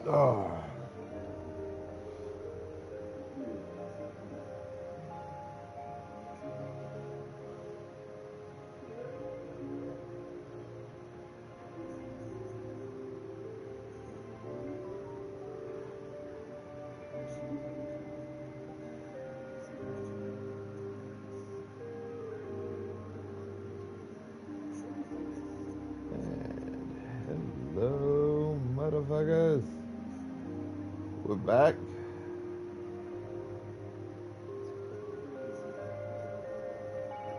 Oh. Hello, motherfuckers. We're back.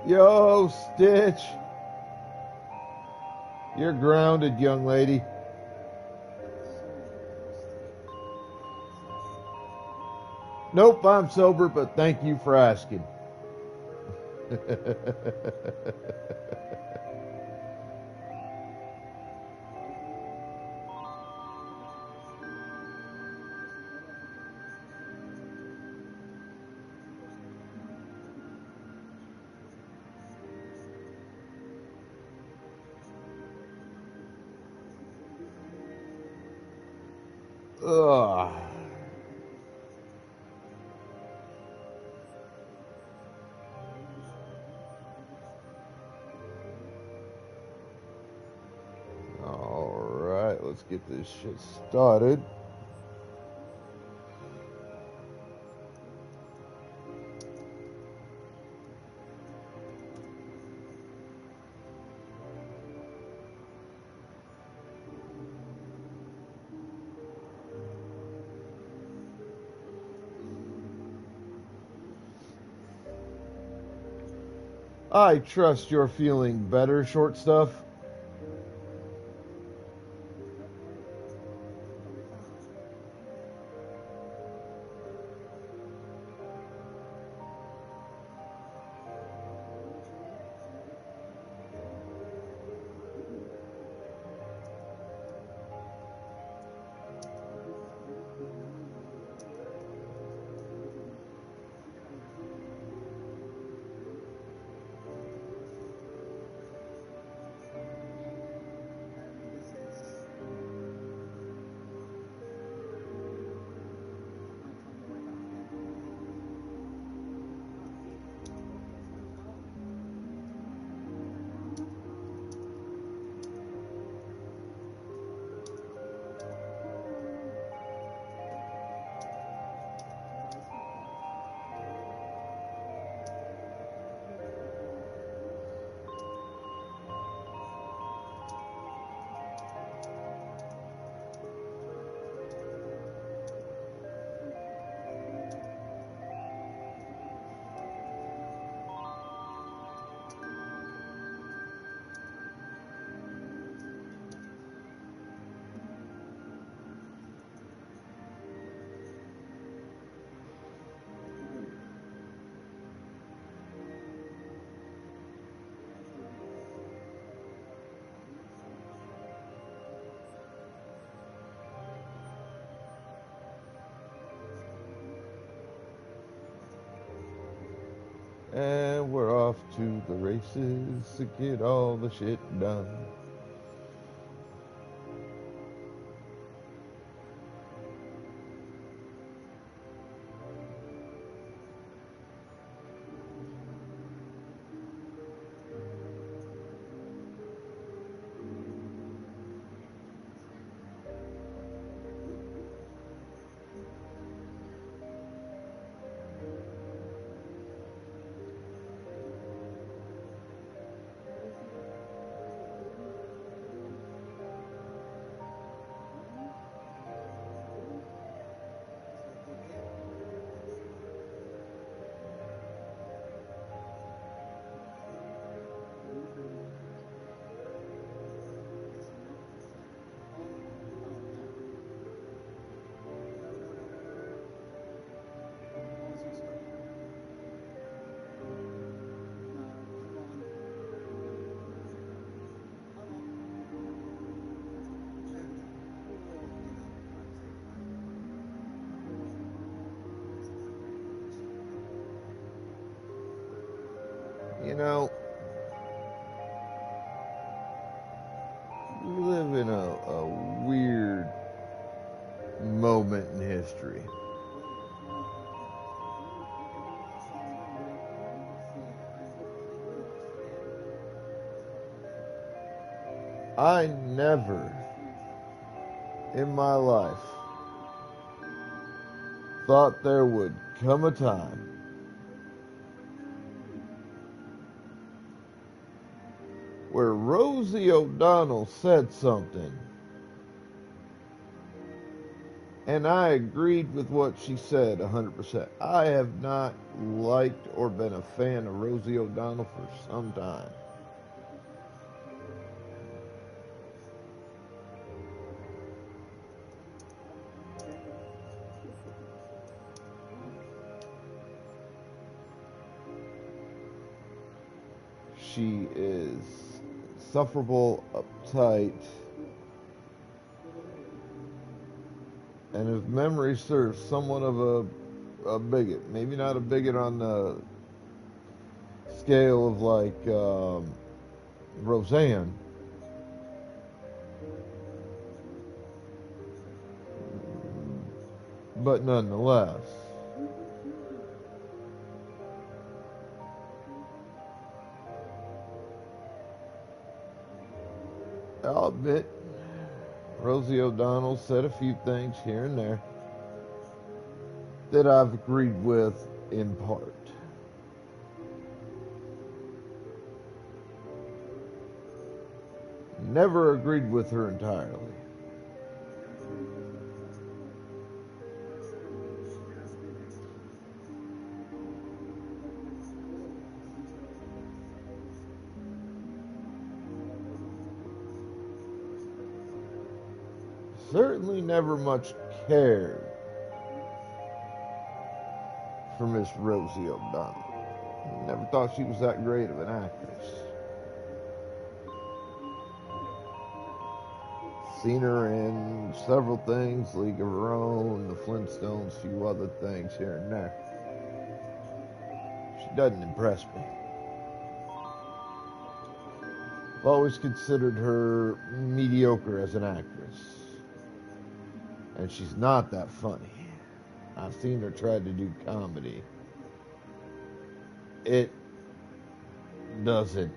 Yo, Stitch. You're grounded, young lady. Nope, I'm sober, but thank you for asking. Ugh. Alright, let's get this shit started. I trust you're feeling better, short stuff. And we're off to the races to get all the shit done. You know, we live in a weird moment in history. I never in my life thought there would come a time where Rosie O'Donnell said something and I agreed with what she said 100%. I have not liked or been a fan of Rosie O'Donnell for some time. She is insufferable, uptight, and if memory serves, somewhat of a bigot. Maybe not a bigot on the scale of like Roseanne, but nonetheless. I'll admit, Rosie O'Donnell said a few things here and there that I've agreed with in part. Never agreed with her entirely. Certainly never much cared for Miss Rosie O'Donnell. Never thought she was that great of an actress. Seen her in several things, League of Her Own, The Flintstones, a few other things here and there. She doesn't impress me. I've always considered her mediocre as an actress. And she's not that funny. I've seen her try to do comedy. It doesn't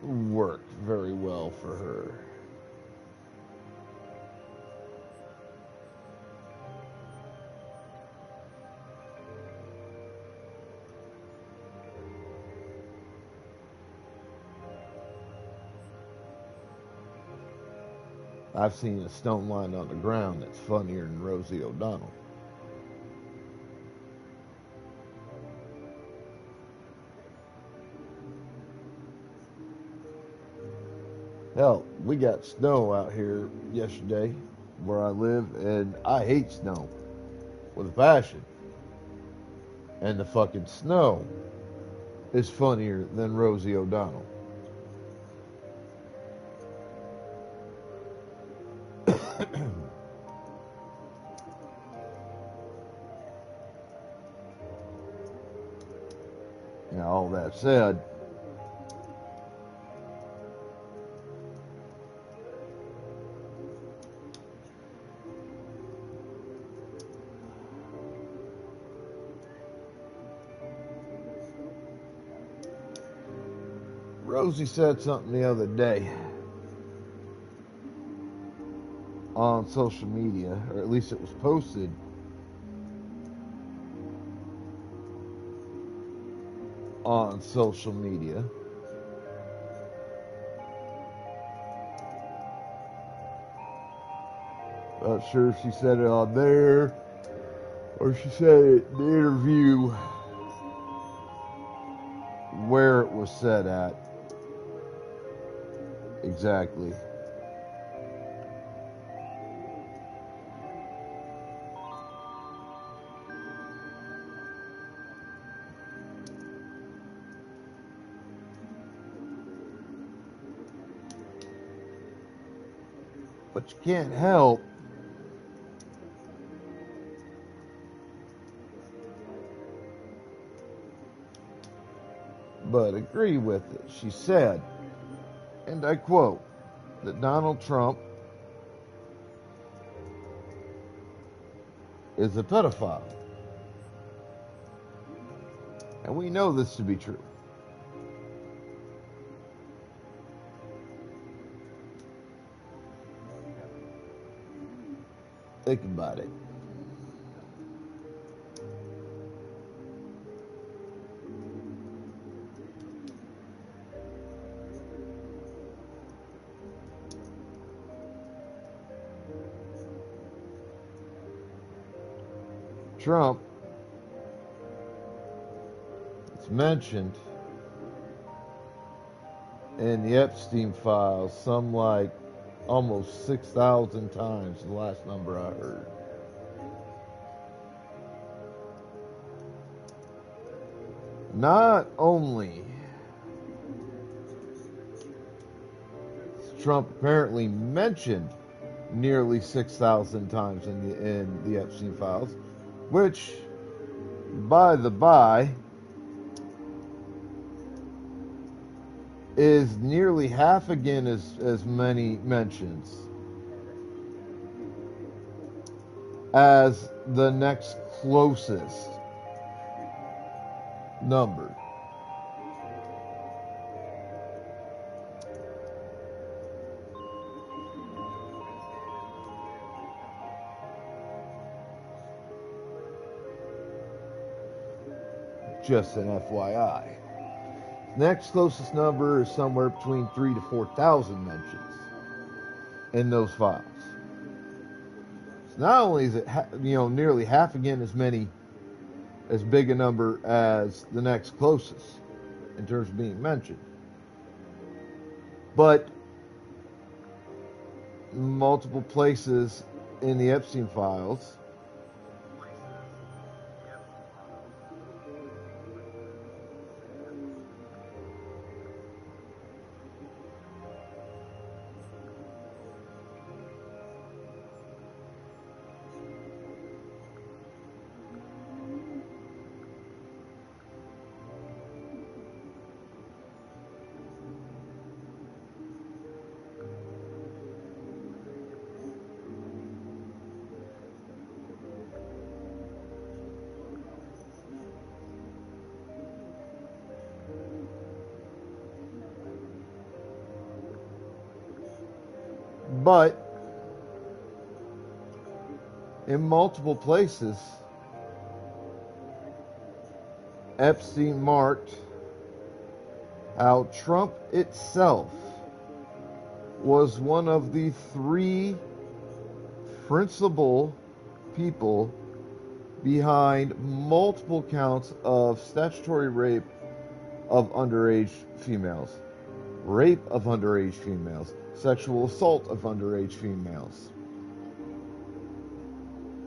work very well for her. I've seen a stone lying on the ground that's funnier than Rosie O'Donnell. Hell, we got snow out here yesterday where I live, and I hate snow with a passion. And the fucking snow is funnier than Rosie O'Donnell. Now, all that said, Rosie said something the other day on social media, or at least it was posted on social media. Not sure if she said it on there or she said it in the interview where it was said at exactly. But you can't help but agree with it. She said, and I quote, that Donald Trump is a pedophile. And we know this to be true. Think about it. Trump, it's mentioned in the Epstein files some like almost 6,000 times, the last number I heard. Not only is Trump apparently mentioned nearly 6,000 times in the Epstein files, which, by the by, is nearly half again as many mentions as the next closest number. Just an FYI. Next closest number is somewhere between 3,000 to 4,000 mentions in those files. So not only is it nearly half again as big a number as the next closest in terms of being mentioned, but multiple places in the Epstein files but in multiple places, Epstein marked how Trump itself was one of the 3 principal people behind multiple counts of statutory rape of underage females, rape of underage females, sexual assault of underage females,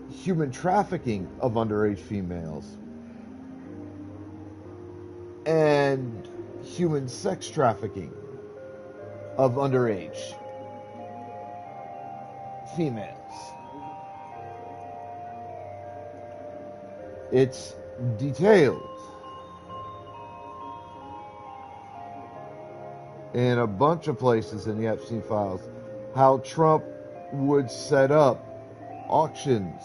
human trafficking of underage females, and human sex trafficking of underage females. It's detailed in a bunch of places in the Epstein files how Trump would set up auctions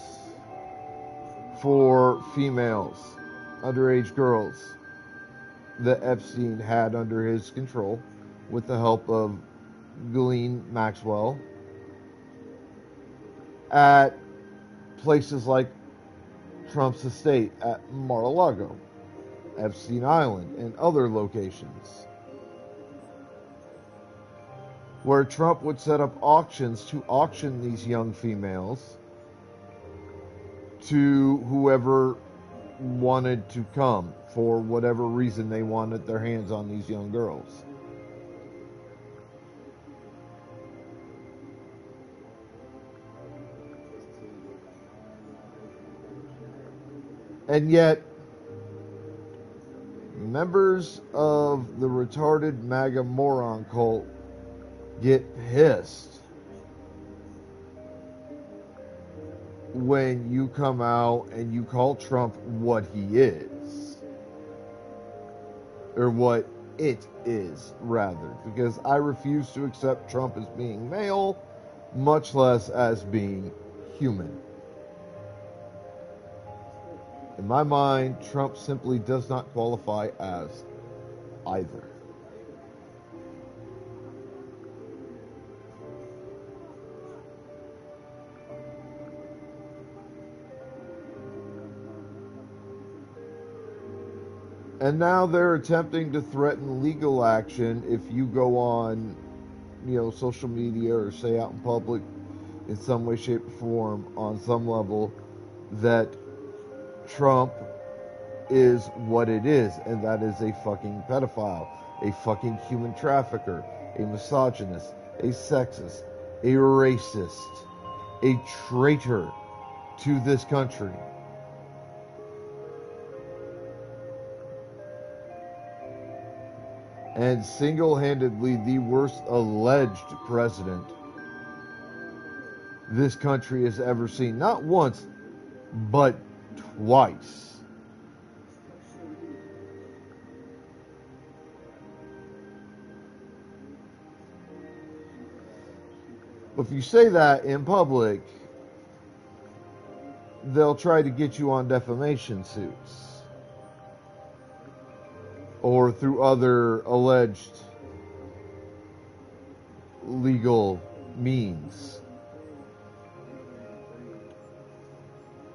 for females, underage girls, that Epstein had under his control with the help of Ghislaine Maxwell at places like Trump's estate at Mar-a-Lago, Epstein Island, and other locations, where Trump would set up auctions to auction these young females to whoever wanted to come for whatever reason they wanted their hands on these young girls. And yet, members of the retarded MAGA moron cult get pissed when you come out and you call Trump what he is. Or what it is, rather. Because I refuse to accept Trump as being male, much less as being human. In my mind, Trump simply does not qualify as either. And now they're attempting to threaten legal action if you go on, social media or say out in public in some way, shape, or form on some level that Trump is what it is, and that is a fucking pedophile, a fucking human trafficker, a misogynist, a sexist, a racist, a traitor to this country. And single-handedly the worst alleged president this country has ever seen. Not once, but twice. If you say that in public, they'll try to get you on defamation suits or through other alleged legal means.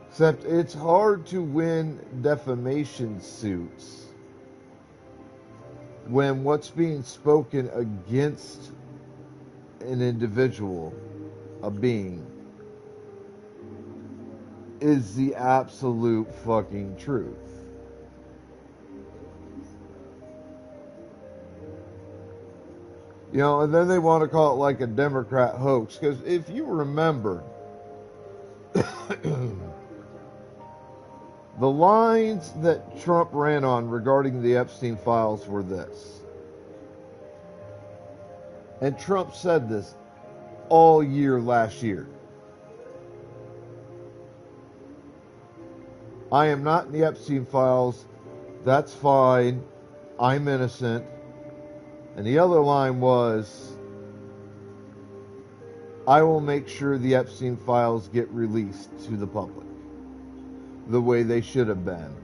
Except it's hard to win defamation suits when what's being spoken against an individual, a being, is the absolute fucking truth. And then they want to call it like a Democrat hoax. Because if you remember, the lines that Trump ran on regarding the Epstein files were this. And Trump said this all year last year. I am not in the Epstein files. That's fine. I'm innocent. And the other line was, I will make sure the Epstein files get released to the public the way they should have been.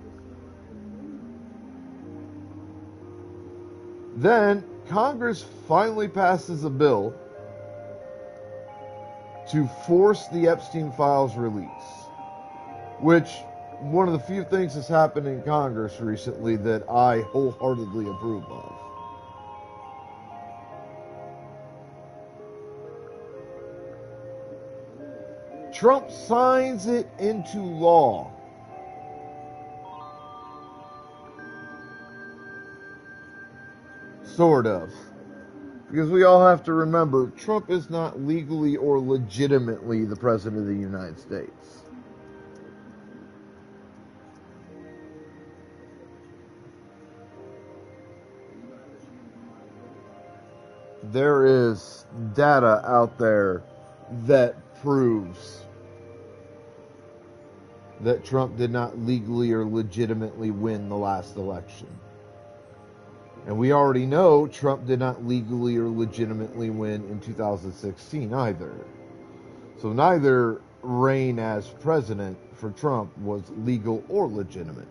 Then Congress finally passes a bill to force the Epstein files release, which one of the few things that's happened in Congress recently that I wholeheartedly approve of. Trump signs it into law. Sort of. Because we all have to remember, Trump is not legally or legitimately the President of the United States. There is data out there that proves that Trump did not legally or legitimately win the last election. And we already know Trump did not legally or legitimately win in 2016 either. So neither reign as president for Trump was legal or legitimate.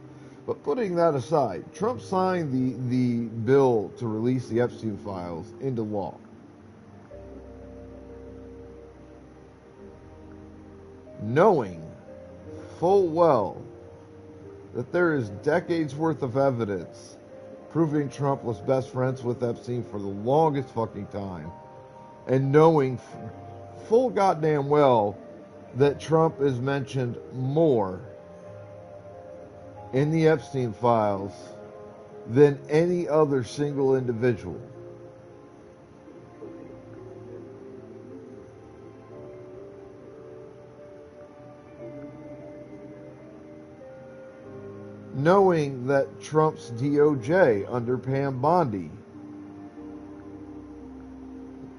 But putting that aside, Trump signed the bill to release the Epstein files into law. Knowing full well that there is decades worth of evidence proving Trump was best friends with Epstein for the longest fucking time, and knowing full goddamn well that Trump is mentioned more in the Epstein files than any other single individual. Knowing that Trump's DOJ under Pam Bondi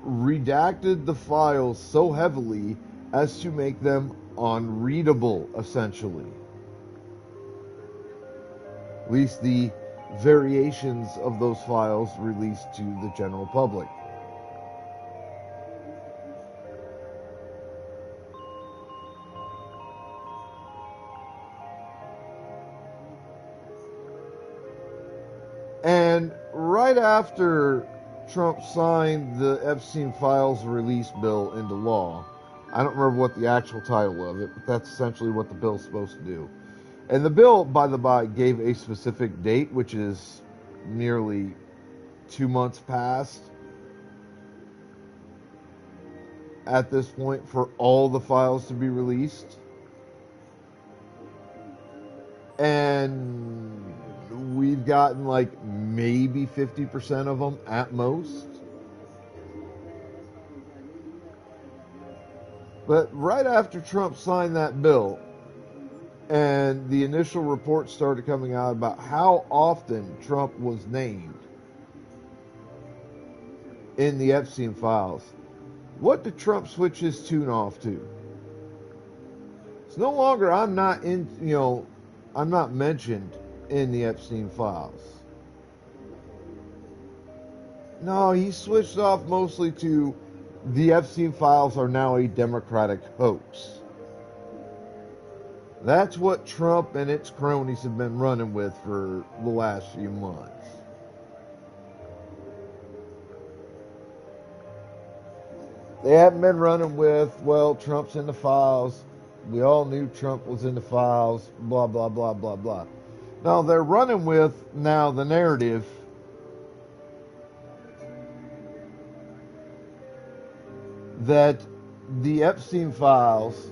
redacted the files so heavily as to make them unreadable, essentially. At least the variations of those files released to the general public. And right after Trump signed the Epstein Files release bill into law, I don't remember what the actual title of it, but that's essentially what the bill's supposed to do. And the bill, by the by, gave a specific date, which is nearly 2 months past at this point, for all the files to be released. And we've gotten like maybe 50% of them at most. But right after Trump signed that bill, and the initial reports started coming out about how often Trump was named in the Epstein files, what did Trump switch his tune off to? It's no longer I'm not mentioned in the Epstein files. No, he switched off mostly to the Epstein files are now a Democratic hoax. That's what Trump and its cronies have been running with for the last few months. They haven't been running with, well, Trump's in the files. We all knew Trump was in the files, blah, blah, blah, blah, blah. No, they're running with now the narrative that the Epstein files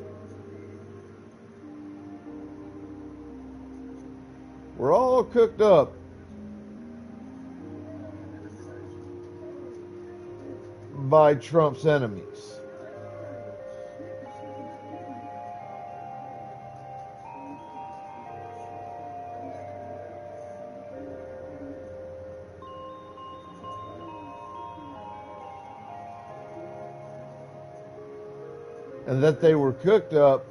were all cooked up by Trump's enemies. And that they were cooked up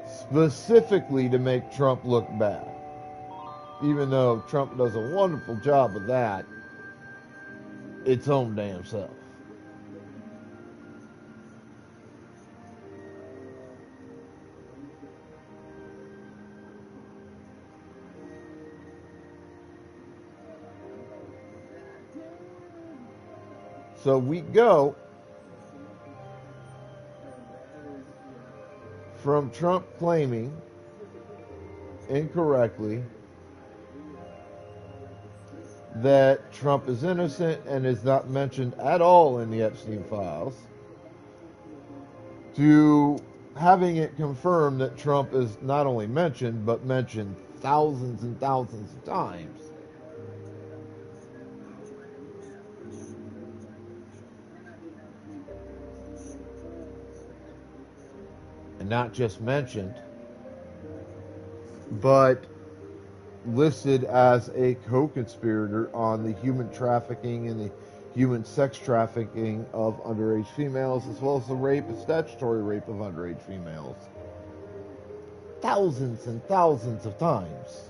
specifically to make Trump look bad. Even though Trump does a wonderful job of that, its own damn self. So we go from Trump claiming incorrectly that Trump is innocent and is not mentioned at all in the Epstein files, to having it confirmed that Trump is not only mentioned, but mentioned thousands and thousands of times. And not just mentioned, but listed as a co-conspirator on the human trafficking and the human sex trafficking of underage females, as well as the rape, statutory rape of underage females. Thousands and thousands of times.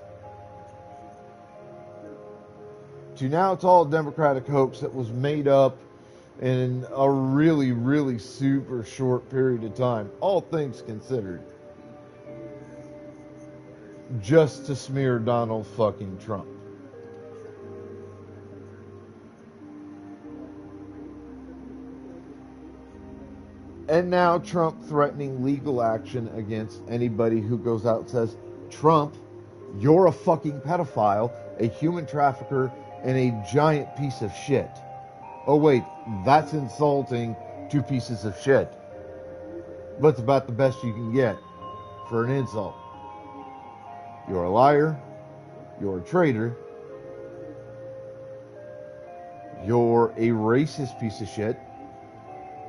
To now it's all a Democratic hoax that was made up in a really, really super short period of time, all things considered, just to smear Donald fucking Trump. And now Trump threatening legal action against anybody who goes out and says, Trump, you're a fucking pedophile, a human trafficker, and a giant piece of shit. Oh wait, that's insulting to pieces of shit. But it's about the best you can get for an insult. You're a liar, you're a traitor, you're a racist piece of shit,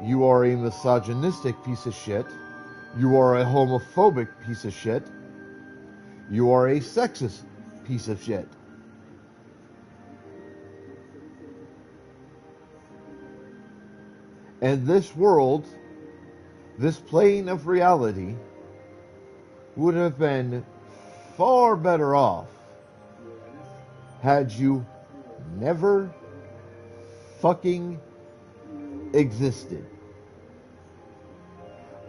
you are a misogynistic piece of shit, you are a homophobic piece of shit, you are a sexist piece of shit. And this world, this plane of reality, would have been far better off had you never fucking existed.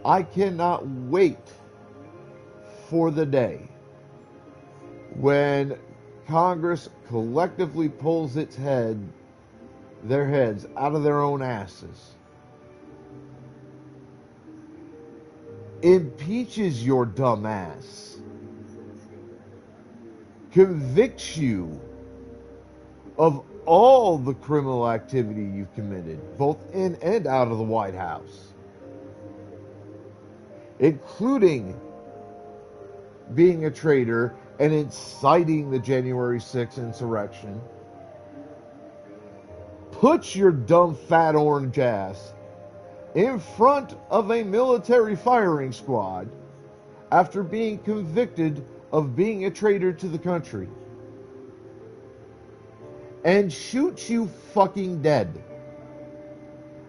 I cannot wait for the day when Congress collectively pulls their heads out of their own asses, impeaches your dumb ass, convicts you of all the criminal activity you've committed, both in and out of the White House, including being a traitor and inciting the January 6th insurrection, puts your dumb fat orange ass in front of a military firing squad after being convicted of being a traitor to the country, and shoots you fucking dead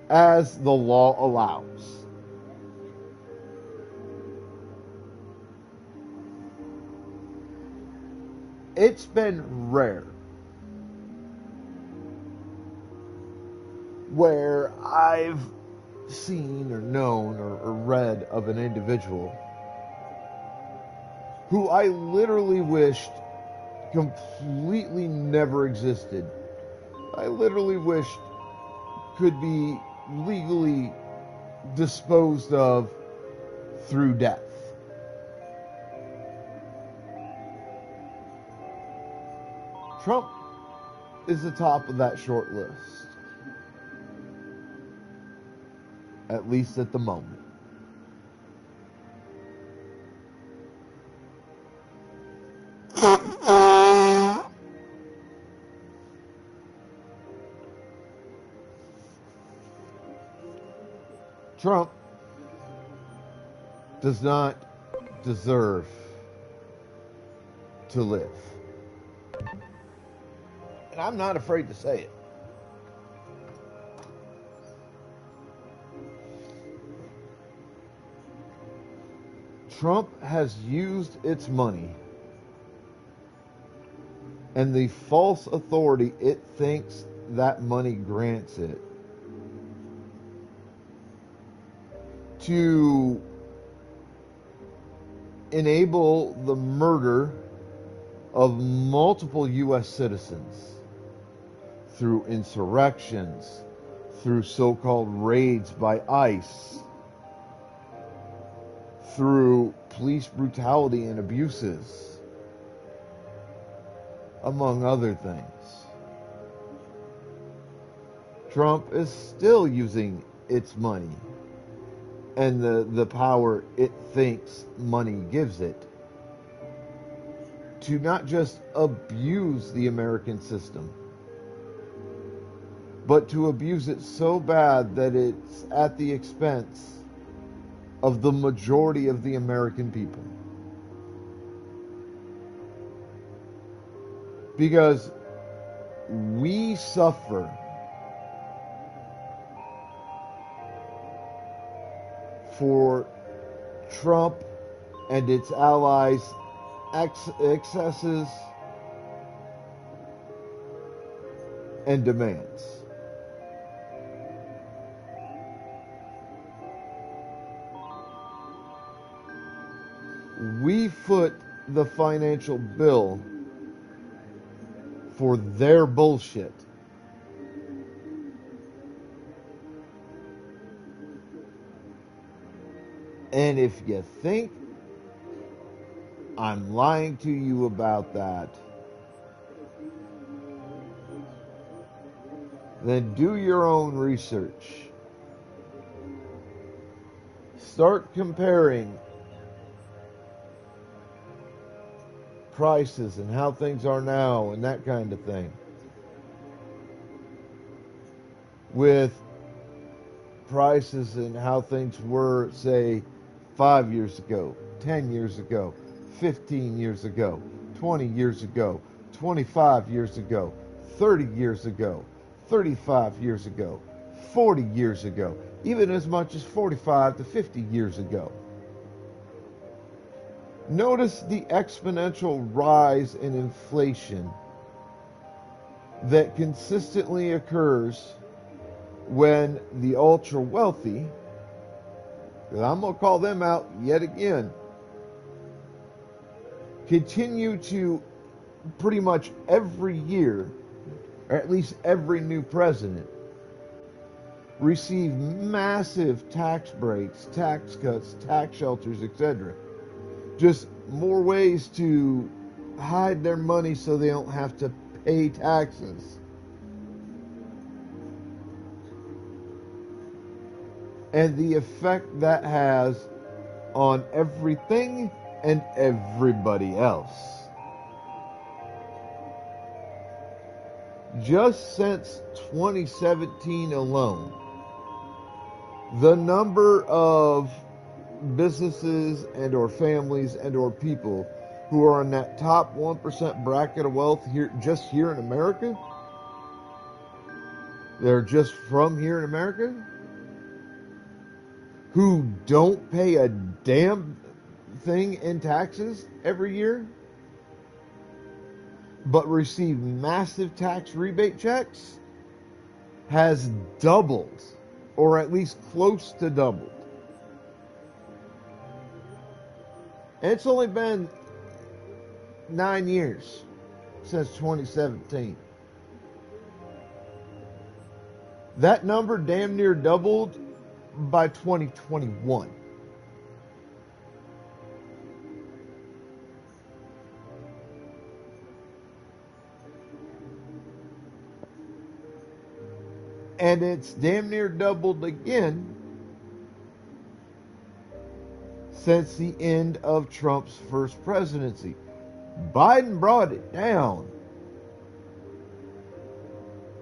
as the law allows. It's been rare where I've seen or known or read of an individual who I literally wished completely never existed. I literally wished could be legally disposed of through death. Trump is the top of that short list, at least at the moment. Trump does not deserve to live. And I'm not afraid to say it. Trump has used its money and the false authority it thinks that money grants it to enable the murder of multiple U.S. citizens through insurrections, through so-called raids by ICE, through police brutality and abuses, among other things. Trump is still using its money and the power it thinks money gives it to not just abuse the American system, but to abuse it so bad that it's at the expense of the majority of the American people. Because we suffer for Trump and its allies' excesses and demands. We foot the financial bill for their bullshit. And if you think I'm lying to you about that, then do your own research. Start comparing prices and how things are now and that kind of thing with prices and how things were, say, 5 years ago, 10 years ago, 15 years ago, 20 years ago, 25 years ago, 30 years ago, 35 years ago, 40 years ago, even as much as 45 to 50 years ago. Notice the exponential rise in inflation that consistently occurs when the ultra wealthy, and I'm going to call them out yet again, continue to pretty much every year, or at least every new president, receive massive tax breaks, tax cuts, tax shelters, etc. Just more ways to hide their money so they don't have to pay taxes. And the effect that has on everything and everybody else. Just since 2017 alone, the number of businesses and or families and or people who are in that top 1% bracket of wealth here in America, they're just from here in America, who don't pay a damn thing in taxes every year, but receive massive tax rebate checks, has doubled, or at least close to doubled. And it's only been 9 years since 2017. That number damn near doubled by 2021. And it's damn near doubled again since the end of Trump's first presidency. Biden brought it down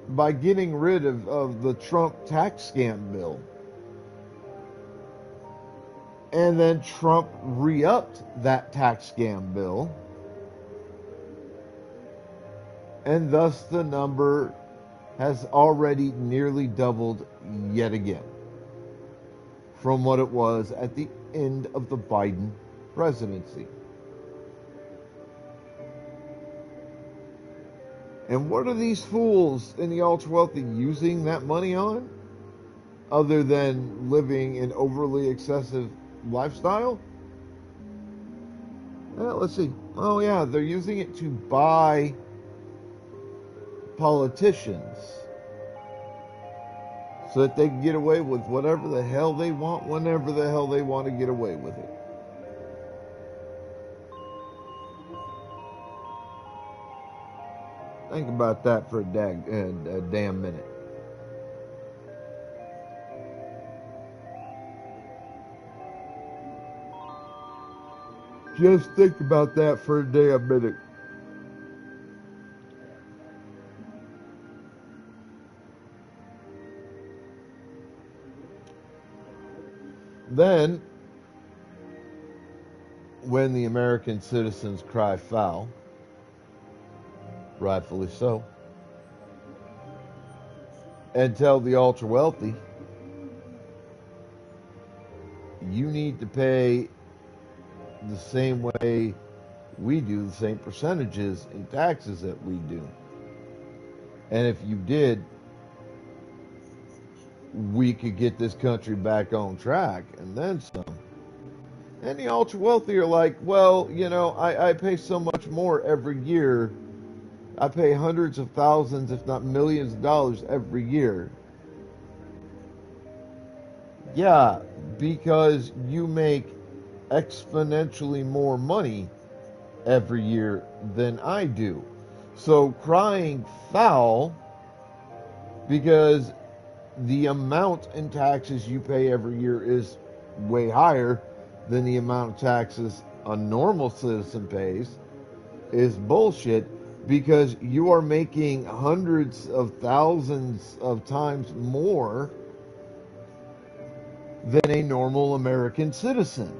by getting rid of the Trump tax scam bill. And then Trump re-upped that tax scam bill. And thus the number has already nearly doubled yet again from what it was at the end of the Biden presidency. And what are these fools in the ultra-wealthy using that money on? Other than living an overly excessive lifestyle? Well, let's see. Oh yeah, they're using it to buy politicians so that they can get away with whatever the hell they want, whenever the hell they want to get away with it. Think about that for a damn minute. Just think about that for a damn minute. Then, when the American citizens cry foul, rightfully so, and tell the ultra wealthy, you need to pay the same way we do, the same percentages in taxes that we do. And if you did, we could get this country back on track and then some. And the ultra wealthy are like, well, I pay so much more every year. I pay hundreds of thousands, if not millions of dollars every year. Yeah, because you make exponentially more money every year than I do. So crying foul because the amount in taxes you pay every year is way higher than the amount of taxes a normal citizen pays is bullshit, because you are making hundreds of thousands of times more than a normal American citizen.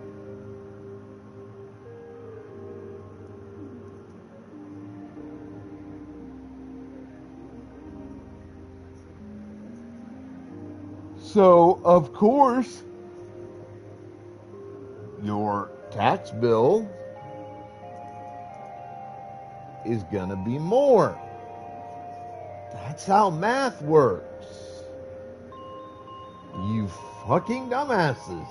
So, of course, your tax bill is gonna be more. That's how math works. You fucking dumbasses.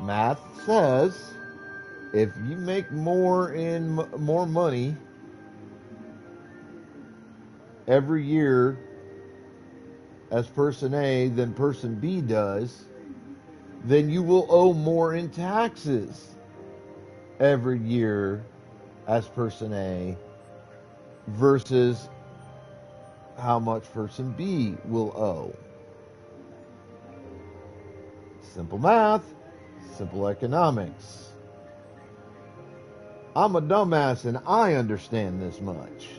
Math says if you make more money every year as person A than person B does, then you will owe more in taxes every year as person A versus how much person B will owe. Simple math, simple economics. I'm a dumbass and I understand this much.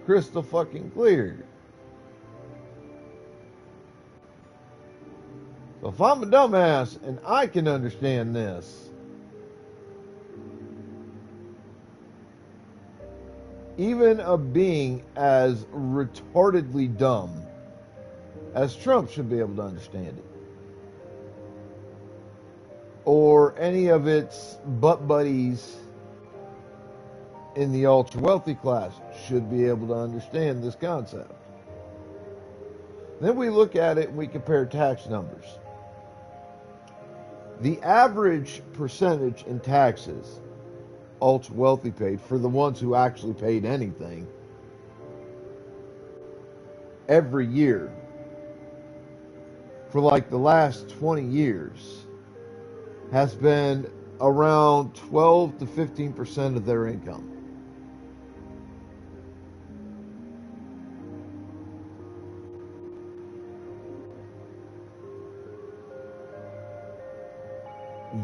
Crystal fucking clear. So if I'm a dumbass and I can understand this, even a being as retardedly dumb as Trump should be able to understand it. Or any of its butt buddies in the ultra wealthy class should be able to understand this concept. Then we look at it and we compare tax numbers. The average percentage in taxes ultra wealthy paid, for the ones who actually paid anything, every year for like the last 20 years has been around 12 to 15% of their income.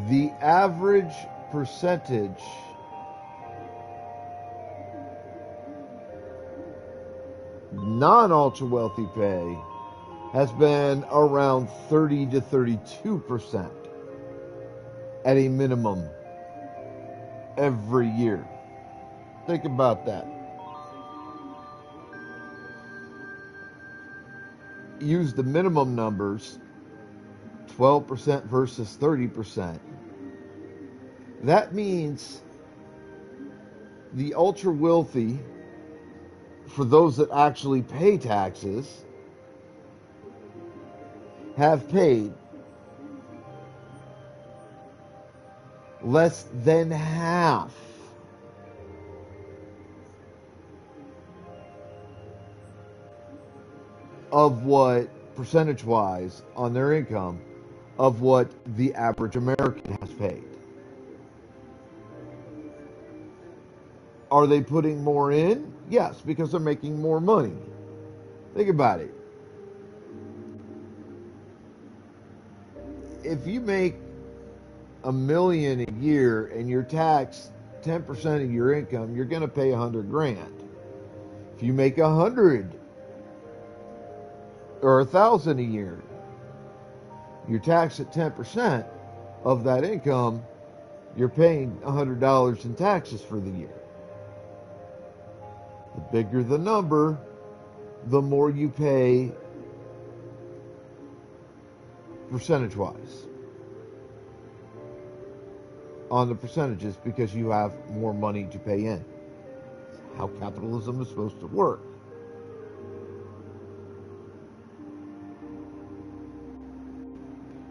The average percentage non-ultra wealthy pay has been around 30 to 32% at a minimum every year. Think about that. Use the minimum numbers, 12% versus 30%. That means the ultra wealthy, for those that actually pay taxes, have paid less than half of what, percentage-wise, on their income, of what the average American has paid. Are they putting more in? Yes, because they're making more money. Think about it. If you make $1 million a year and you're taxed 10% of your income, you're going to pay $100,000. If you make 100 or 1,000 a year, you're taxed at 10% of that income, you're paying $100 in taxes for the year. The bigger the number, the more you pay percentage-wise on the percentages, because you have more money to pay in. That's how capitalism is supposed to work.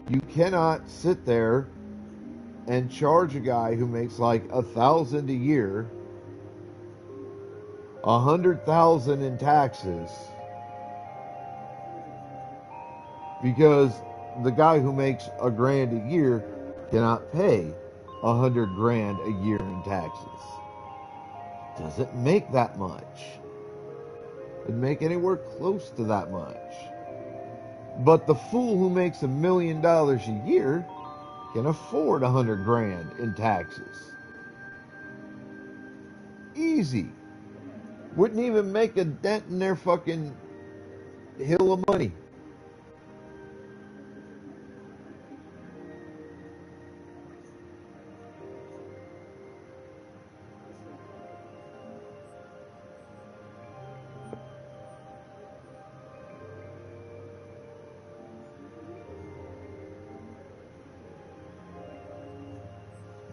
You cannot sit there and charge a guy who makes like $1,000 a year, $100,000 in taxes, because the guy who makes $1,000 a year cannot pay $100,000 a year in taxes. Doesn't make that much. Doesn't make anywhere close to that much. But the fool who makes $1 million a year can afford $100,000 in taxes. Easy. Wouldn't even make a dent in their fucking hill of money.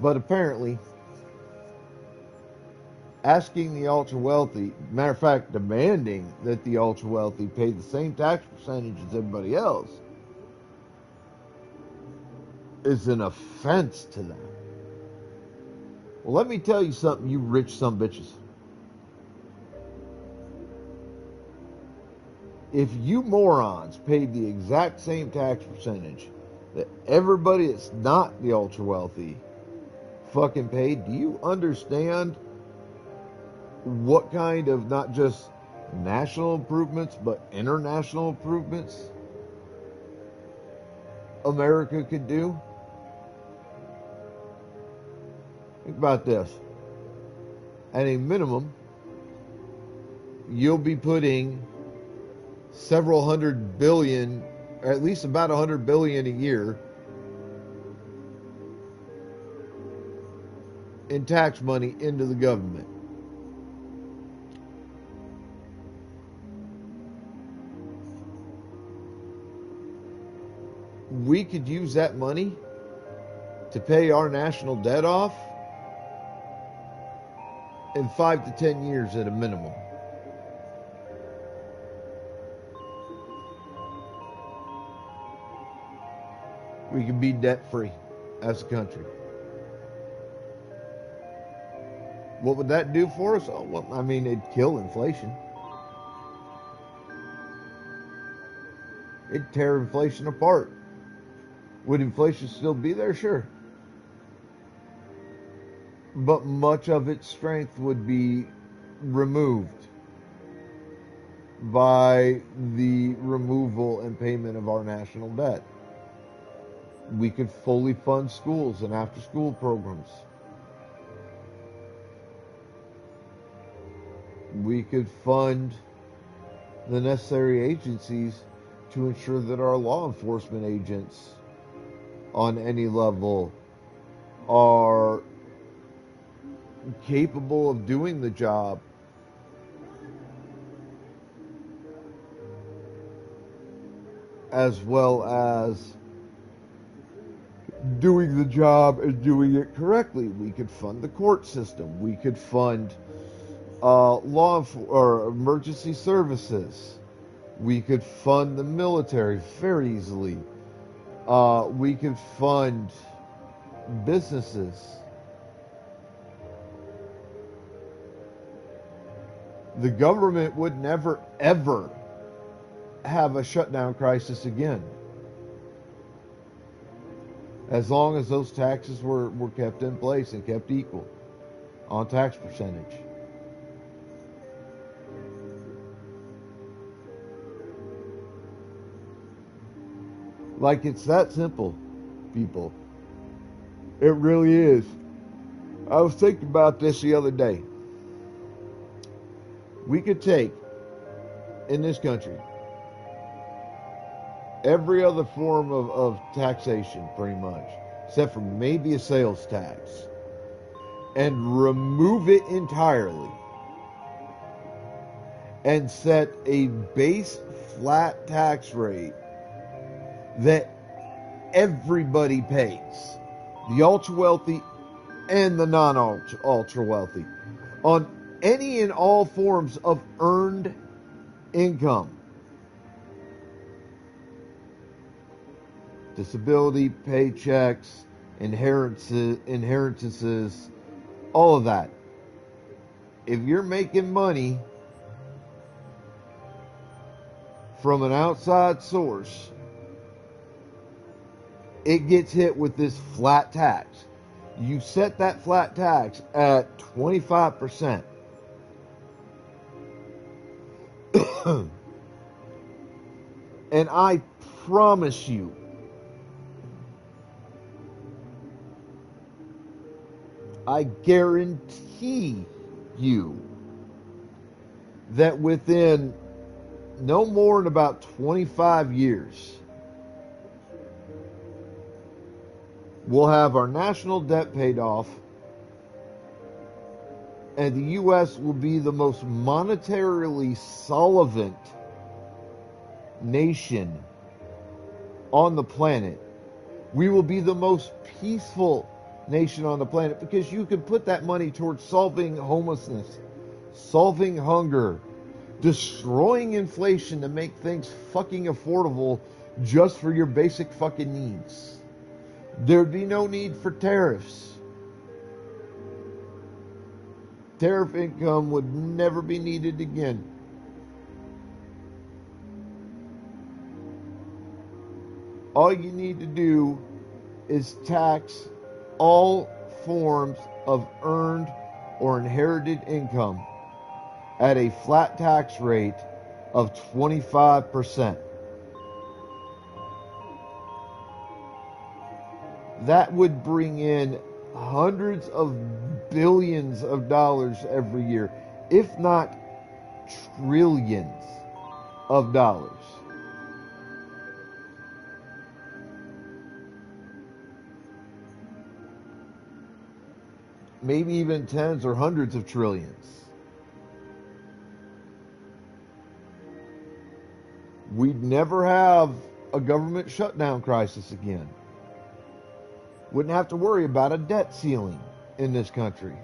But apparently, asking the ultra wealthy, matter of fact, demanding that the ultra wealthy pay the same tax percentage as everybody else, is an offense to them. Well, let me tell you something, you rich sumbitches. If you morons paid the exact same tax percentage that everybody that's not the ultra wealthy fucking paid, do you understand what kind of not just national improvements but international improvements America could do? Think about this. At a minimum, you'll be putting several hundred billion, or at least about 100 billion a year in tax money into the government. We could use that money to pay our national debt off in 5 to 10 years at a minimum. We could be debt free as a country. What would that do for us? Oh, well, I mean, it'd kill inflation. It'd tear inflation apart. Would inflation still be there? Sure. But much of its strength would be removed by the removal and payment of our national debt. We could fully fund schools and after-school programs. We could fund the necessary agencies to ensure that our law enforcement agents on any level are capable of doing the job as well as doing the job and doing it correctly. We could fund the court system. We could fund or emergency services. We could fund the military very easily. We could fund businesses. The government would never, ever have a shutdown crisis again, as long as those taxes were kept in place and kept equal on tax percentage. Like, it's that simple, people. It really is. I was thinking about this the other day. We could take, in this country, every other form of taxation, pretty much, except for maybe a sales tax, and remove it entirely, and set a base flat tax rate that everybody pays, the ultra wealthy and the non-ultra wealthy, on any and all forms of earned income. Disability, paychecks, inheritances, all of that. If you're making money from an outside source, it gets hit with this flat tax. You set that flat tax at 25%. And I promise you, I guarantee you that within no more than about 25 years, we'll have our national debt paid off, and the U.S. will be the most monetarily solvent nation on the planet. We will be the most peaceful nation on the planet because you can put that money towards solving homelessness, solving hunger, destroying inflation to make things fucking affordable just for your basic fucking needs. There'd be no need for tariffs. Tariff income would never be needed again. All you need to do is tax all forms of earned or inherited income at a flat tax rate of 25%. That would bring in hundreds of billions of dollars every year, if not trillions of dollars. Maybe even tens or hundreds of trillions. We'd never have a government shutdown crisis again. Wouldn't have to worry about a debt ceiling in this country.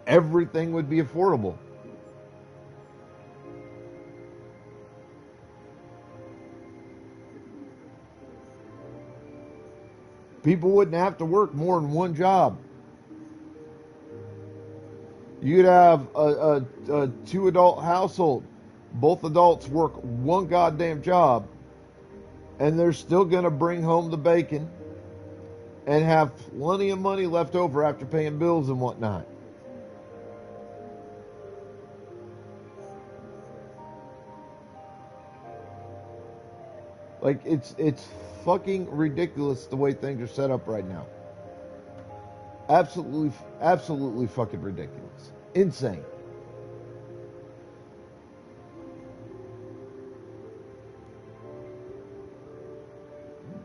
Everything would be affordable. People wouldn't have to work more than one job. You'd have a 2-adult household. Both adults work one goddamn job, and they're still going to bring home the bacon and have plenty of money left over after paying bills and whatnot. Like, it's fucking ridiculous the way things are set up right now. Absolutely fucking ridiculous. Insane.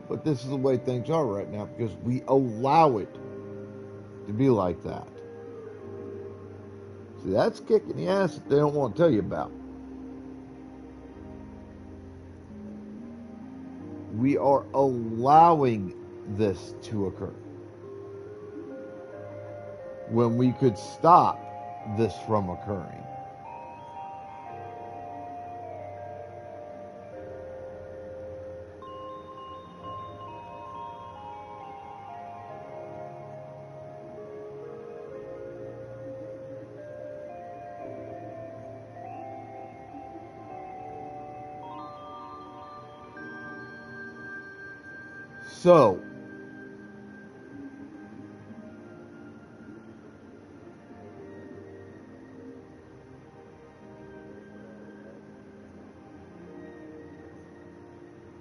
But this is the way things are right now because we allow it to be like that. See, that's kicking the ass that they don't want to tell you about. We are allowing this to occur when we could stop this from occurring. So,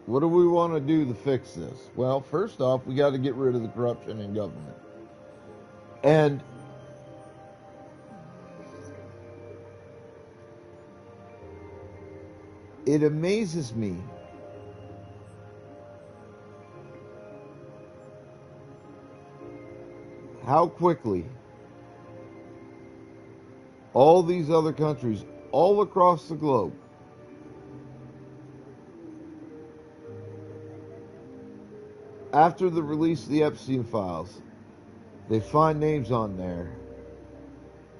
what do we want to do to fix this? Well, first off, we got to get rid of the corruption in government. And it amazes me how quickly all these other countries all across the globe after the release of the Epstein files, they find names on there,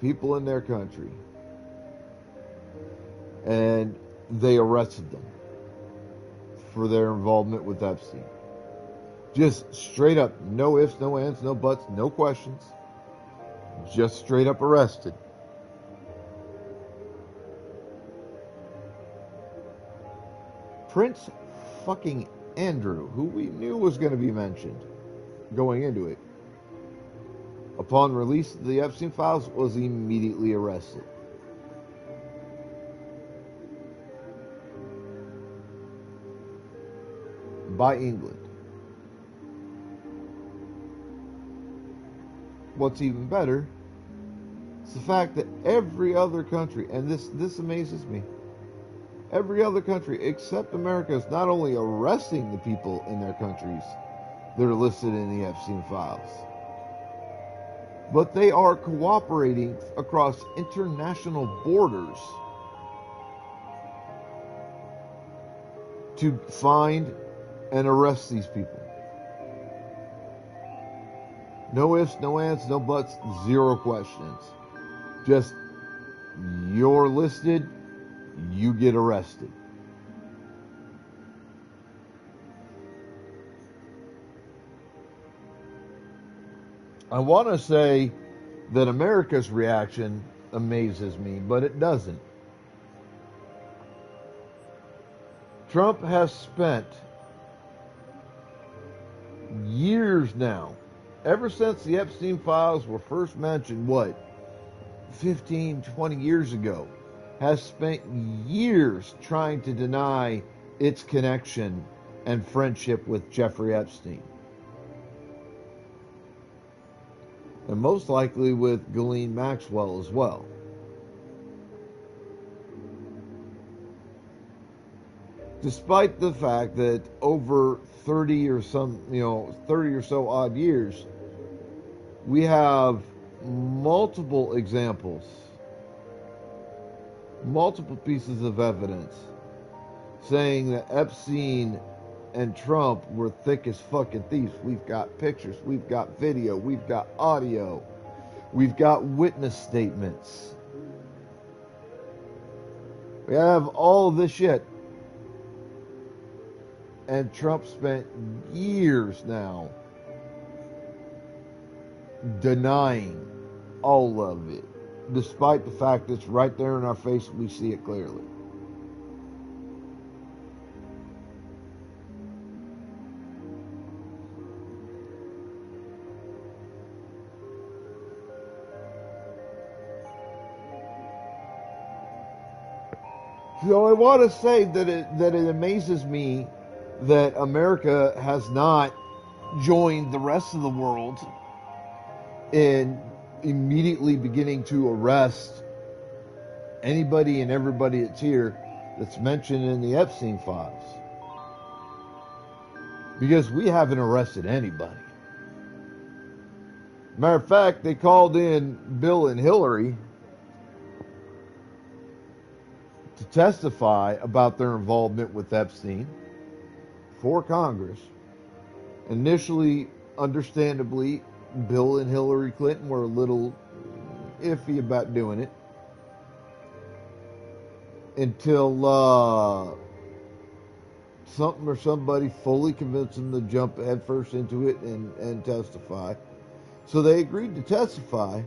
people in their country, and they arrested them for their involvement with Epstein. Just straight up, no ifs, no ands, no buts, no questions. Just straight up arrested. Prince fucking Andrew, who we knew was going to be mentioned going into it, upon release of the Epstein files, was immediately arrested. By England. What's even better is the fact that every other country, and this amazes me, every other country except America is not only arresting the people in their countries that are listed in the Epstein files, but they are cooperating across international borders to find and arrest these people. No ifs, no ands, no buts, zero questions. Just, you're listed, you get arrested. I want to say that America's reaction amazes me, but it doesn't. Trump has spent years now, ever since the Epstein files were first mentioned, 15, 20 years ago, has spent years trying to deny its connection and friendship with Jeffrey Epstein. And most likely with Ghislaine Maxwell as well. Despite the fact that over 30 or so odd years, we have multiple examples, multiple pieces of evidence saying that Epstein and Trump were thick as fucking thieves. We've got pictures, we've got video, we've got audio, we've got witness statements. We have all this shit. And Trump spent years now denying all of it, despite the fact that it's right there in our face and we see it clearly. So I want to say that it amazes me that America has not joined the rest of the world in immediately beginning to arrest anybody and everybody that's here that's mentioned in the Epstein files. Because we haven't arrested anybody. Matter of fact, they called in Bill and Hillary to testify about their involvement with Epstein for Congress. Initially, understandably, Bill and Hillary Clinton were a little iffy about doing it until something or somebody fully convinced them to jump headfirst into it and testify. So they agreed to testify,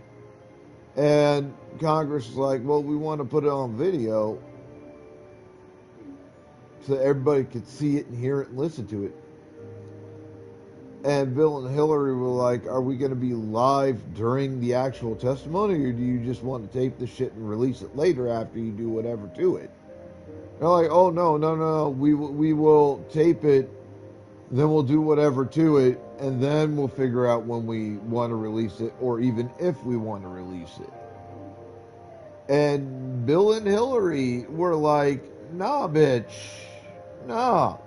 and Congress was like, well, we want to put it on video so everybody could see it and hear it and listen to it. And Bill and Hillary were like, are we going to be live during the actual testimony, or do you just want to tape the shit and release it later after you do whatever to it? They're like, oh, no. We will tape it, then we'll do whatever to it, and then we'll figure out when we want to release it, or even if we want to release it. And Bill and Hillary were like, nah, bitch. Nah.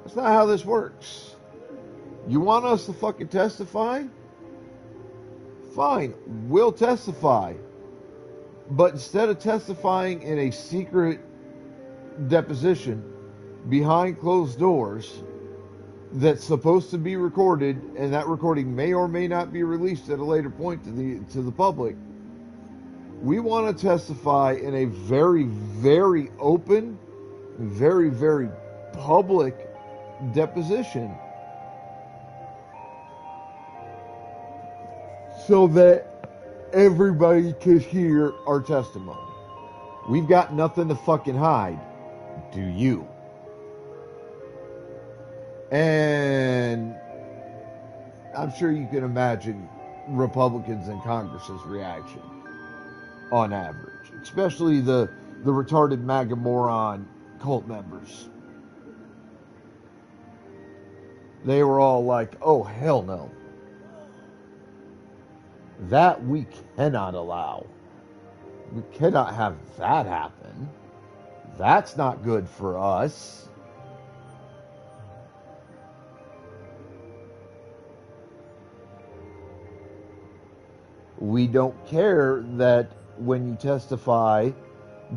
That's not how this works. You want us to fucking testify? Fine, we'll testify. But instead of testifying in a secret deposition behind closed doors that's supposed to be recorded, and that recording may or may not be released at a later point to the public, we want to testify in a very, very open, very, very public deposition so that everybody could hear our testimony. We've got nothing to fucking hide. Do you? And I'm sure you can imagine Republicans in Congress's reaction on average, especially the retarded MAGA moron cult members. They were all like, oh, hell no. That we cannot allow. We cannot have that happen. That's not good for us. We don't care that when you testify,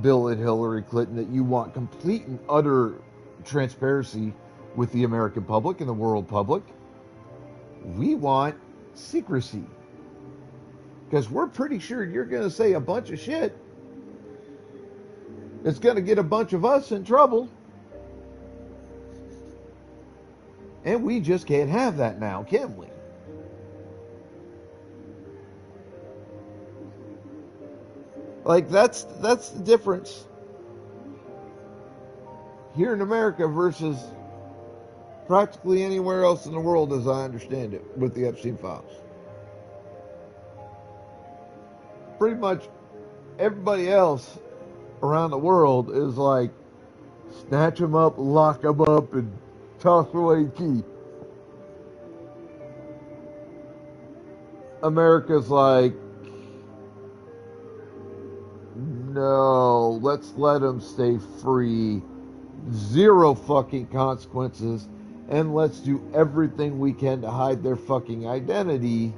Bill and Hillary Clinton, that you want complete and utter transparency with the American public and the world public. We want secrecy. Because we're pretty sure you're going to say a bunch of shit It's going to get a bunch of us in trouble. And we just can't have that now, can we? Like, that's the difference here in America versus practically anywhere else in the world, as I understand it, with the Epstein files. Pretty much everybody else around the world is like, snatch them up, lock them up, and toss away the key. America's like, no, let's let them stay free. Zero fucking consequences. And let's do everything we can to hide their fucking identity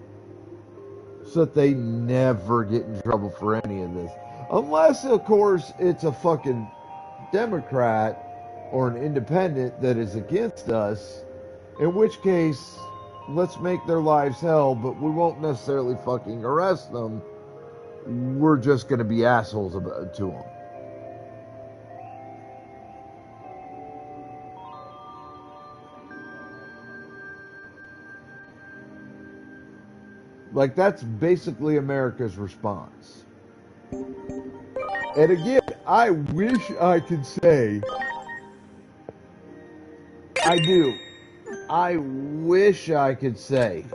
so that they never get in trouble for any of this. Unless, of course, it's a fucking Democrat or an independent that is against us, in which case, let's make their lives hell, but we won't necessarily fucking arrest them. We're just going to be assholes to them. Like, that's basically America's response. And again, I wish I could say, I do. I wish I could say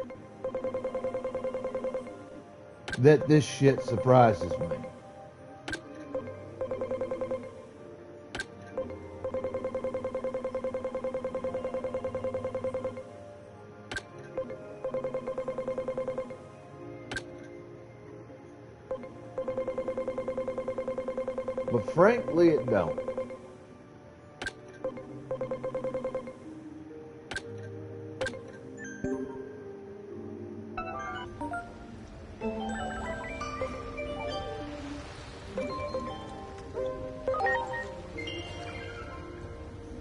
that this shit surprises me. But frankly, it don't.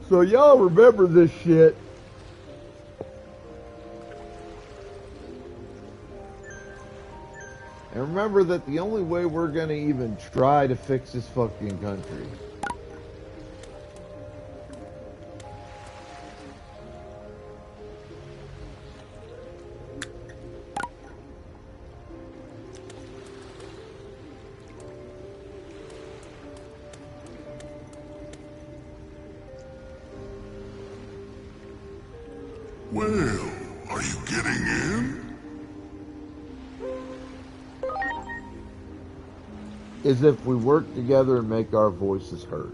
So y'all remember this shit. And remember that the only way we're gonna even try to fix this fucking country Well, are you getting in? is if we work together and make our voices heard.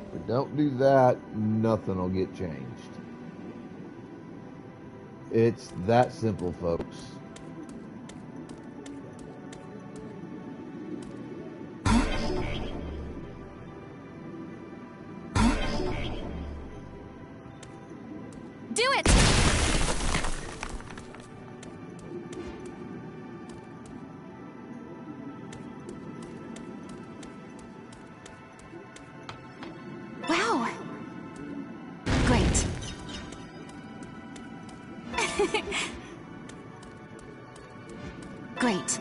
If we don't do that, nothing will get changed. It's that simple, folks. Do it! Wow! Great. Great.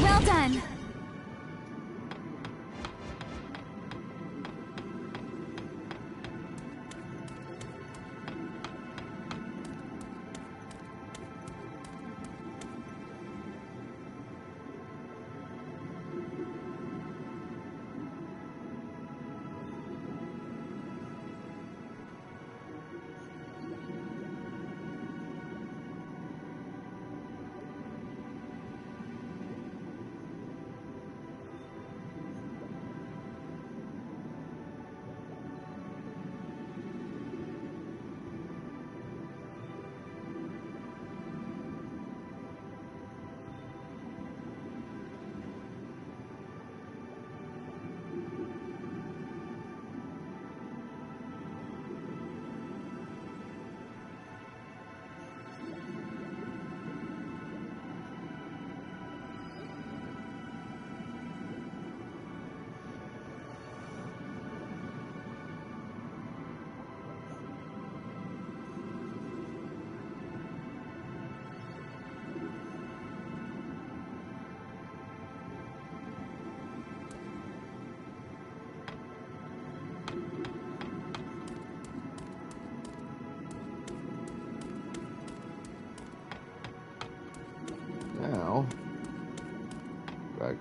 Well done.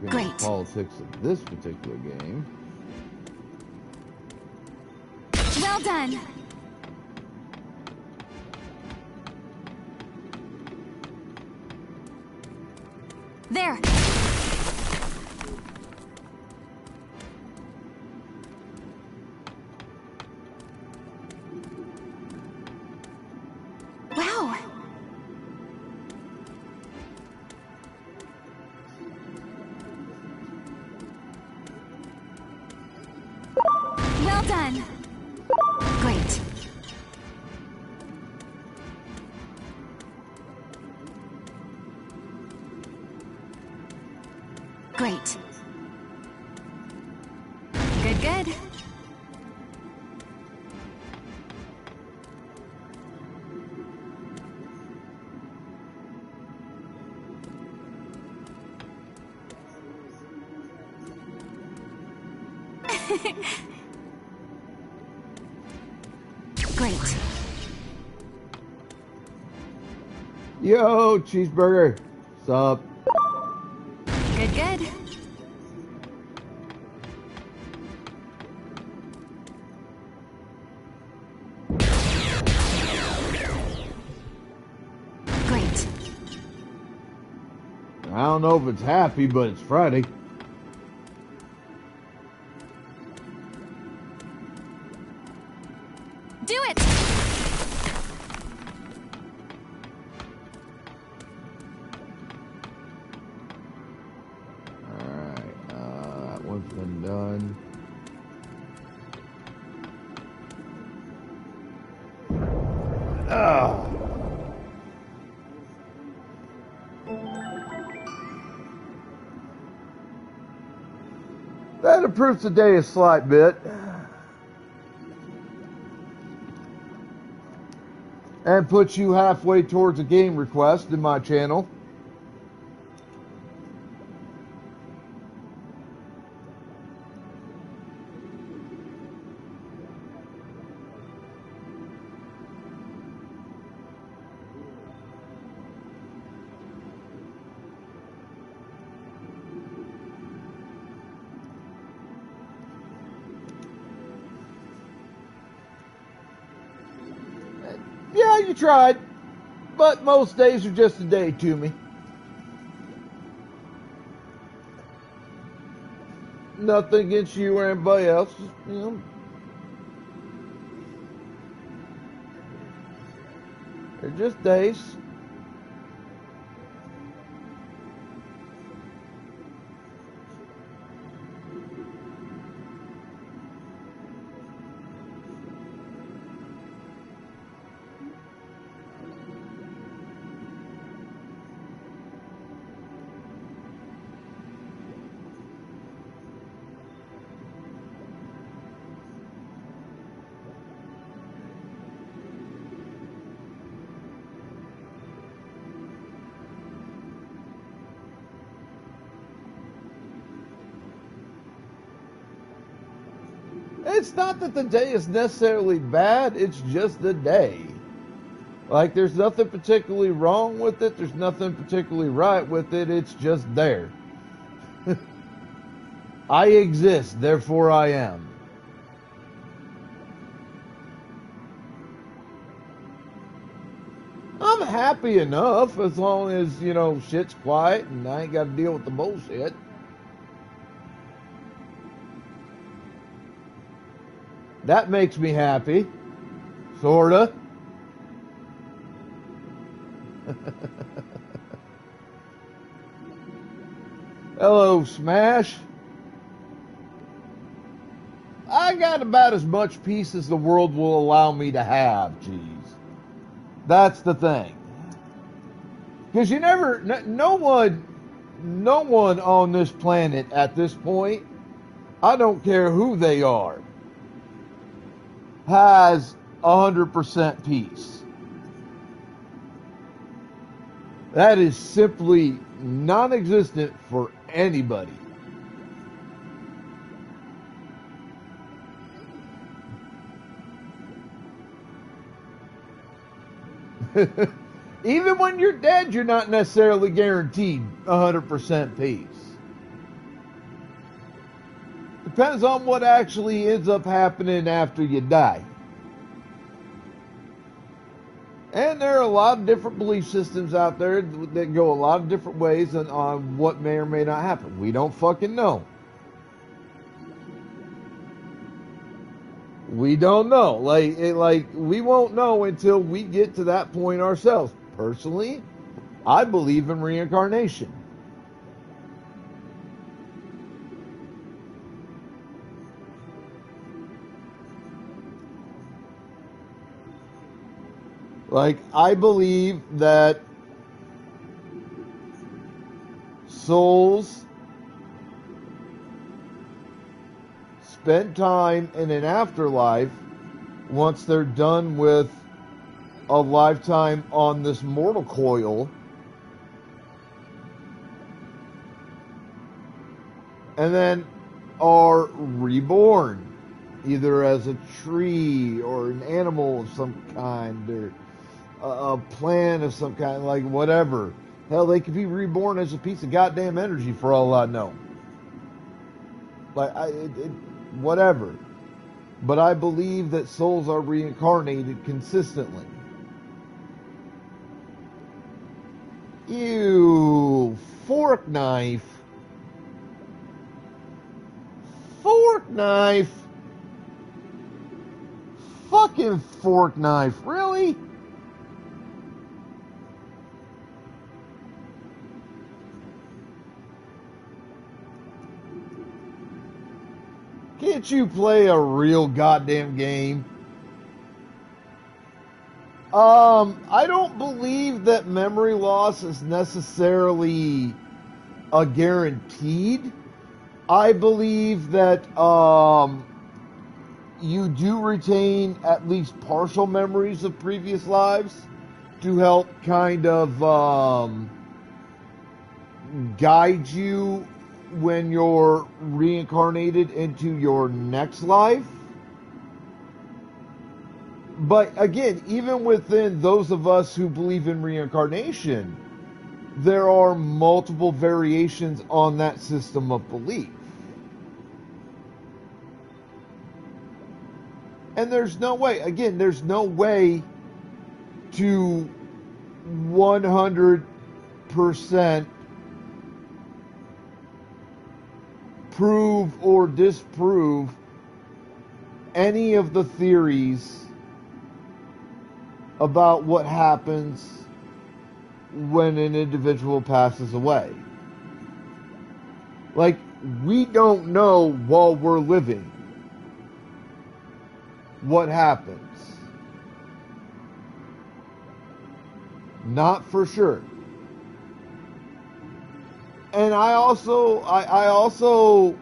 into Great. the politics of this particular game. Well done. There. Wow. Well done. Great. Great. Good, good. Great. Yo, cheeseburger. Sup? Good, good. Great. I don't know if it's happy, but it's Friday. Do it! Alright, that one's been done. Ah. That improves the day a slight bit. And puts you halfway towards a game request in my channel. Yeah, you tried. But most days are just a day to me. Nothing against you or anybody else. Just, you know. They're just days. It's not that the day is necessarily bad, it's just the day. Like, there's nothing particularly wrong with it, there's nothing particularly right with it, it's just there. I exist, therefore I am. I'm happy enough as long as, you know, shit's quiet and I ain't got to deal with the bullshit. That makes me happy. Sorta. Hello, Smash. I got about as much peace as the world will allow me to have, jeez. That's the thing. Because you never, no one on this planet at this point, I don't care who they are, has 100% peace. That is simply non-existent for anybody. Even when you're dead, you're not necessarily guaranteed 100% peace. Depends on what actually ends up happening after you die. And there are a lot of different belief systems out there that go a lot of different ways on what may or may not happen. We don't fucking know. We don't know. Like we won't know until we get to that point ourselves. Personally, I believe in reincarnation. Like, I believe that souls spend time in an afterlife once they're done with a lifetime on this mortal coil, and then are reborn either as a tree or an animal of some kind or a plant of some kind, like whatever. Hell, they could be reborn as a piece of goddamn energy for all I know. Like, whatever. But I believe that souls are reincarnated consistently. Ew, fork knife. Fork knife. Fucking fork knife, really? Can't you play a real goddamn game? I don't believe that memory loss is necessarily a guaranteed. I believe that you do retain at least partial memories of previous lives to help kind of guide you when you're reincarnated into your next life. But again, even within those of us who believe in reincarnation, there are multiple variations on that system of belief. And there's no way, again, there's no way to 100% prove or disprove any of the theories about what happens when an individual passes away. Like, we don't know while we're living what happens. Not for sure. And I also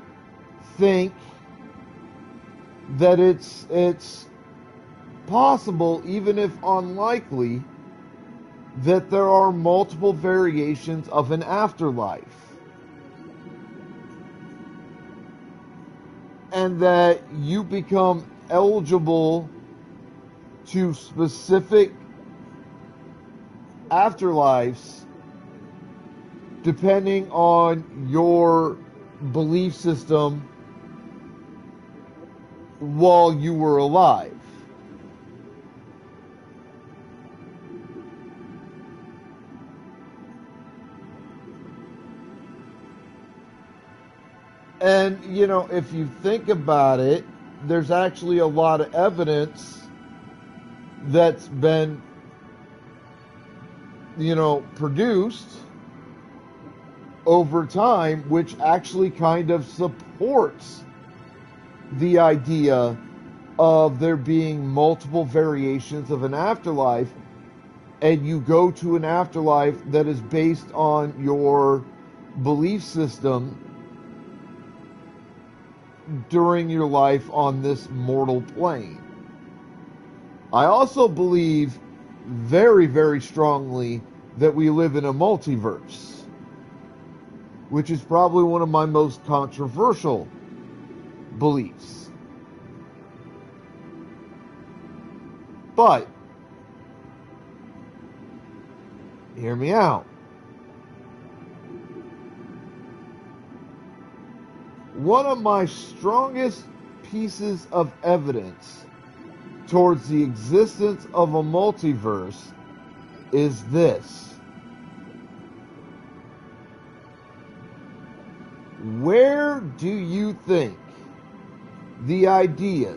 think that it's possible, even if unlikely, that there are multiple variations of an afterlife. And that you become eligible to specific afterlives depending on your belief system while you were alive. And, you know, if you think about it, there's actually a lot of evidence that's been, you know, produced over time, which actually kind of supports the idea of there being multiple variations of an afterlife, and you go to an afterlife that is based on your belief system during your life on this mortal plane. I also believe very, very strongly that we live in a multiverse, which is probably one of my most controversial beliefs. But, hear me out. one of my strongest pieces of evidence towards the existence of a multiverse is this. Where do you think the idea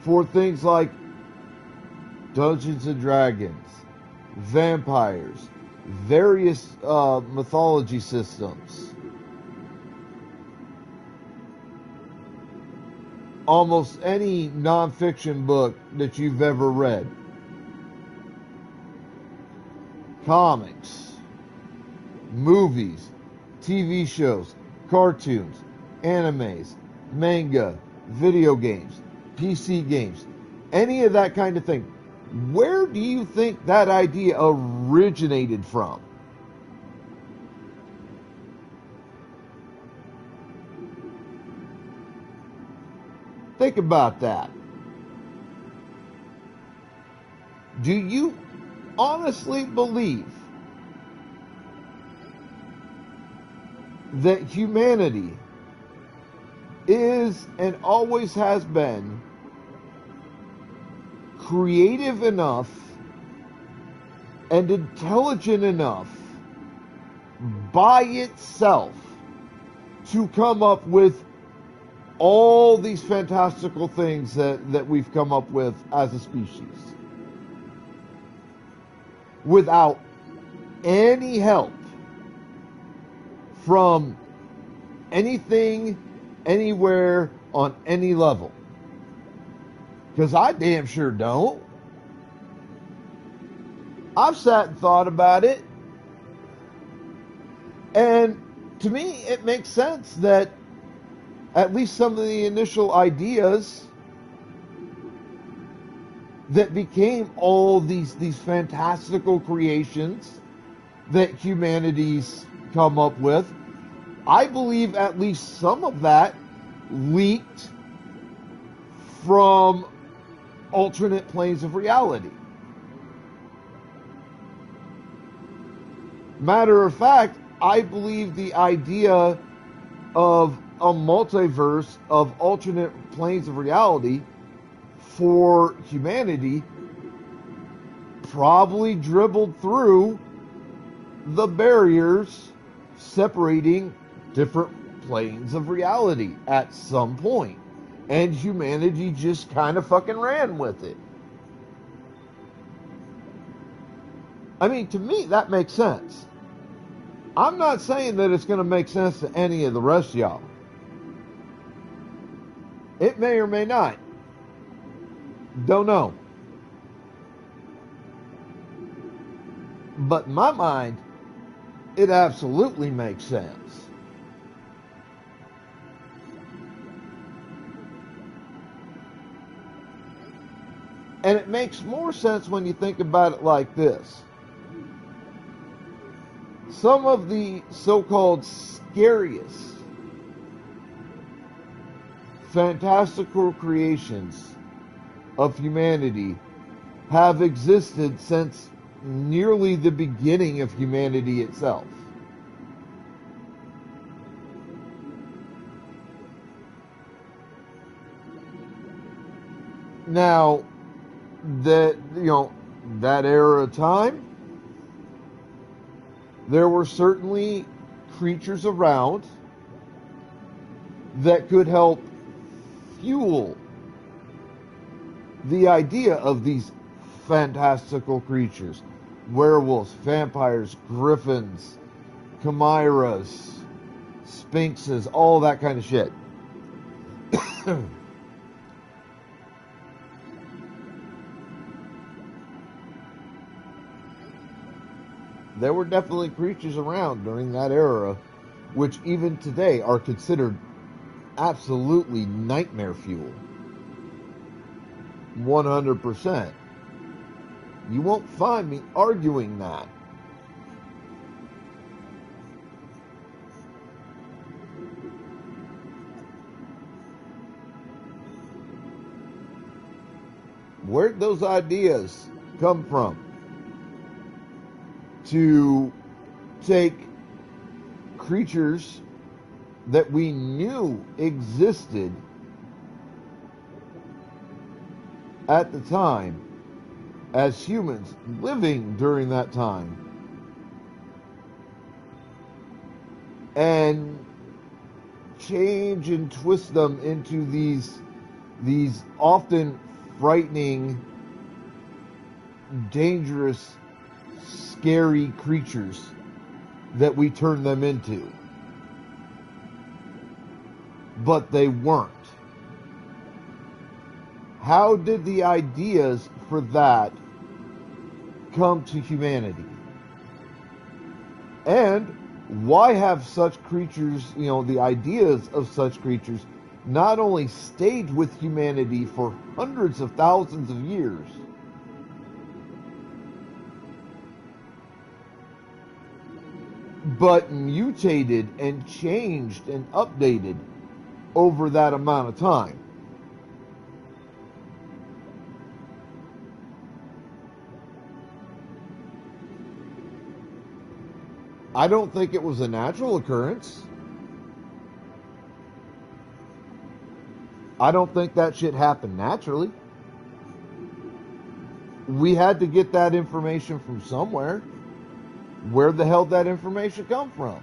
for things like Dungeons and Dragons, vampires, various mythology systems, almost any nonfiction book that you've ever read, comics, movies, TV shows, cartoons, animes, manga, video games, PC games, any of that kind of thing, where do you think that idea originated from? Think about that. Do you honestly believe that humanity is and always has been creative enough and intelligent enough by itself to come up with all these fantastical things that we've come up with as a species without any help from anything, anywhere, on any level? Because I damn sure don't. I've sat and thought about it, and to me it makes sense that at least some of the initial ideas that became all these fantastical creations that humanity's come up with, I believe at least some of that leaked from alternate planes of reality. Matter of fact, I believe the idea of a multiverse of alternate planes of reality for humanity probably dribbled through the barriers separating different planes of reality at some point, and humanity just kind of fucking ran with it. I mean, to me, that makes sense. I'm not saying that it's going to make sense to any of the rest of y'all. It may or may not. Don't know. But in my mind, it absolutely makes sense. And it makes more sense when you think about it like this. Some of the so-called scariest fantastical creations of humanity have existed since nearly the beginning of humanity itself. Now, that era of time, there were certainly creatures around that could help fuel the idea of these fantastical creatures. Werewolves, vampires, griffins, chimeras, sphinxes, all that kind of shit. There were definitely creatures around during that era, which even today are considered absolutely nightmare fuel. 100%. You won't find me arguing that. Where'd those ideas come from? To take creatures that we knew existed at the time as humans living during that time, and change and twist them into these often frightening, dangerous, scary creatures that we turn them into. But they weren't. How did the ideas for that come to humanity? And why have such creatures, the ideas of such creatures, not only stayed with humanity for hundreds of thousands of years, but mutated and changed and updated over that amount of time? I don't think it was a natural occurrence. I don't think that shit happened naturally. We had to get that information from somewhere. Where the hell did that information come from?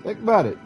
Think about it.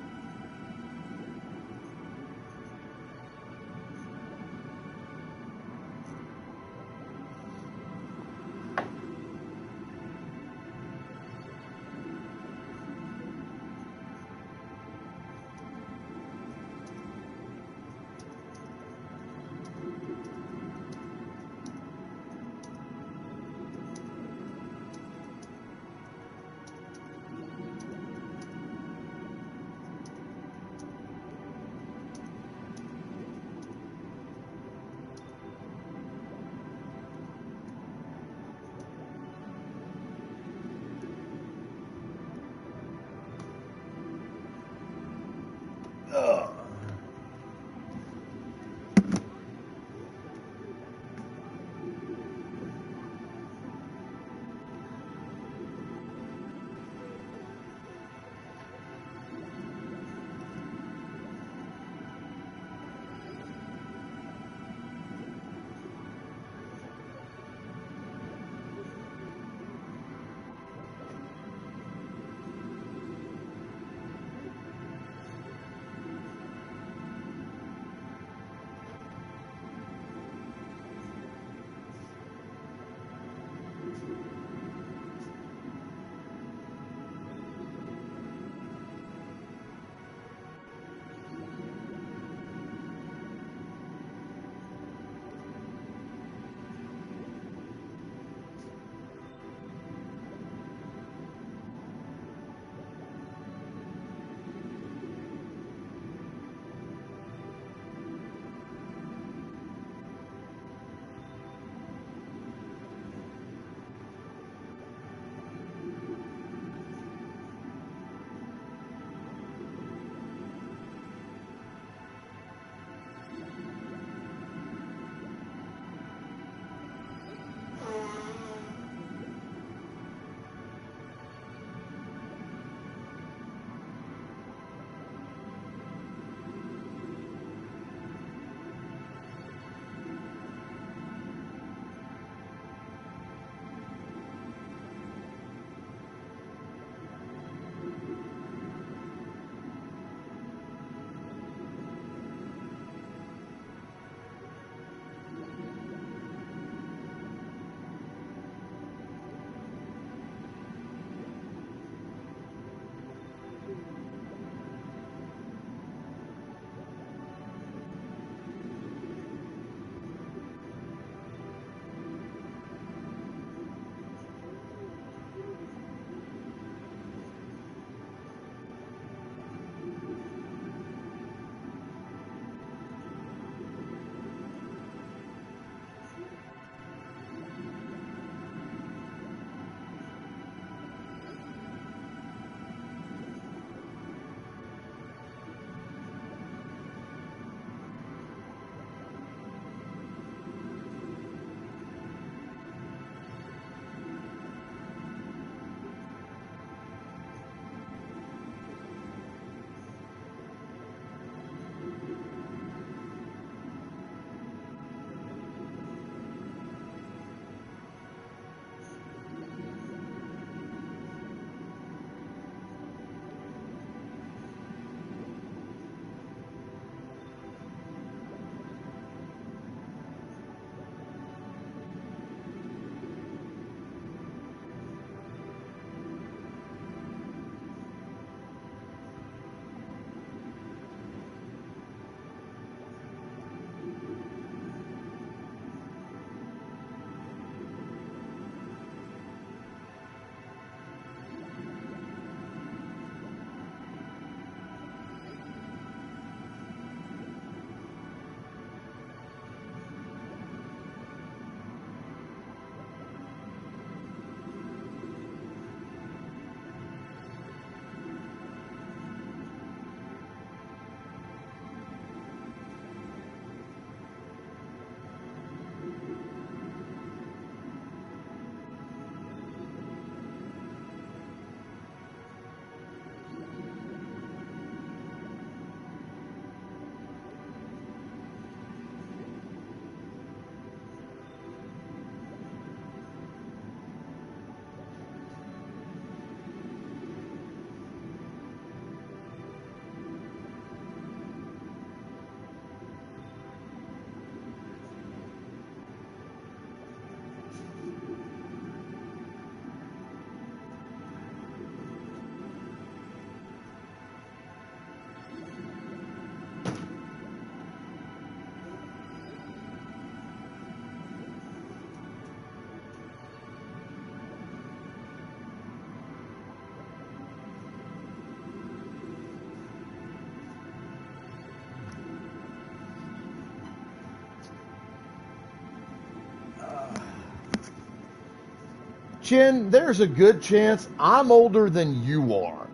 Chin, there's a good chance I'm older than you are.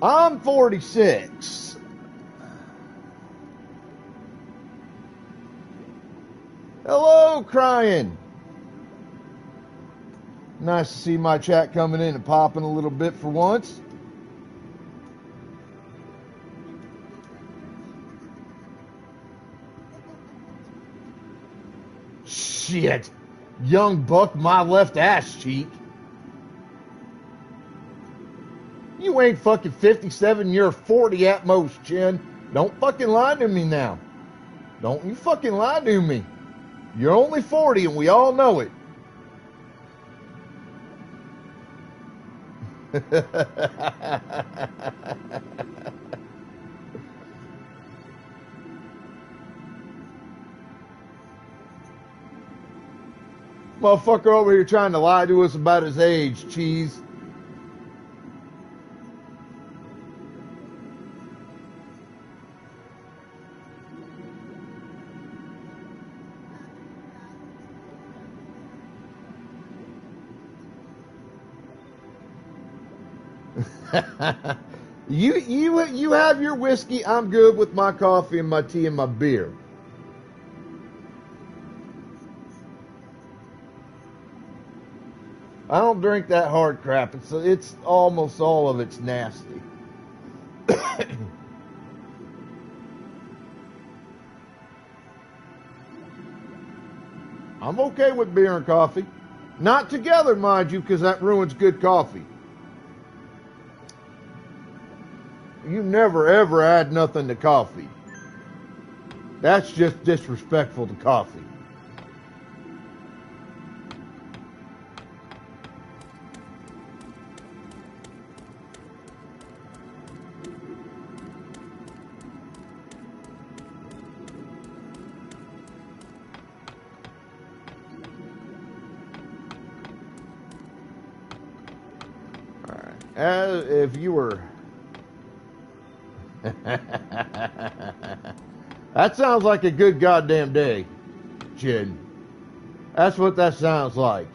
I'm 46. Hello, crying. Nice to see my chat coming in and popping a little bit for once. Shit. Young buck my left ass cheek. You ain't fucking 57, you're 40 at most, Chin. Don't fucking lie to me now. Don't you fucking lie to me. You're only 40 and we all know it. Motherfucker over here trying to lie to us about his age, cheese. You have your whiskey. I'm good with my coffee and my tea and my beer. I don't drink that hard crap. It's almost all of it's nasty. I'm okay with beer and coffee. Not together, mind you, because that ruins good coffee. You never ever add nothing to coffee. That's just disrespectful to coffee. All right. If you were... That sounds like a good goddamn day, Chin. That's what that sounds like.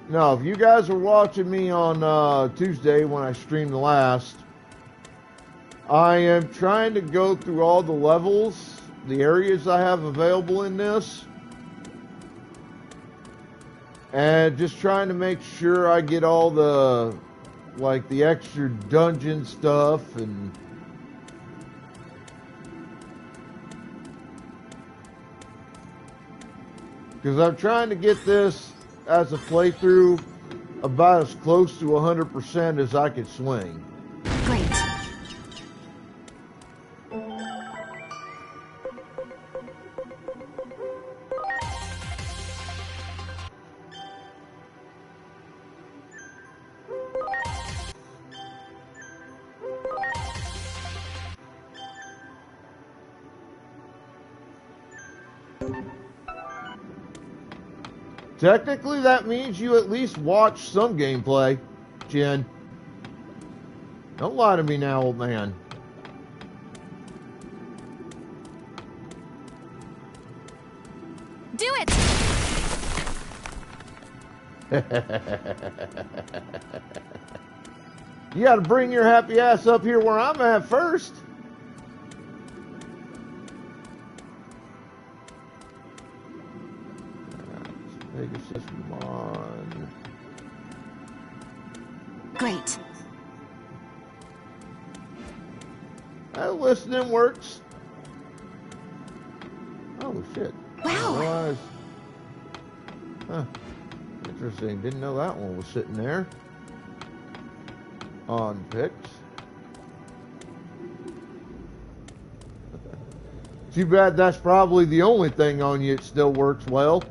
Now, if you guys were watching me on Tuesday when I streamed the last, I am trying to go through all the levels, the areas I have available in this, and just trying to make sure I get all the, like, the extra dungeon stuff and because I'm trying to get this as a playthrough about as close to 100% as I could swing. Great. Technically, that means you at least watch some gameplay, Jen. Don't lie to me now, old man. Do it! You gotta bring your happy ass up here where I'm at first. Digimon. Great. That listening works. Oh shit. Wow. Huh. Interesting. Didn't know that one was sitting there. On picks. Too bad that's probably the only thing on you that still works well.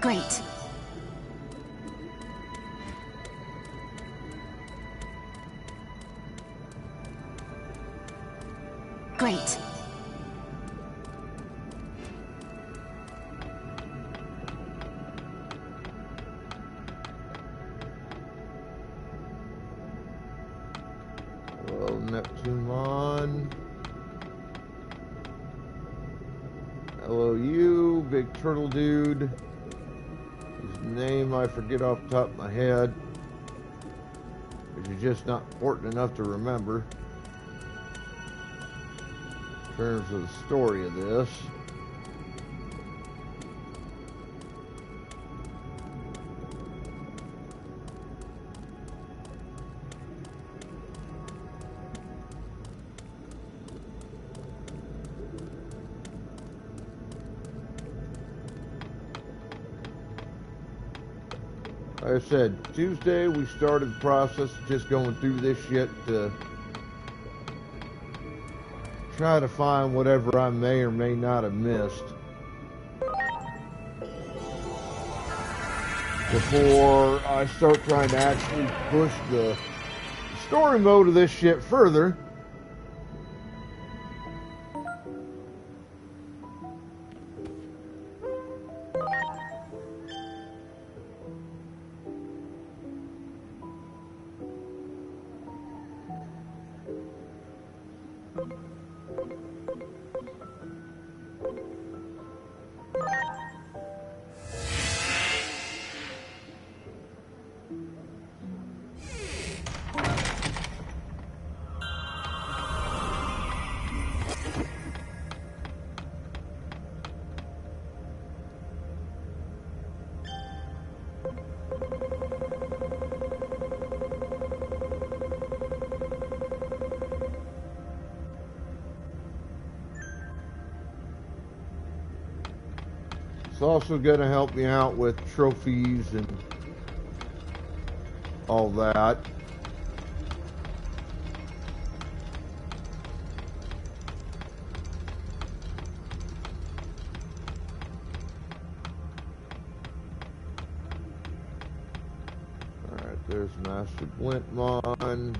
Great. Great. Well, Neptunemon. Hello, you, big turtle dude. His name I forget off the top of my head, which is just not important enough to remember in terms of the story of this. Like I said, Tuesday we started the process of just going through this shit to try to find whatever I may or may not have missed before I start trying to actually push the story mode of this shit further. It's also going to help me out with trophies and all that. Alright, there's Master Blintmon.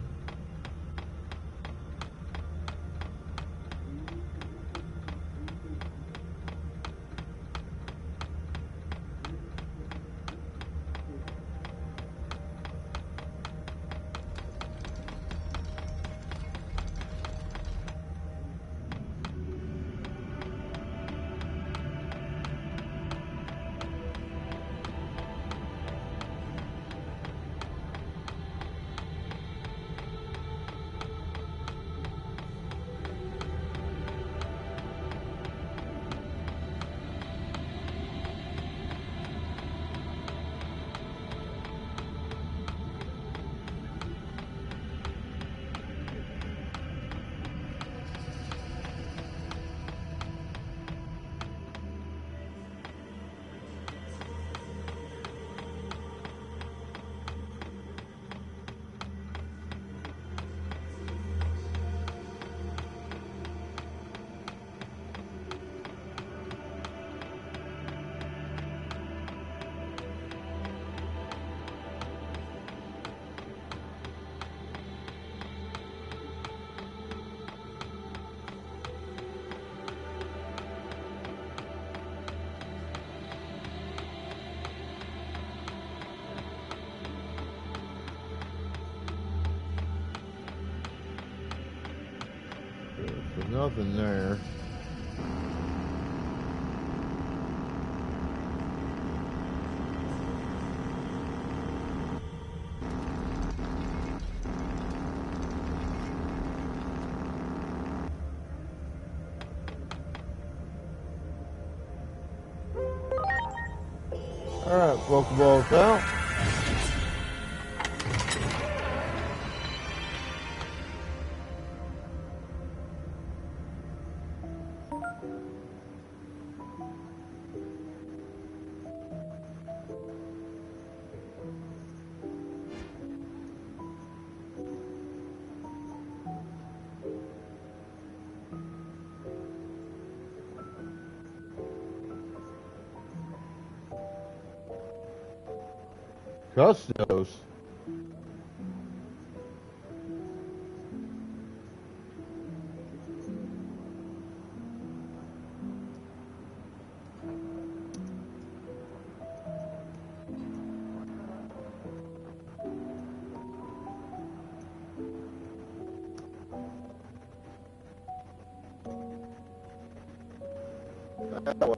There's nothing there. Alright, Pokeballs out. Custos.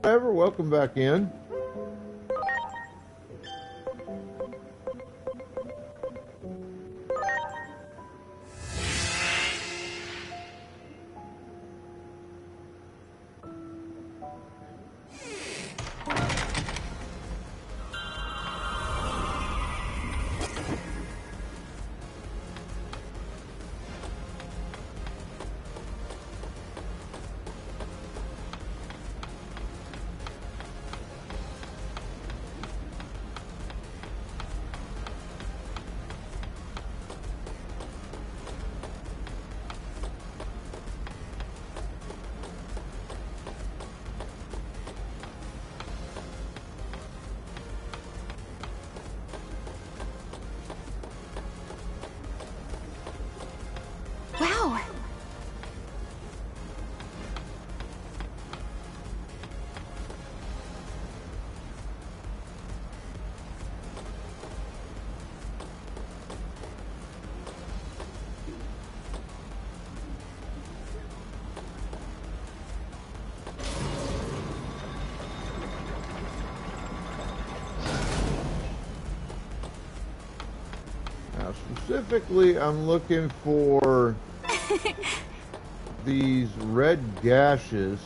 Whatever, welcome back in. Wow. Now, specifically, I'm looking for these red gashes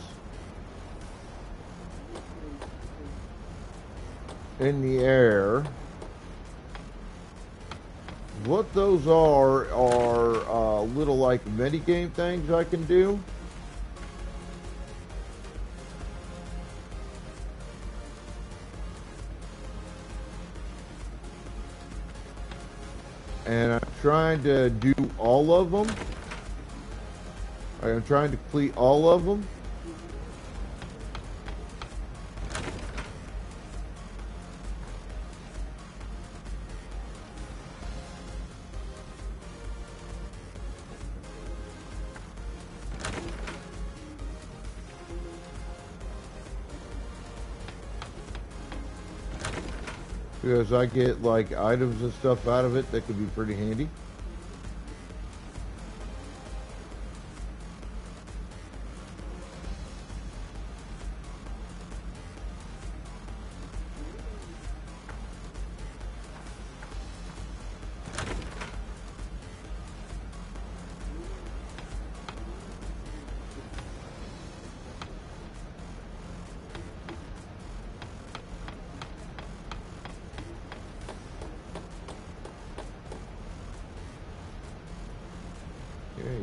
in the air. What those are little like minigame things I can do. And I'm trying to do all of them. I'm trying to complete all of them. Because I get like items and stuff out of it that could be pretty handy.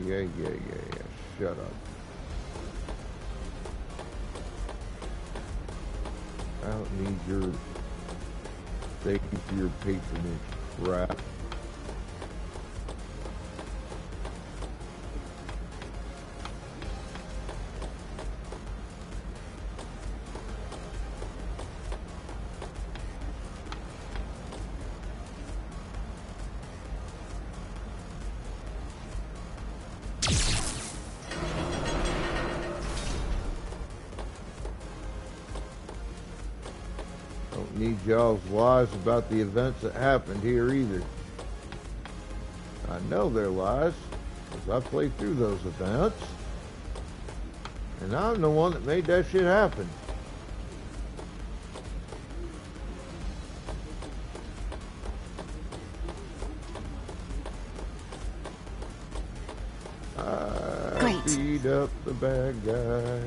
Yeah. Shut up. I don't need your thank you for your patronage crap. Don't need y'all's lies about the events that happened here either. I know they're lies, because I played through those events. And I'm the one that made that shit happen. I beat up the bad guys.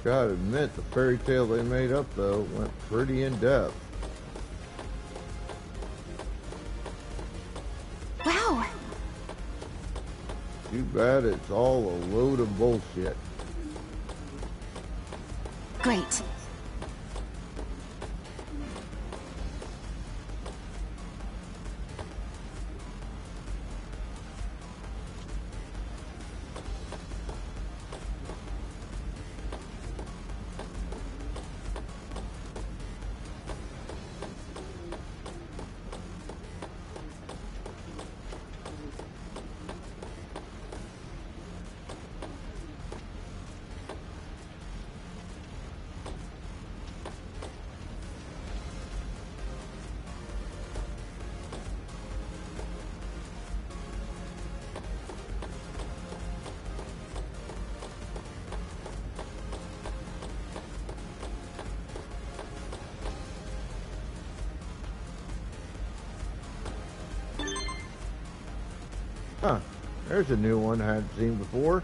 Gotta admit, the fairy tale they made up, though, went pretty in-depth. Wow. Too bad it's all a load of bullshit. Great. Huh. There's a new one I hadn't seen before.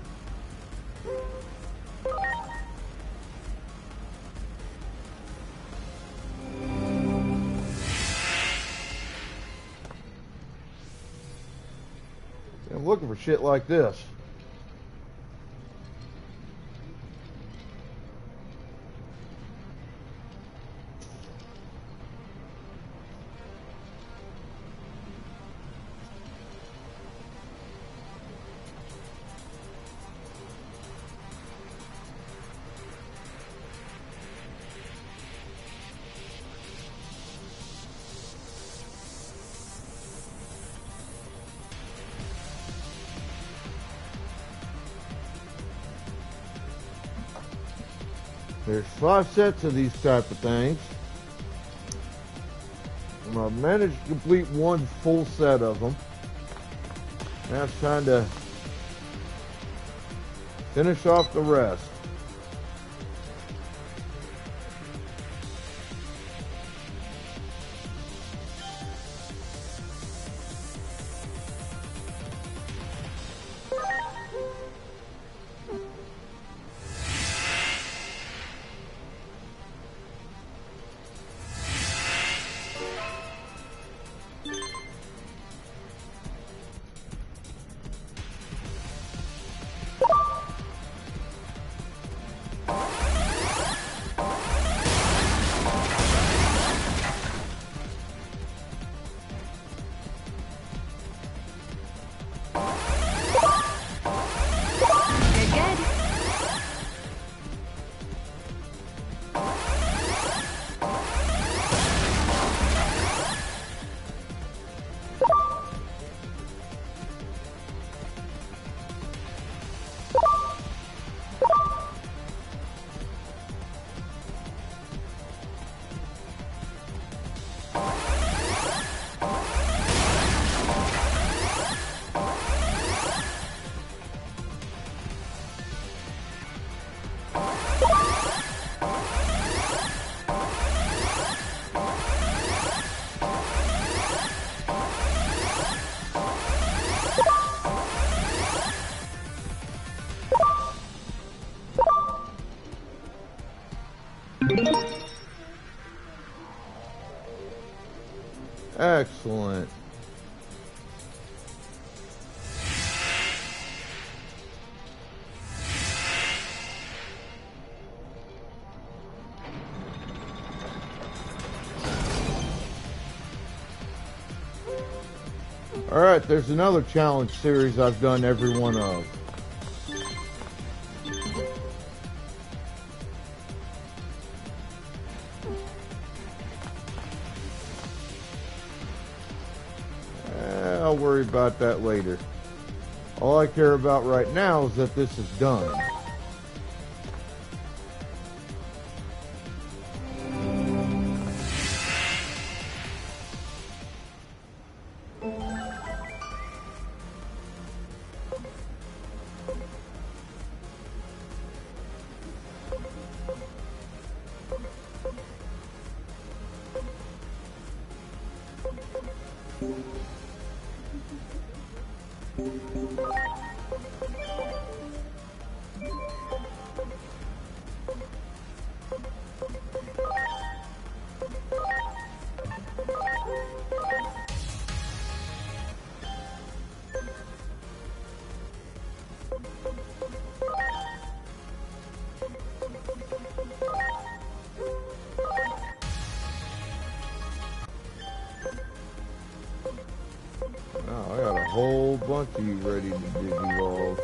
I'm looking for shit like this. There's 5 sets of these type of things. And I've managed to complete one full set of them. Now it's time to finish off the rest. Excellent. Alright, there's another challenge series I've done every one of. I'll worry about that later. All I care about right now is that this is done. Oh, I got a whole bunch of you ready to digivolve.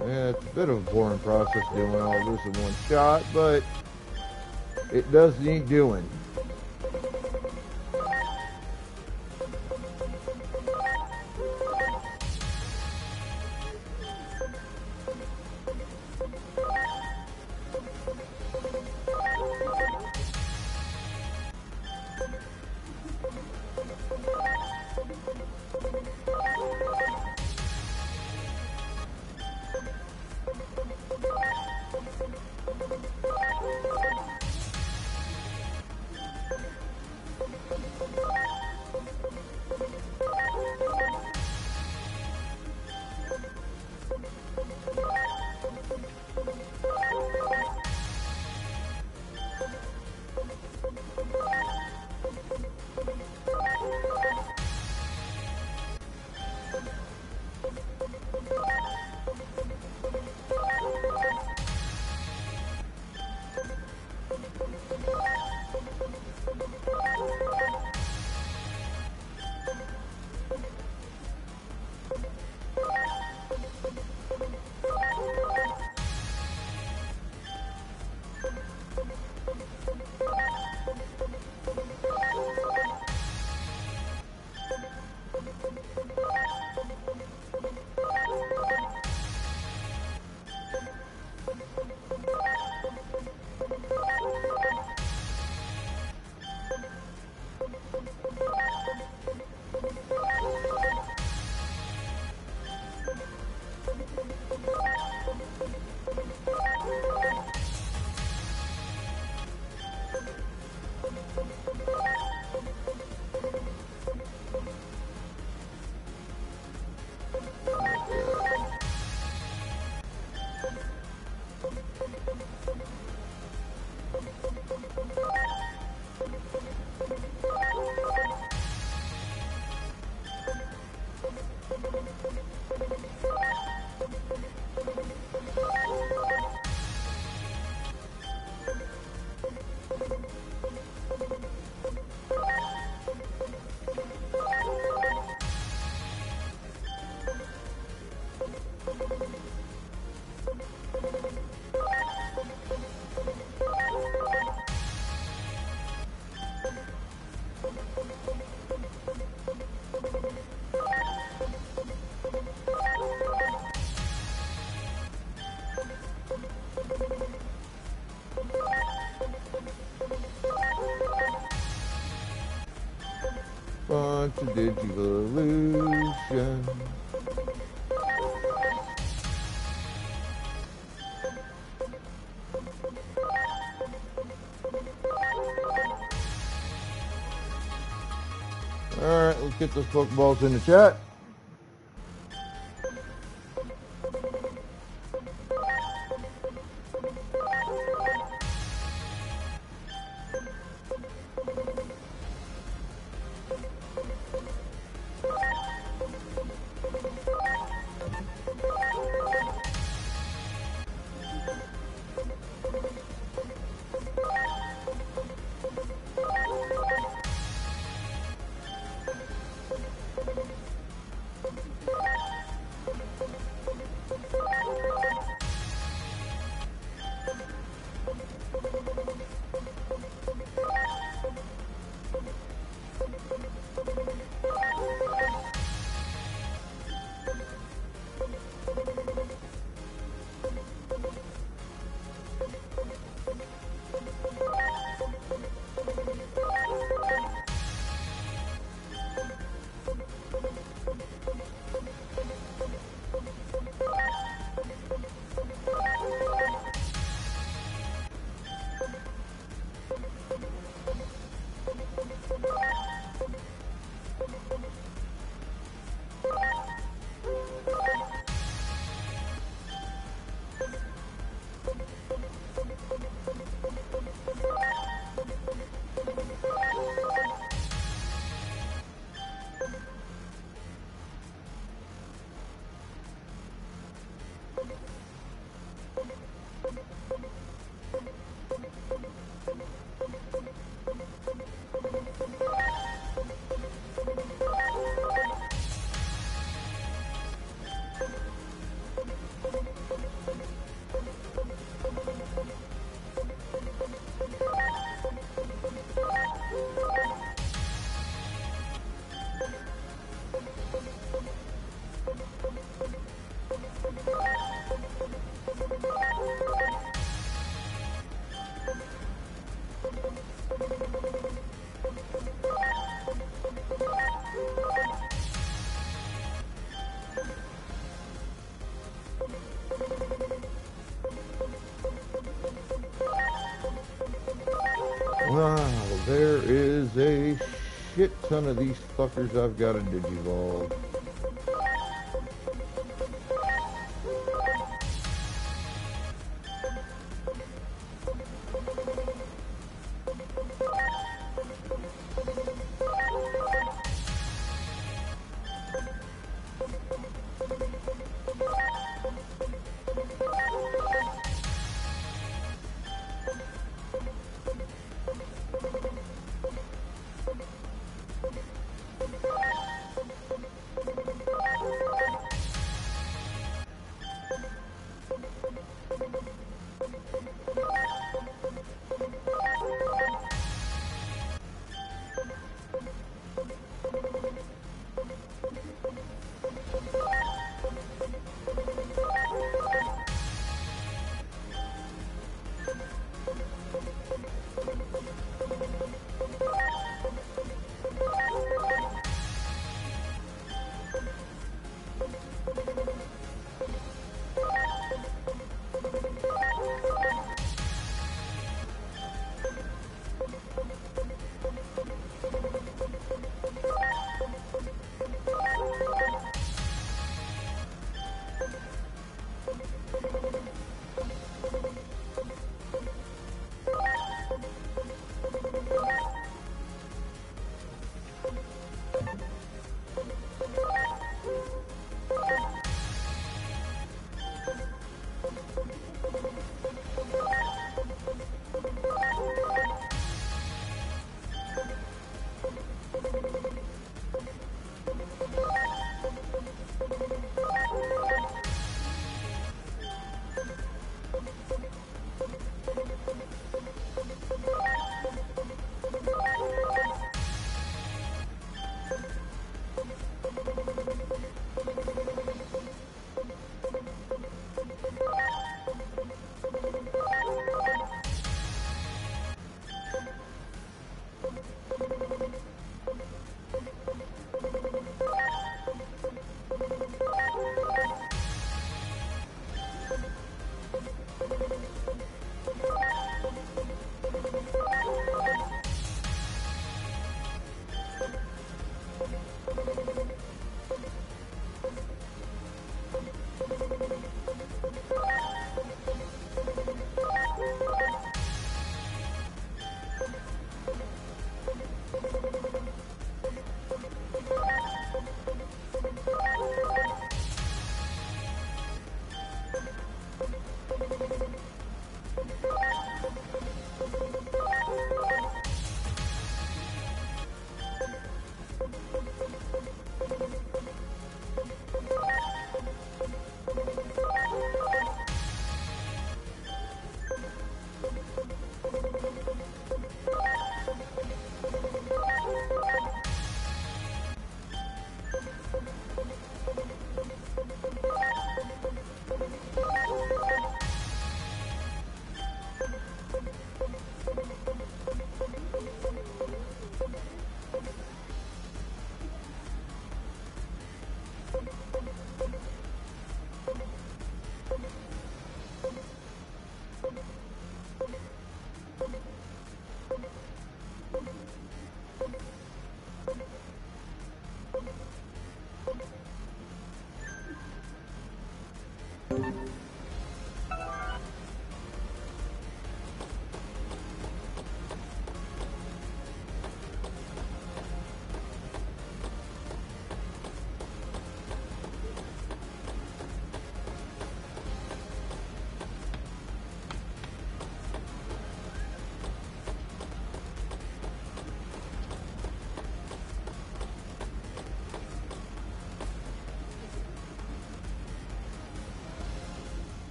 Yeah, it's a bit of a boring process doing all this in one shot, but it does need doing. Bunch of Digivolution. Alright, let's get those Pokeballs in the chat. Wow, there is a shit ton of these fuckers I've got to digivolve.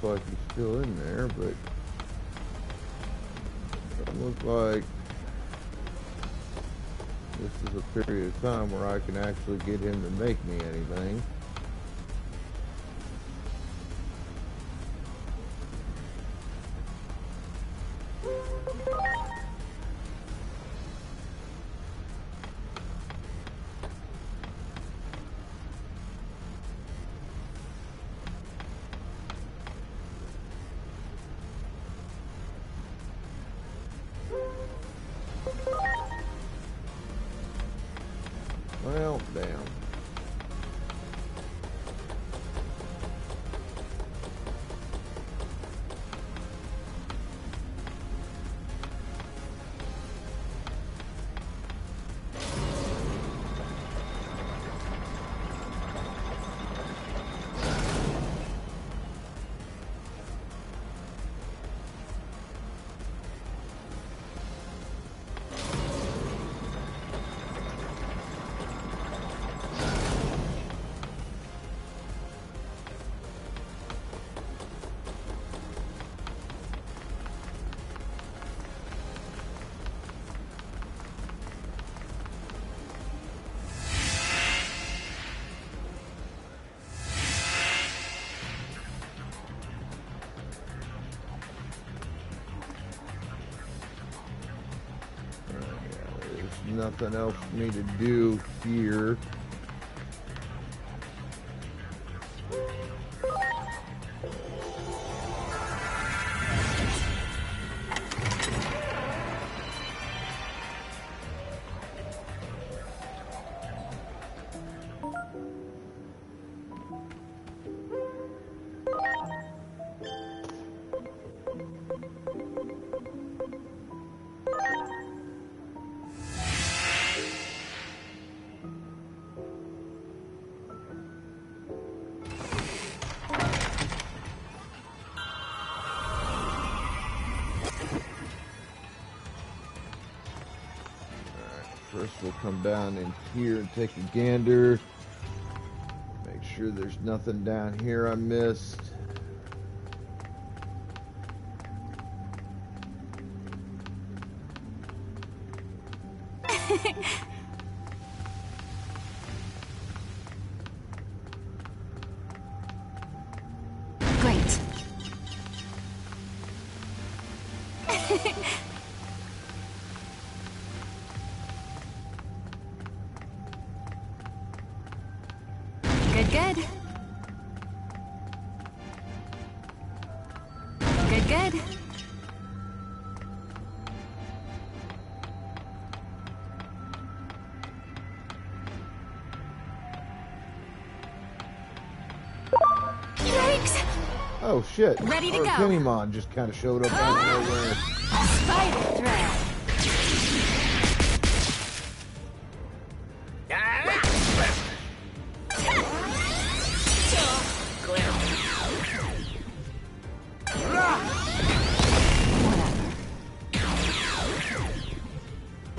like he's still in there, but it looks like this is a period of time where I can actually get him to make me anything. Well, damn. Nothing else for me to do here. First we'll come down in here and take a gander. Make sure there's nothing down here I missed. Great. Good, good. Good, good. Yikes! Oh shit. Ready to Our go. Digimon just kind of showed up out of nowhere. Spider thread.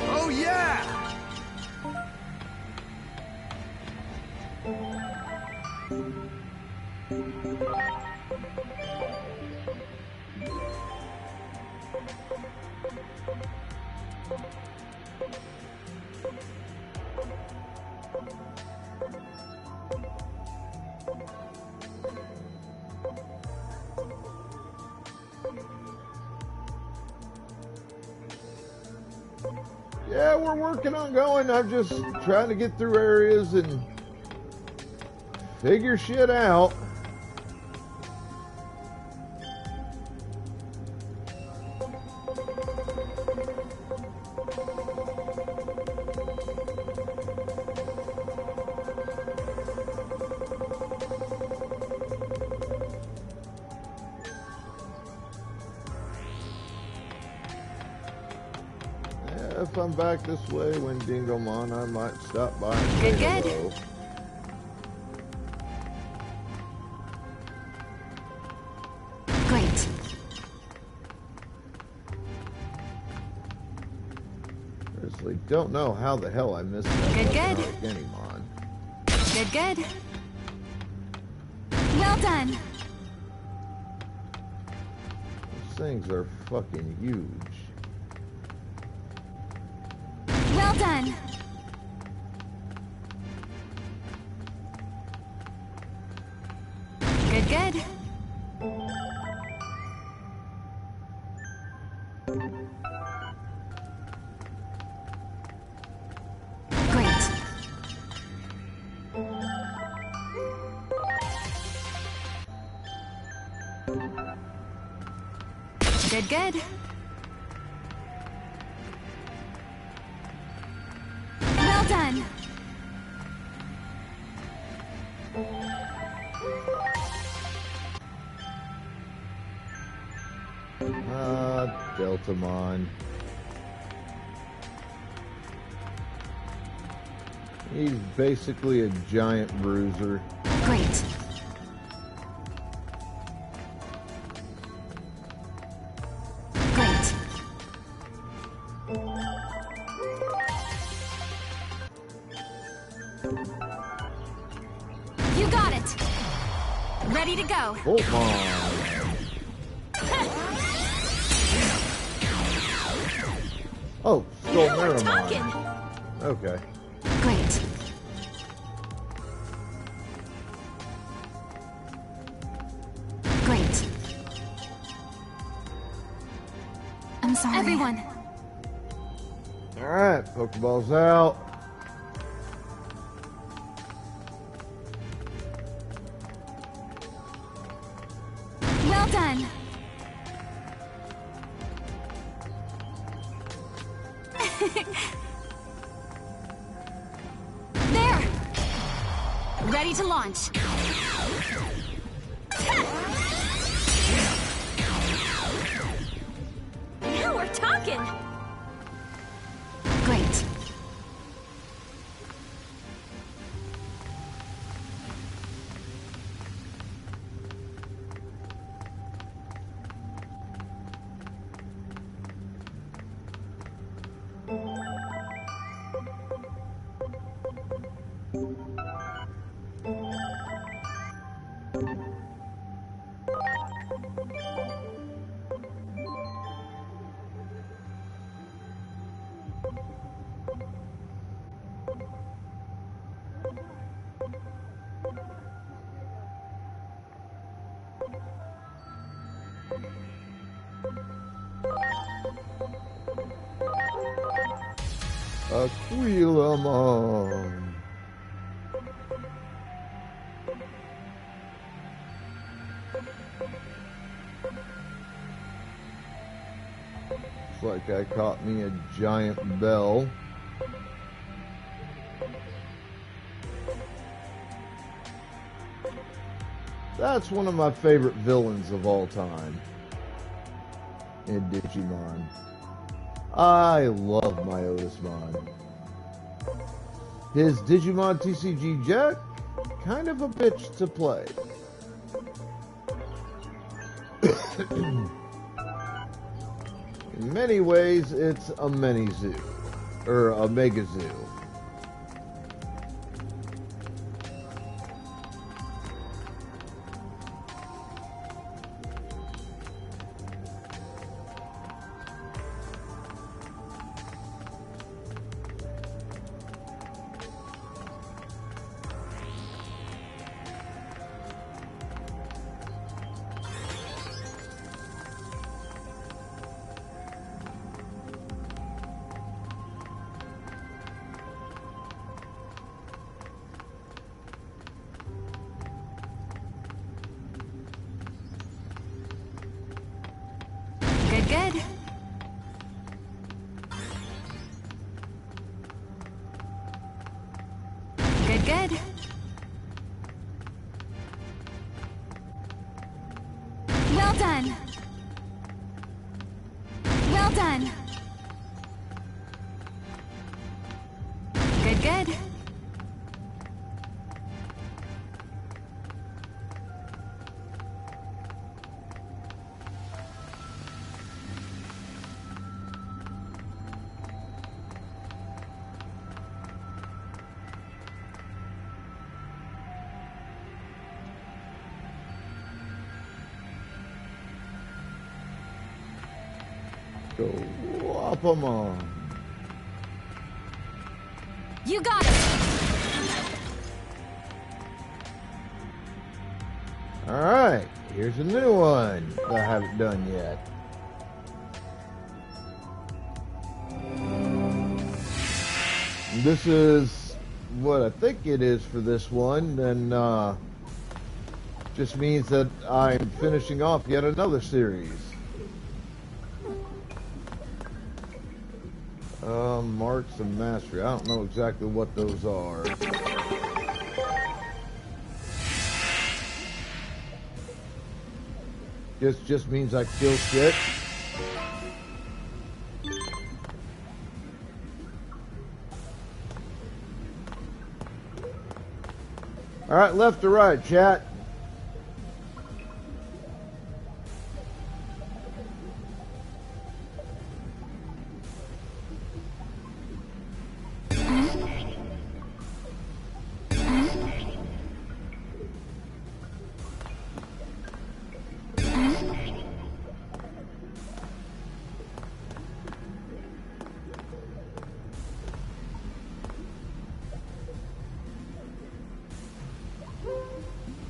Oh yeah! Yeah, we're working on going. I'm just trying to get through areas and figure shit out. If I'm back this way when Digimon, I might stop by and say Good, good. hello. Great. Seriously, don't know how the hell I missed that Good, fucking good. Digimon. Good, good. Well done. things are fucking huge. Well done. Good, good. Great. Good, good. Well done. Deltamon. He's basically a giant bruiser. Great. Great. You got it. Ready to go. Voltmon. Oh, stole Miramon. Okay. Great. Great. I'm sorry. Everyone. Alright, Pokeball's out. Well done. There. Ready to launch. Now we're talking. Great. Aquilamon. Looks like I caught me a giant bell. That's one of my favorite villains of all time in Digimon. I love my Otismon. His Digimon TCG Jet, kind of a bitch to play. In many ways, it's a mini zoo, or a mega zoo. Good, good. Good, good. Well done. Well done. Good, good. Go whop 'em on. You got it. Alright, here's a new one that I haven't done yet. This is what I think it is for this one, and just means that I'm finishing off yet another series. Marks of Mastery. I don't know exactly what those are. This just means I kill shit. Alright, left or right, chat?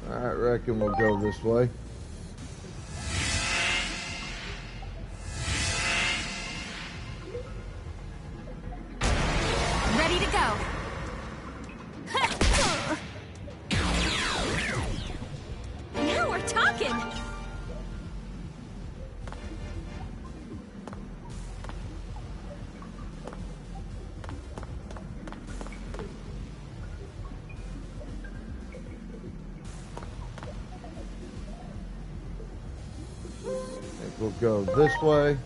I reckon we'll go this way. Ready to go. Now we're talking. We'll go this way.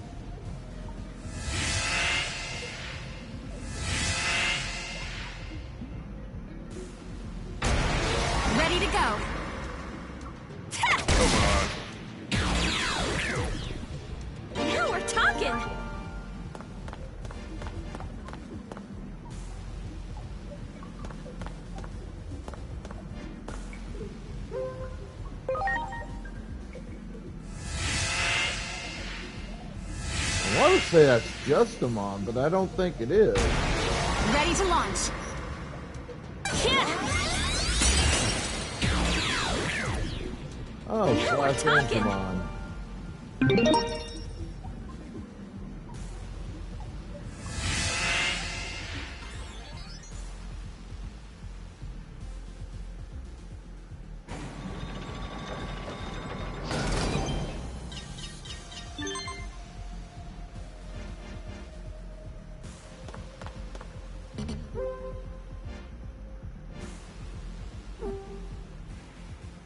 Ready to go. Now we're talking. I want to say that's just Digimon, but I don't think it is. Ready to launch. Oh, Now we're Slash talking. Digimon.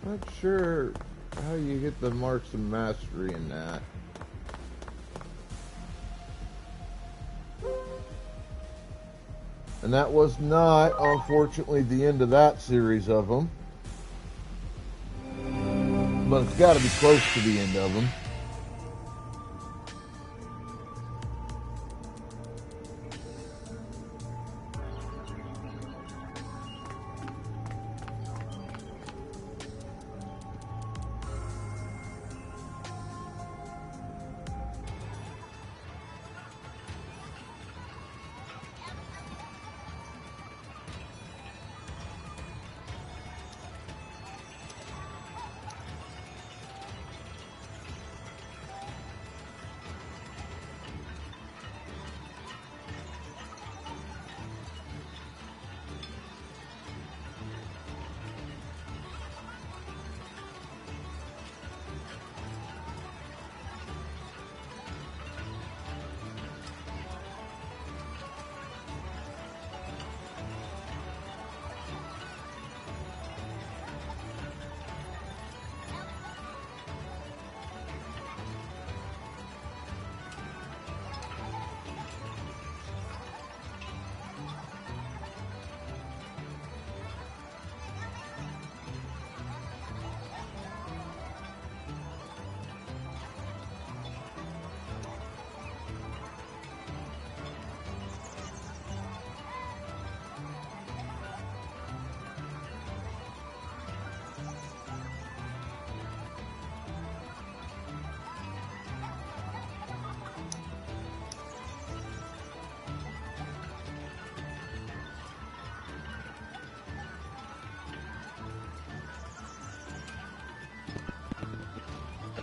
Not sure how you get the Marks of Mastery in that. And that was not, unfortunately, the end of that series of them. But it's got to be close to the end of them.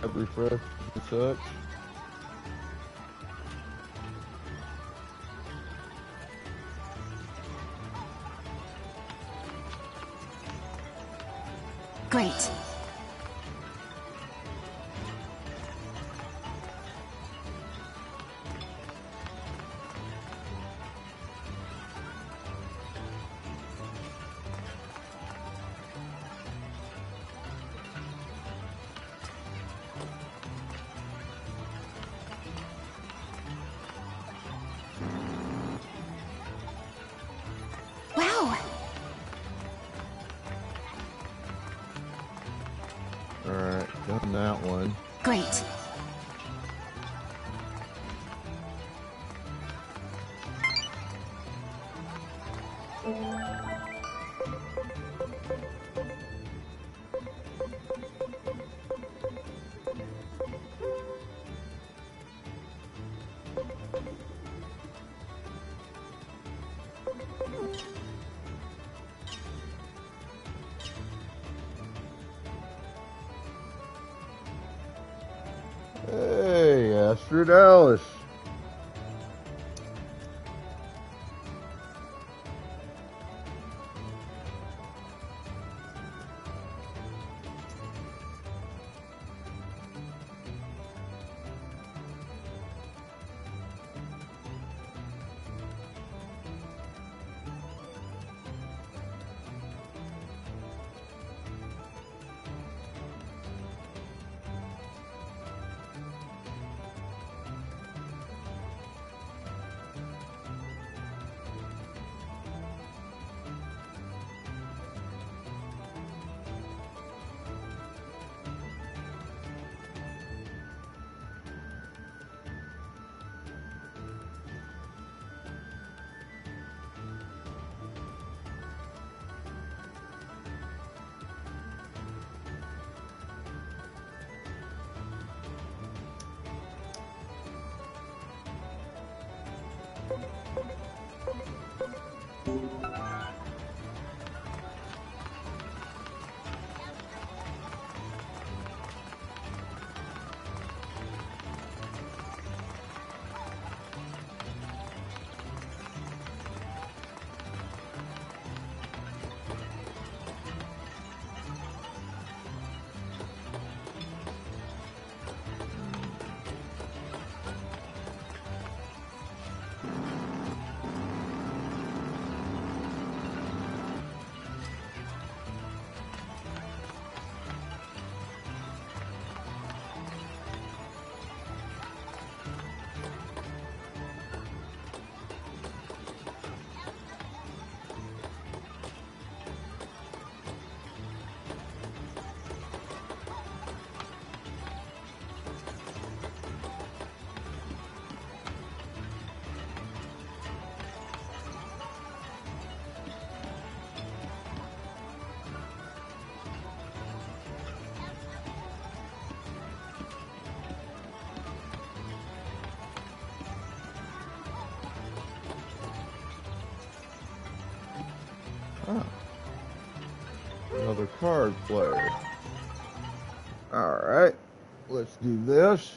Have refresh and such. Great. Wow. Alright, done that one. Great. Hey, Astrid Alice. Oh, another card player. Alright, let's do this.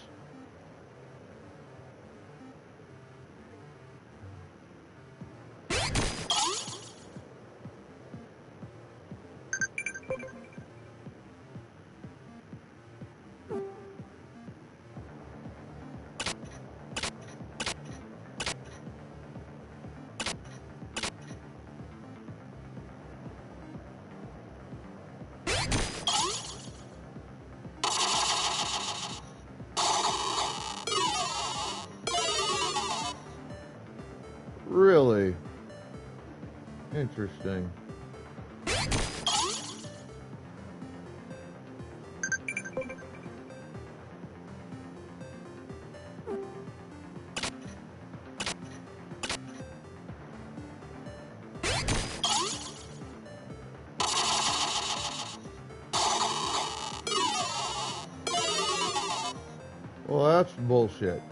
Really interesting. Well, that's bullshit.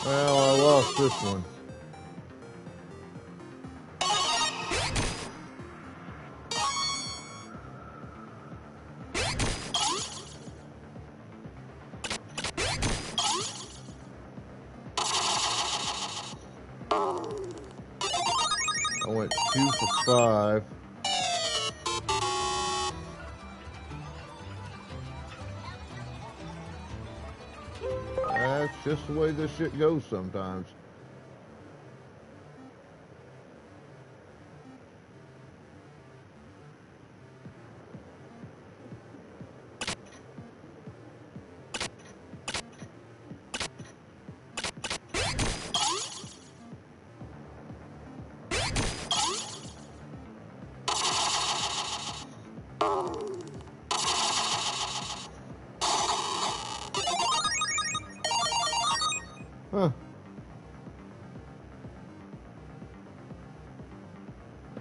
Well, I lost this one. I went 2 for 5. That's just the way this shit goes sometimes. Huh.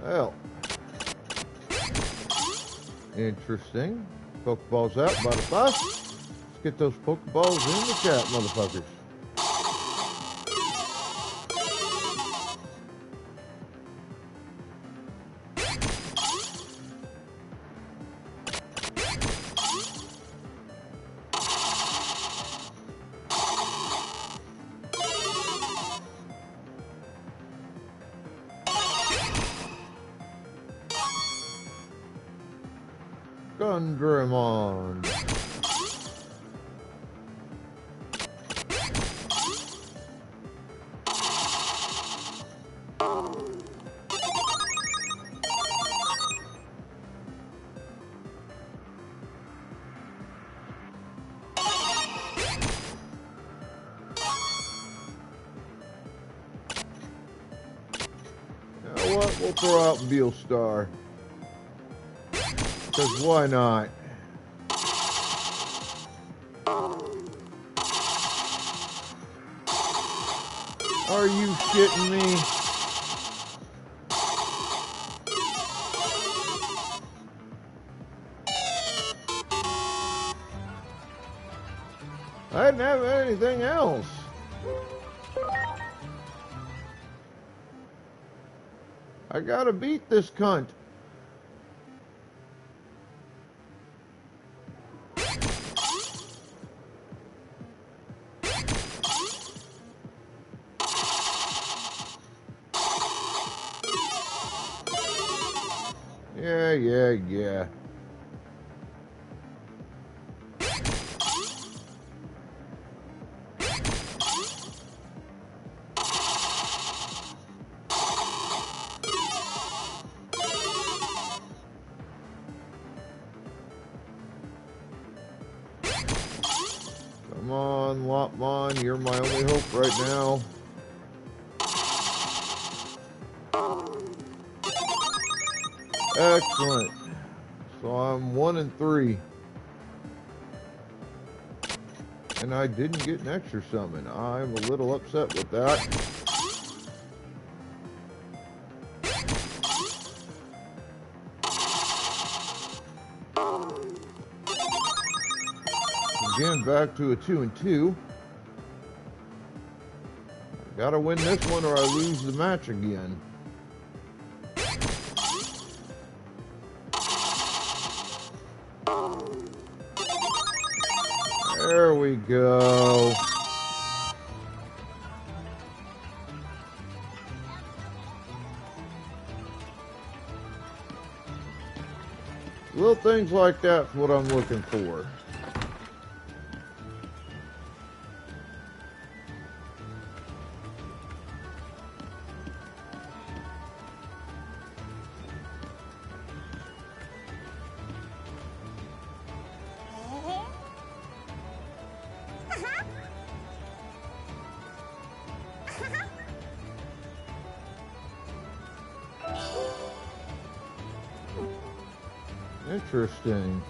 Well, interesting. Pokeballs out by the bus. Let's get those Pokeballs in the chat, motherfuckers. Gundramon. You know what? We'll throw out Beelstar. Because why not? Are you shitting me? I didn't have anything else. I gotta beat this cunt. Yeah. Come on, Lopmon, you're my only hope right now. Excellent. So I'm 1 and 3. And I didn't get an extra summon. I'm a little upset with that. Again, back to a 2 and 2. Gotta win this one or I lose the match again. There we go. Little things like that's what I'm looking for. Interesting.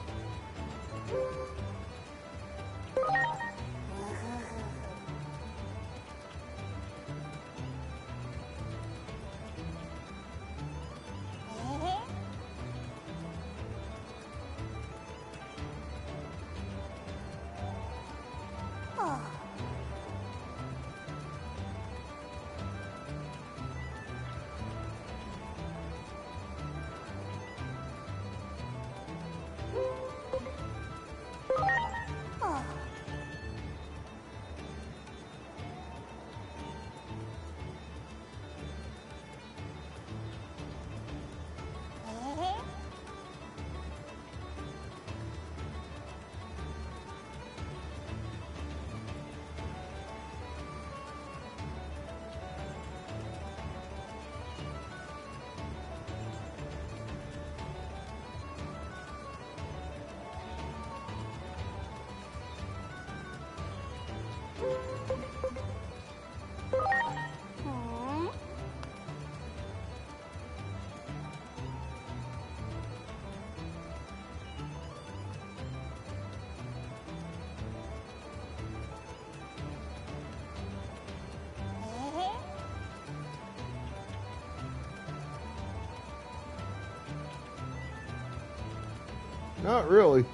Not really.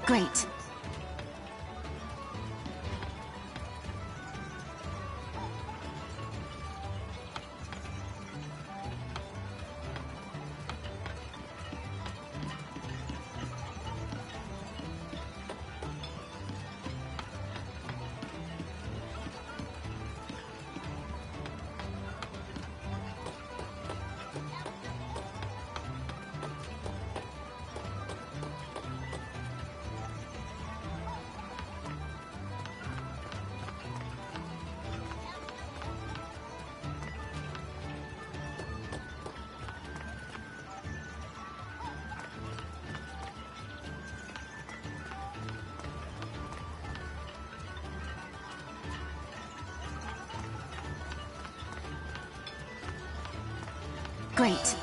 Great. Great.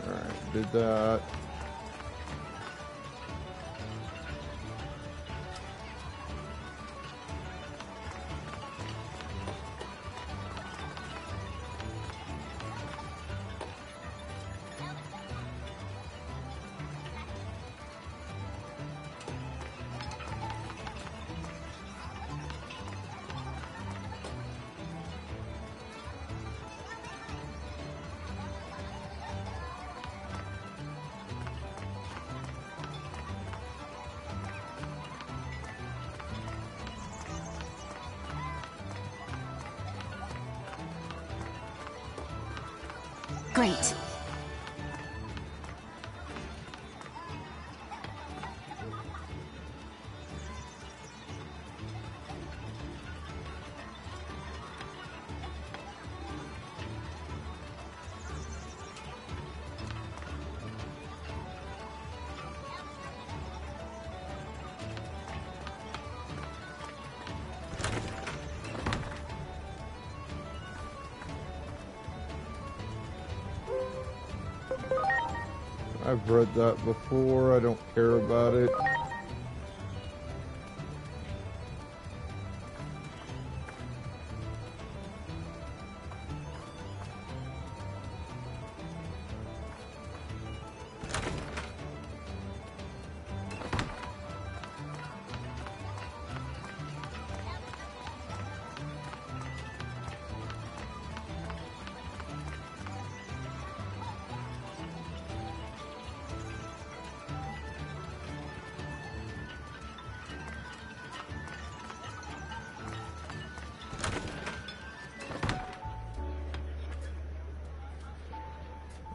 Alright, did that. Great. I've read that before. I don't care about it.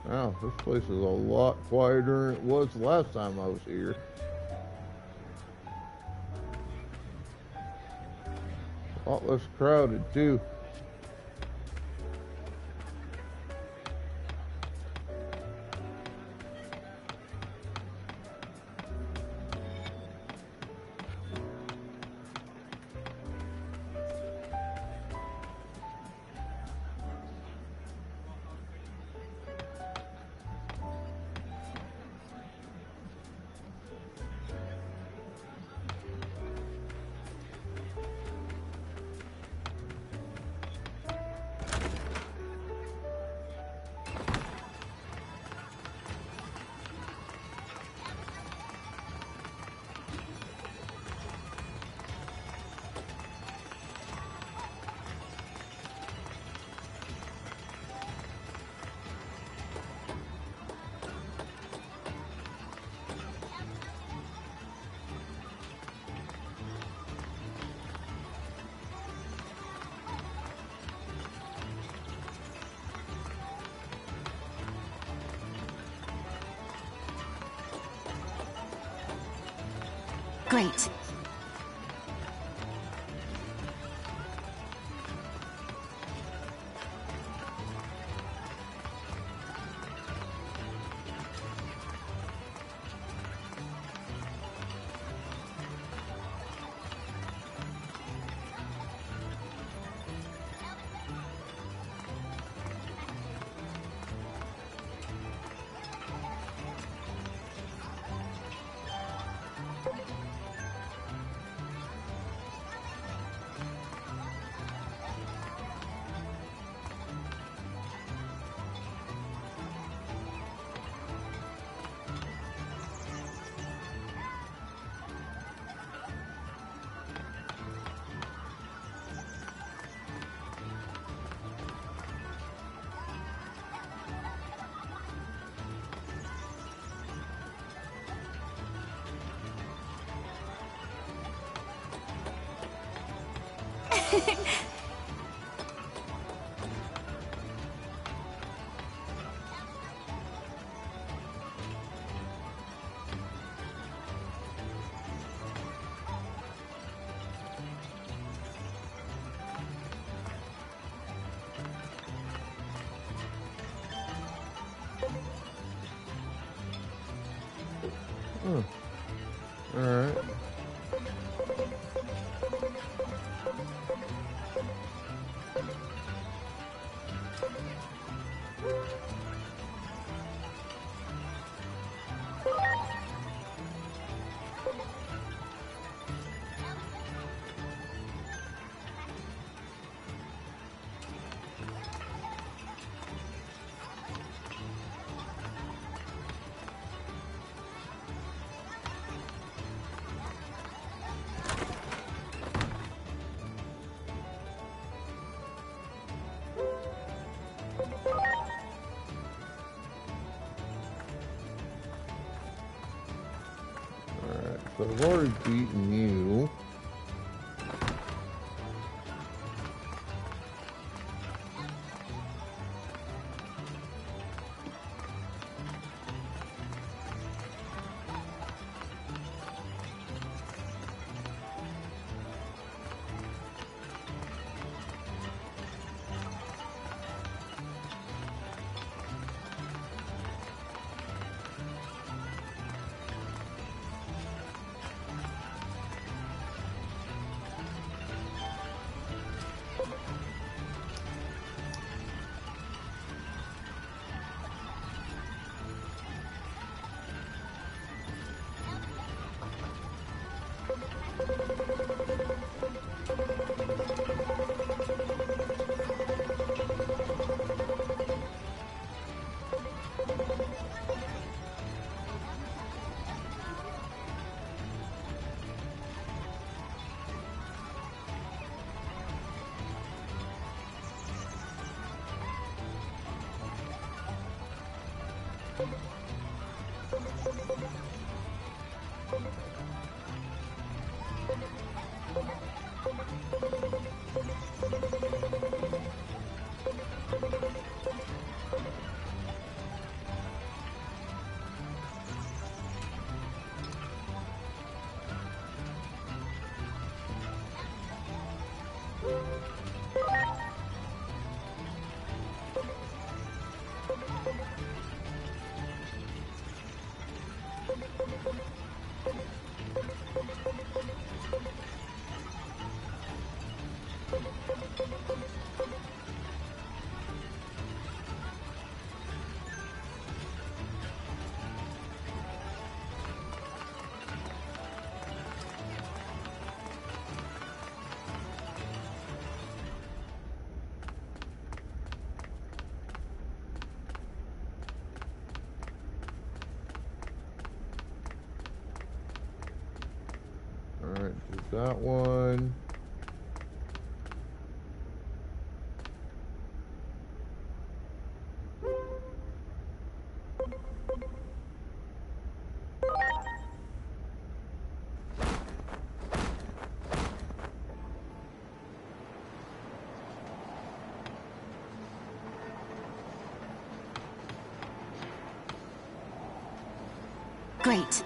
Wow, this place is a lot quieter than it was the last time I was here. A lot less crowded, too. Great. Alright. Alright, so I've already beaten you. Alright, there's that one. Great.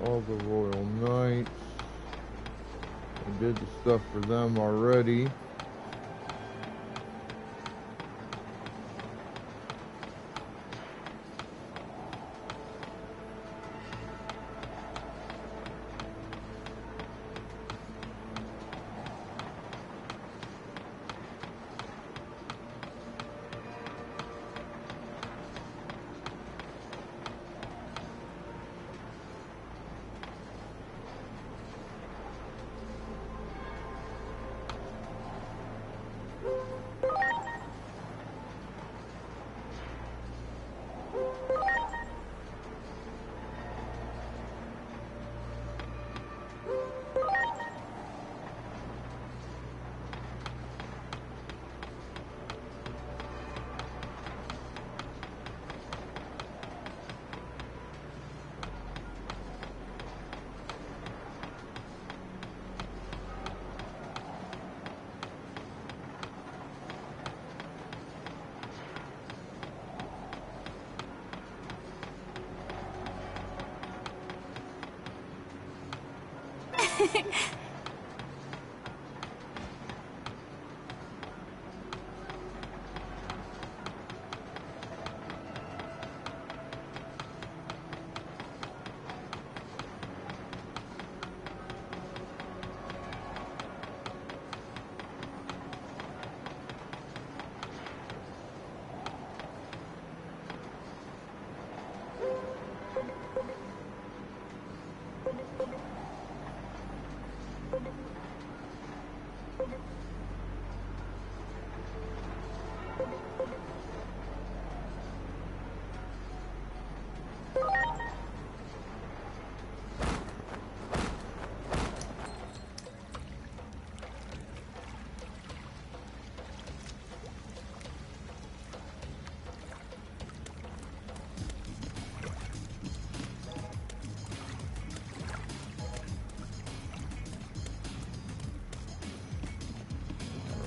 all the Royal Knights. I did the stuff for them already.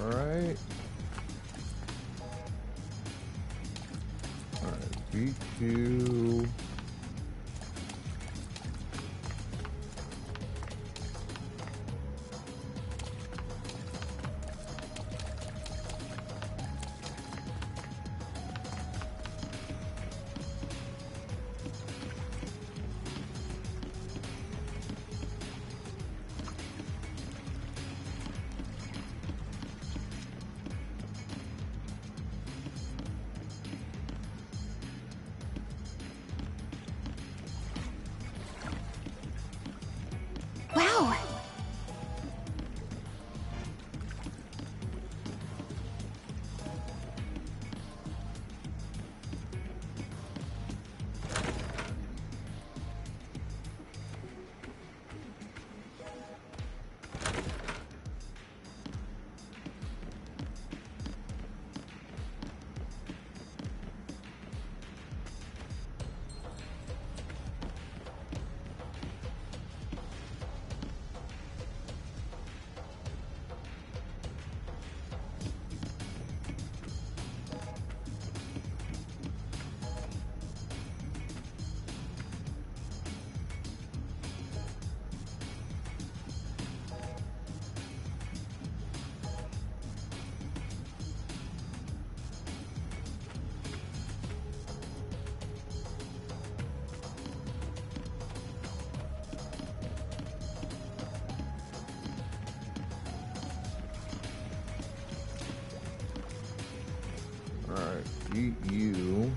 Alright. Alright, B2. Wow! Alright, eat you.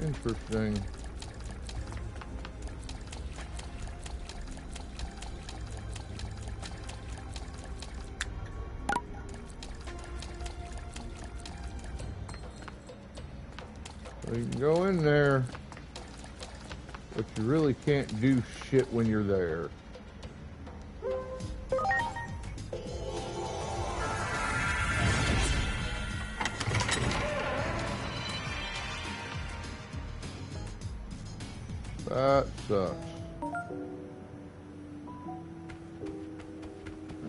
Interesting. So you can go in there, but you really can't do shit when you're there. That sucks.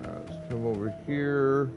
Alright, let's come over here.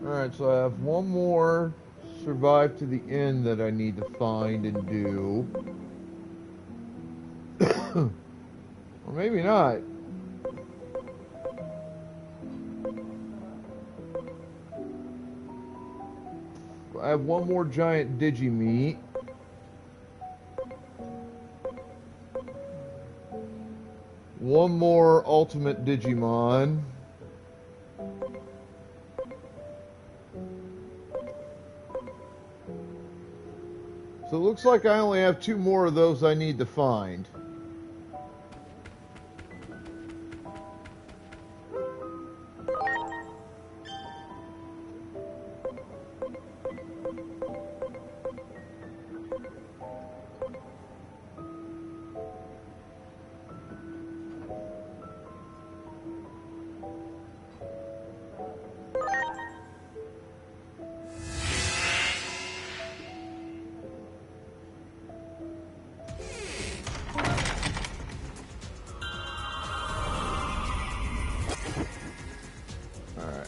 Alright, so I have one more survive to the end that I need to find and do. Or maybe not. I have one more giant Digimeat. One more ultimate Digimon. So it looks like I only have two more of those I need to find.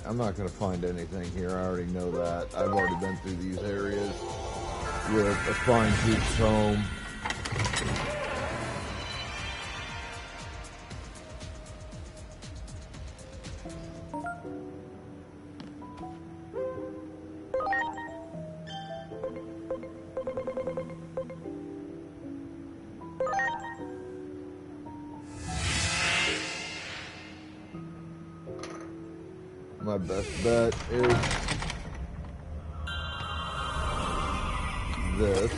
I'm not going to find anything here. I already know that. I've already been through these areas with a fine-tooth comb. My best bet is this.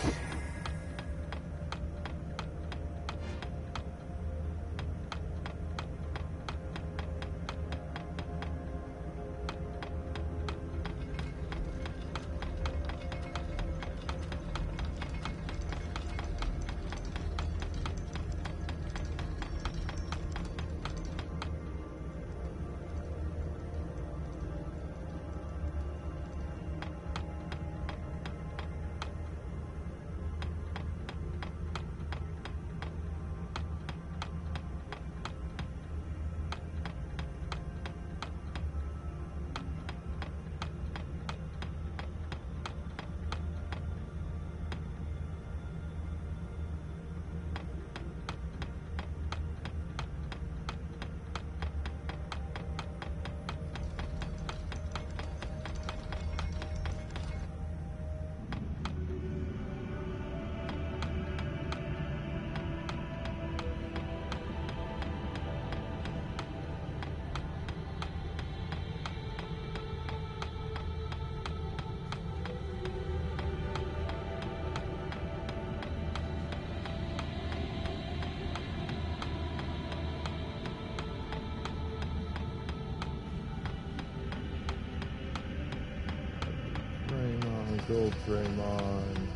Gold Draymond.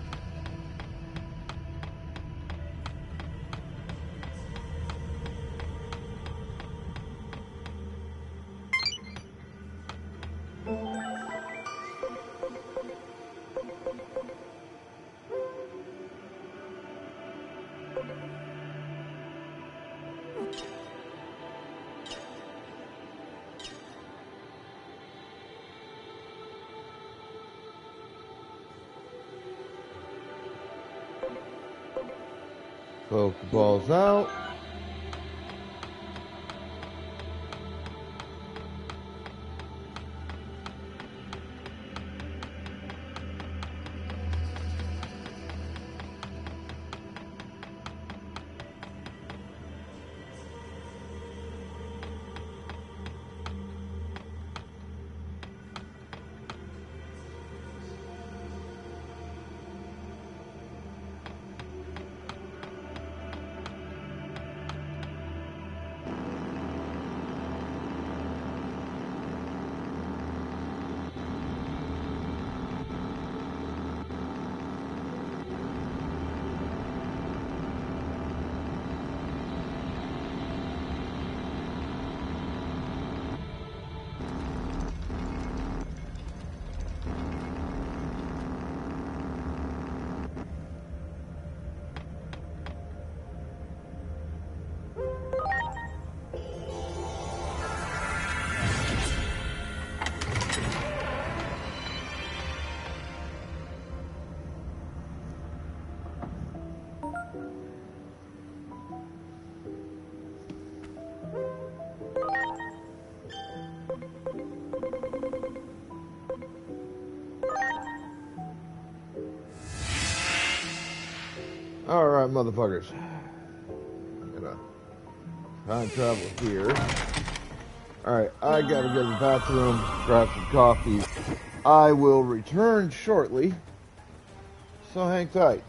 Pokeballs out. Alright, motherfuckers. I'm gonna time travel here. Alright, I gotta go to the bathroom, grab some coffee. I will return shortly, so hang tight.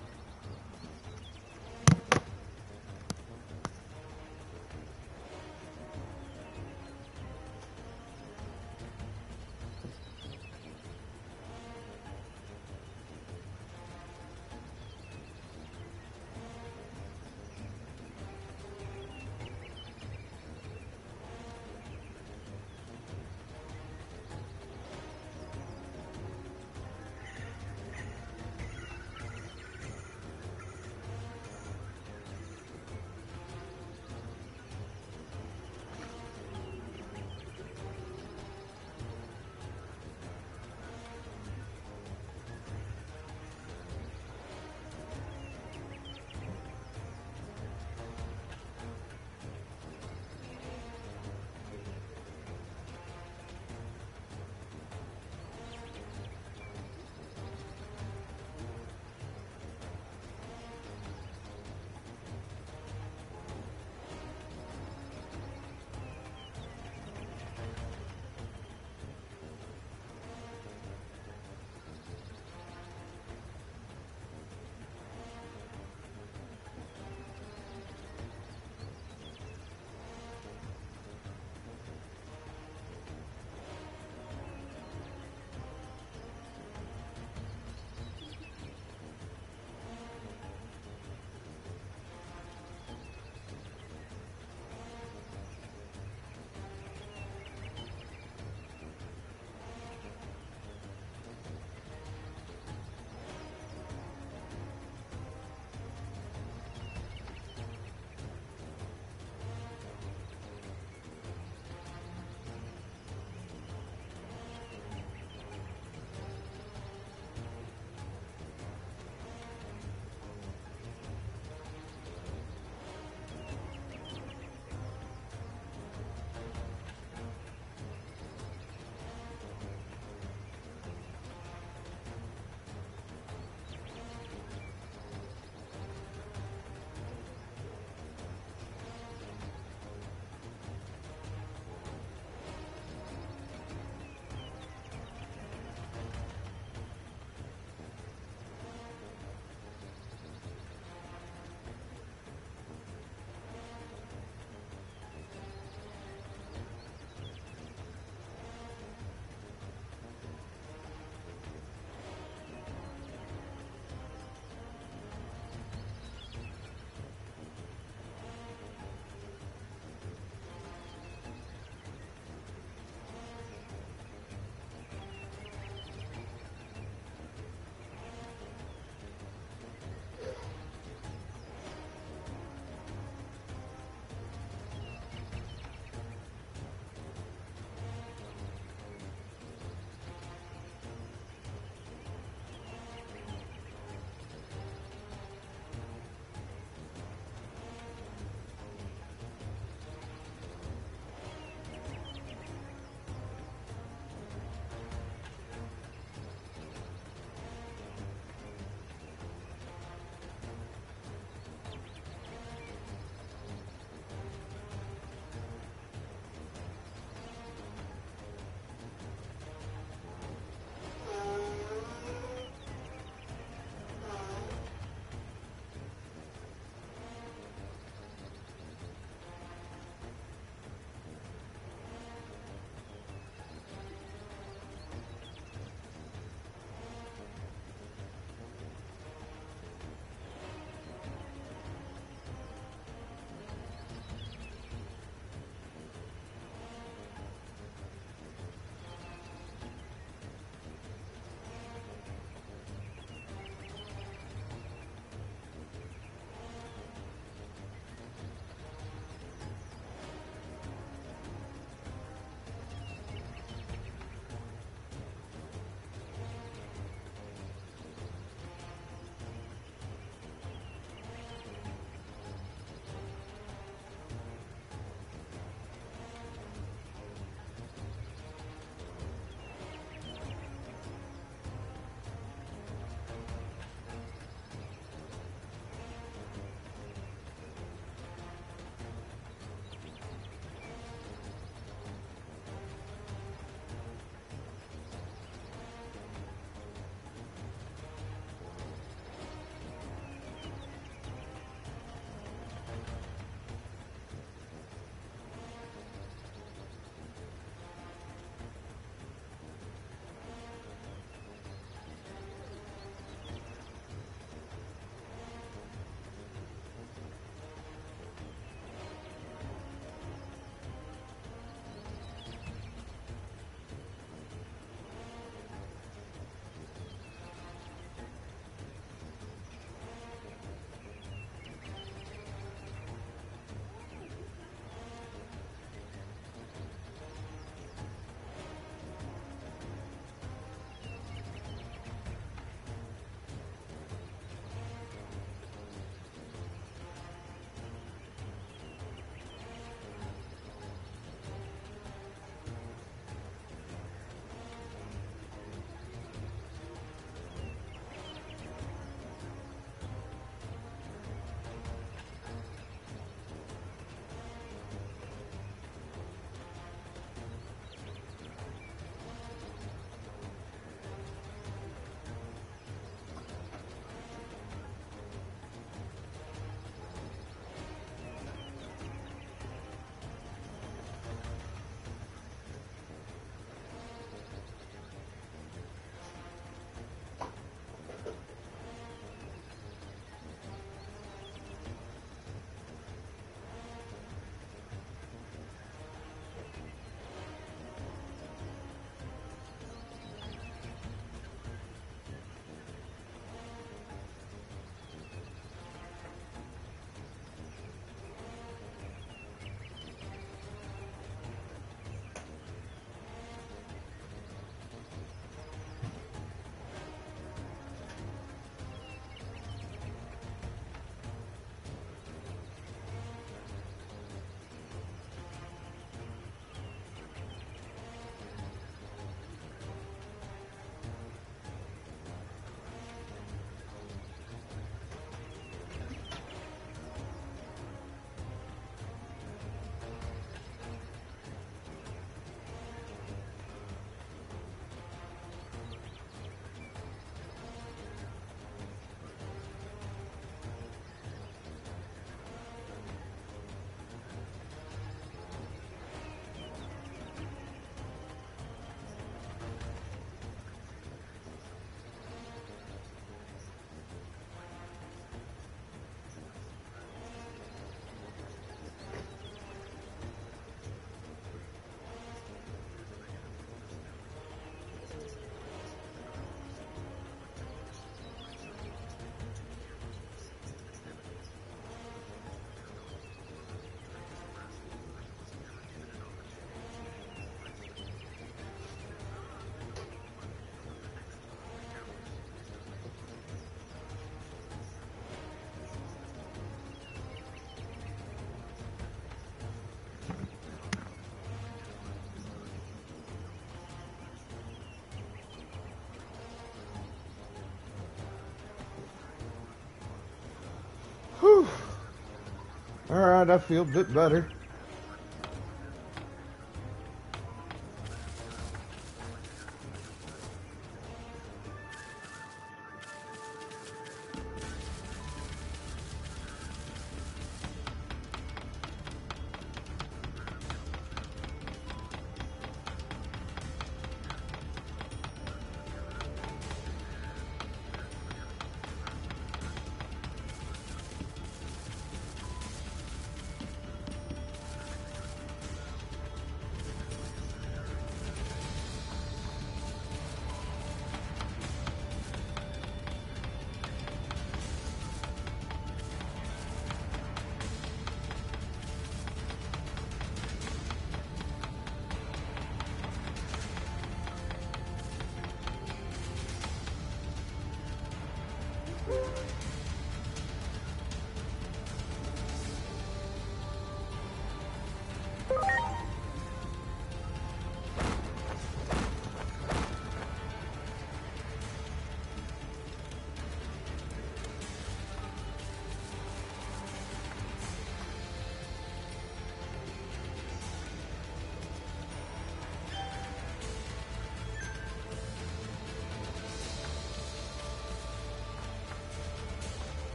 Alright, I feel a bit better.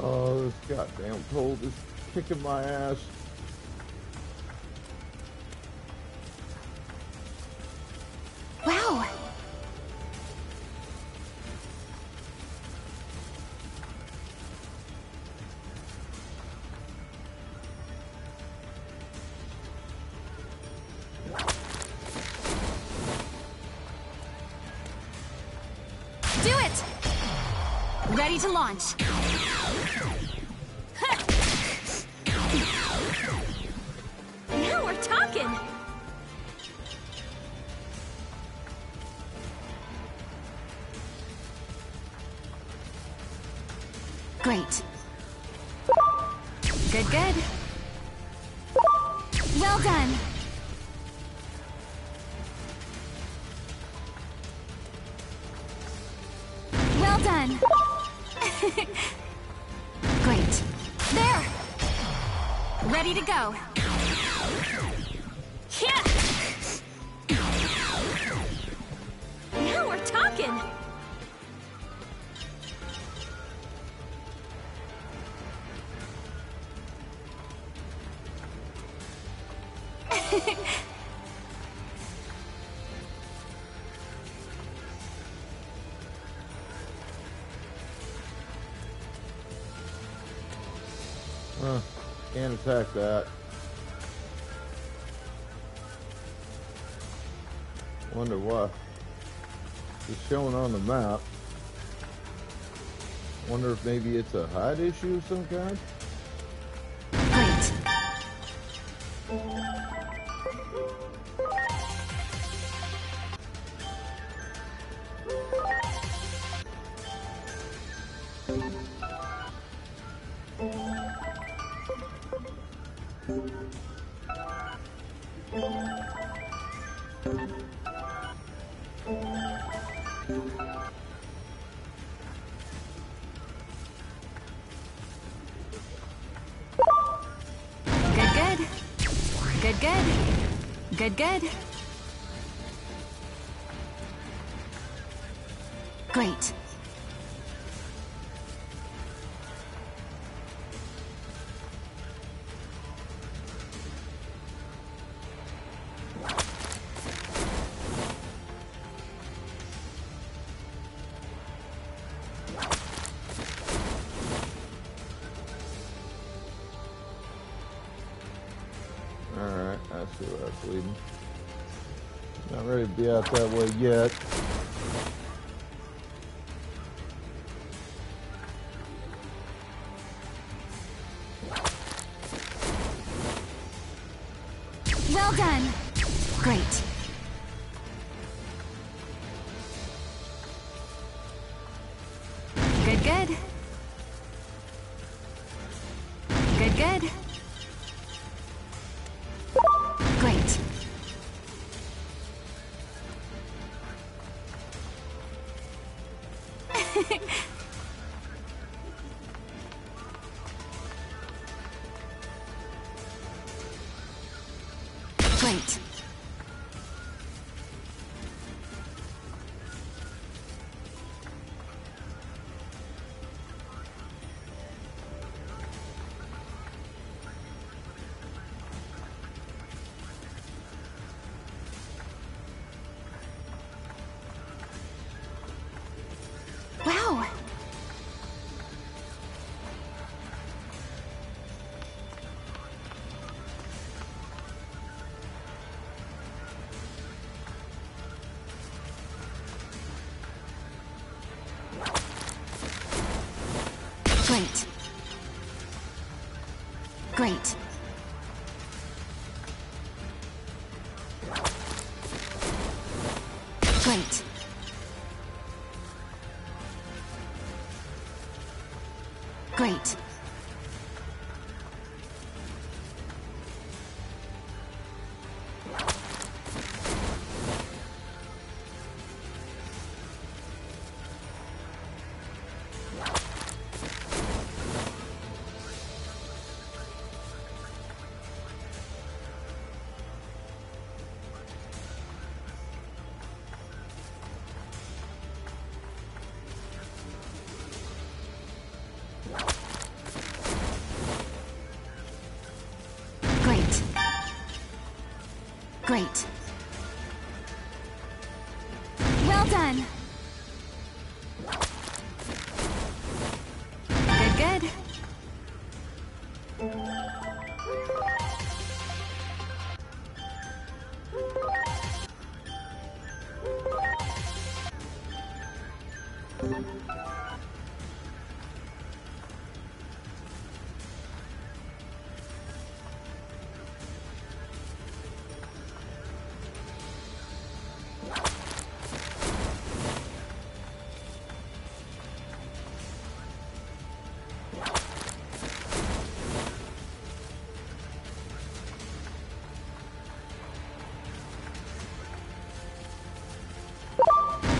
Oh, this goddamn cold is kicking my ass. Wow. Do it! Ready to launch. Now we're talking! Great. Good, good. Well done. Well done. Great. There! Ready to go. Yeah! Now we're talking! Can't attack that. Wonder why. It's showing on the map. Wonder if maybe it's a height issue of some kind? Great. Good, good. Good, good. Great. Alright, I see where that's leading. Not ready to be out that way yet. Well done. Great. good. Great. Great. Wow. Great. Great. Great. Great. Great. Great. Well done. Good, good.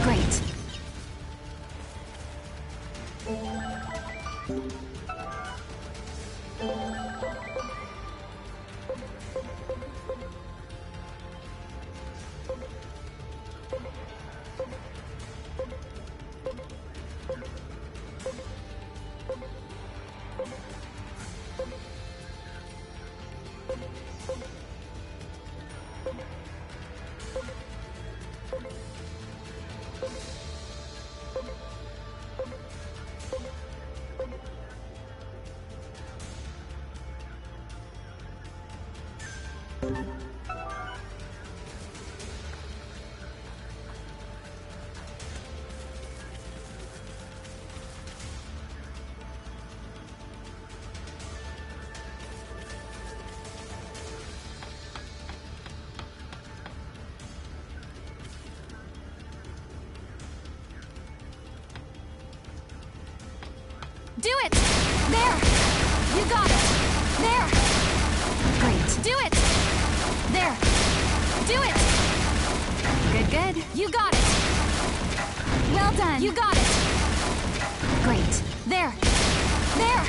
Great. Do it! There! You got it! There! Great. Do it! There! Do it! Good, good. You got it! Well done. You got it! Great. There! There!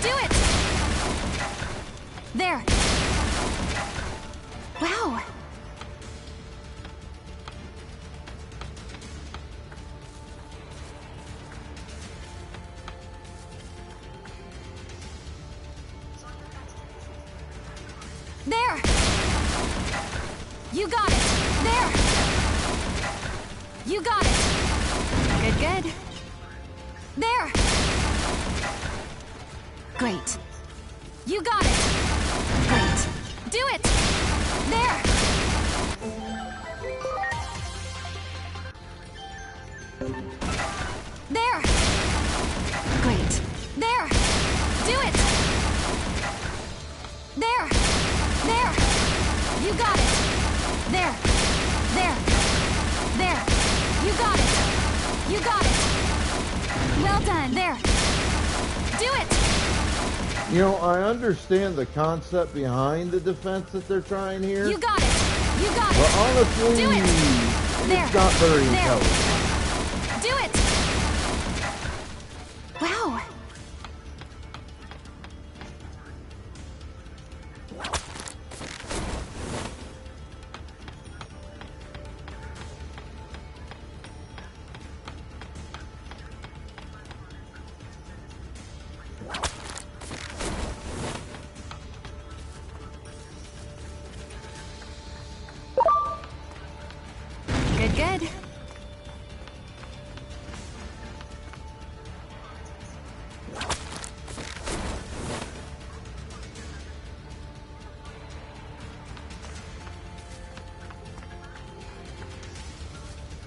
Do it! There! Wow! There! You got it! There! You got it! Good, good. There! Great. You got it! Great. Do it! There! There! Great. There! Do it! There! There! You got it! There! There! There! You got it! You got it! Well done! There! Do it! You know, I understand the concept behind the defense that they're trying here. You got it. You got it. But honestly, Do it. There. it's not very There. intelligent. Do it. Wow. Good, good.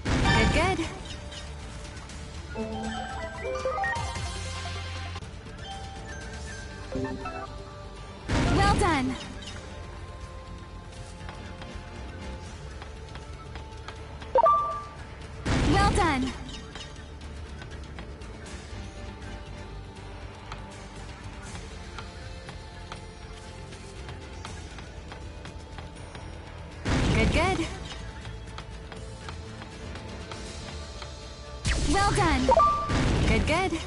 Good, good. Well done. Well done. Good, good. Well done. Good, good.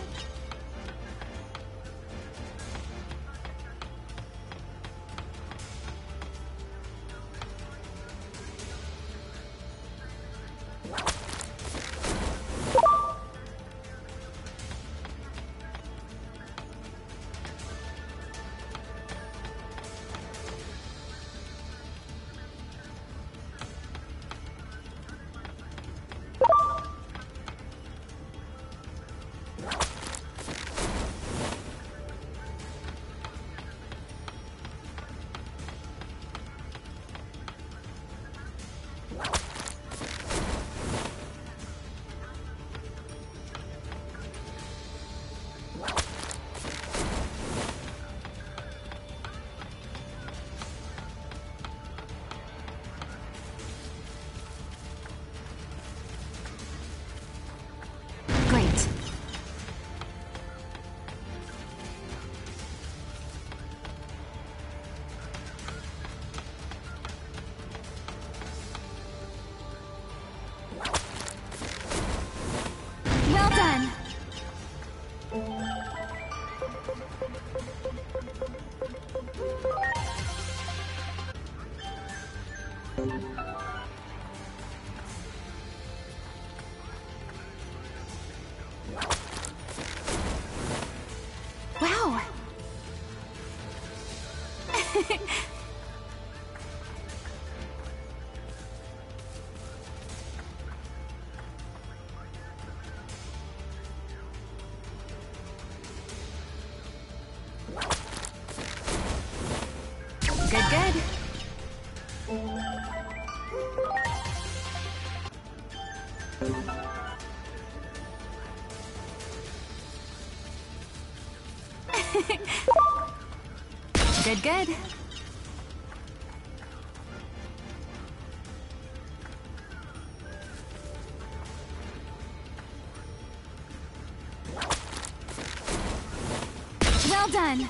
Great. Well done. Wow. Good, good. Good, good. Well done.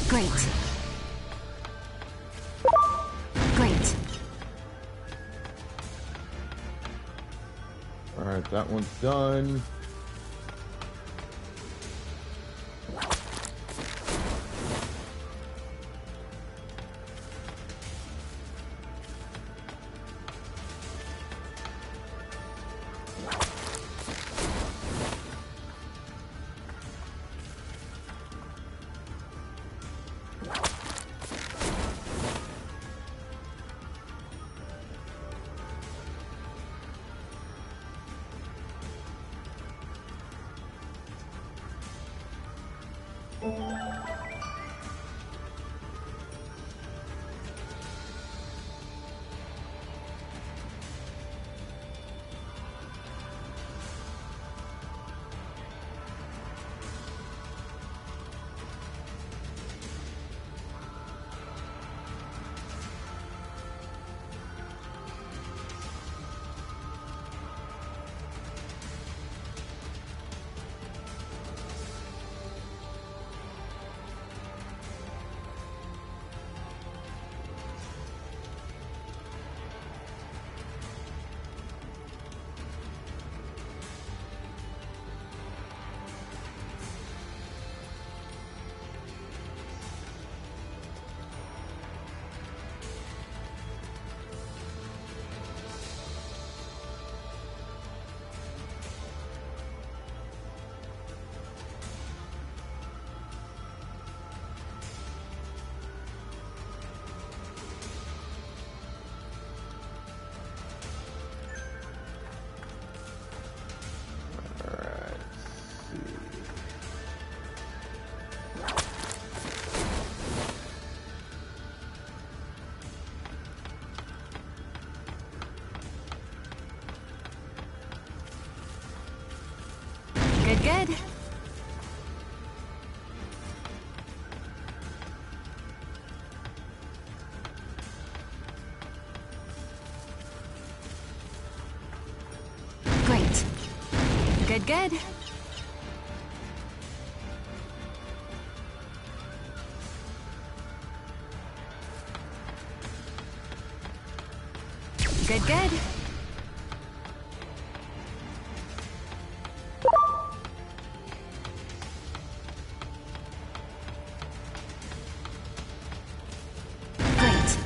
Great. Great. All right, that one's done. Good, good. Great. Good, good. Good, good. Great.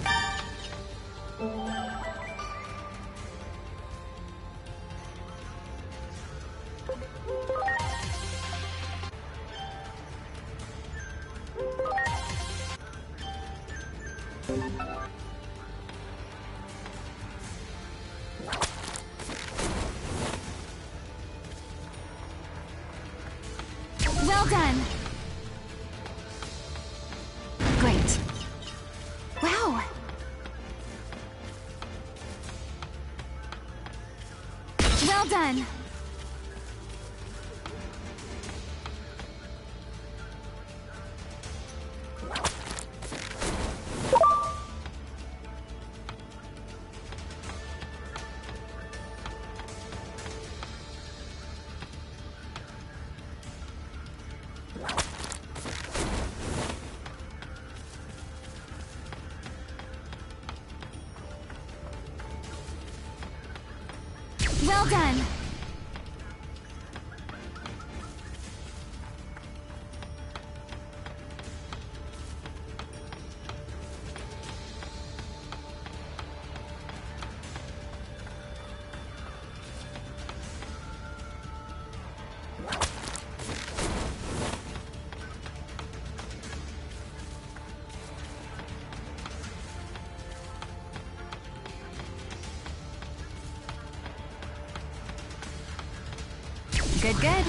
Well done. Great. Wow. Well done. Well done. Good, good.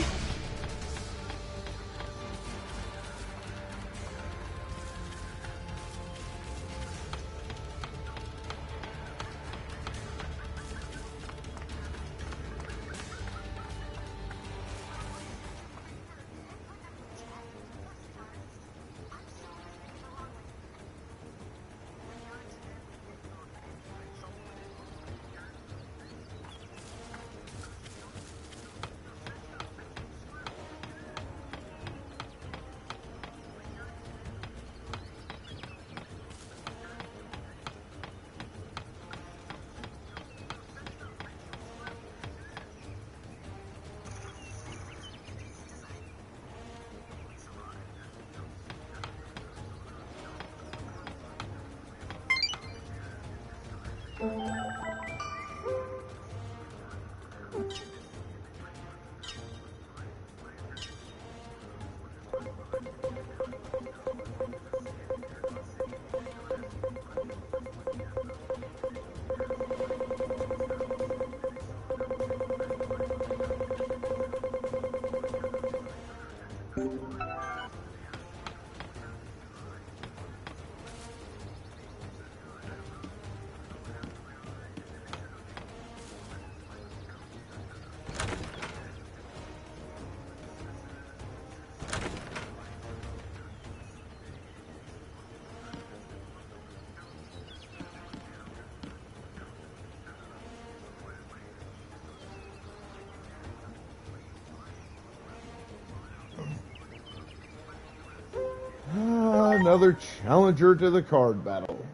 Another challenger to the card battle.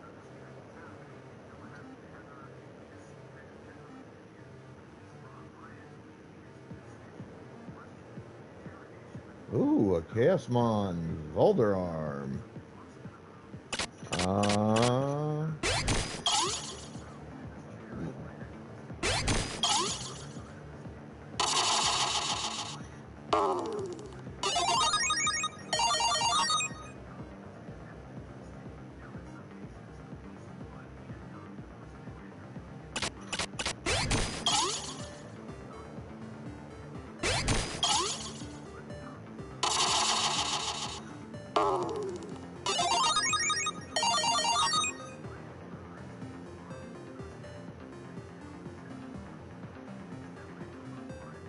Ooh, a Chaosmon Volderarm.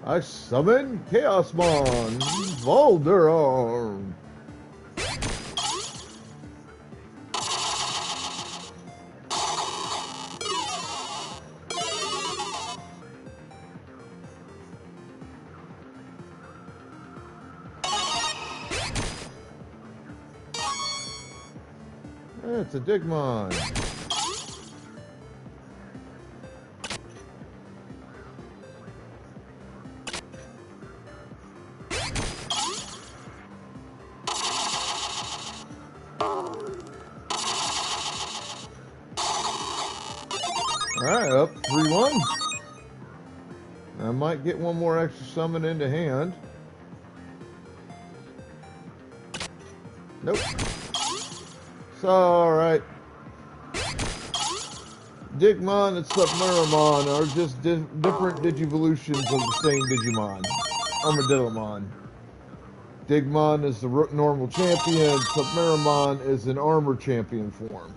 I summon Chaosmon Volderon. It's a Digimon. Alright, up 3-1. I might get one more extra summon into hand. Nope. It's alright. Digimon and Submeramon are just different Digivolutions of the same Digimon. Armadillomon. Digimon is the normal champion. Submeramon is an armor champion form.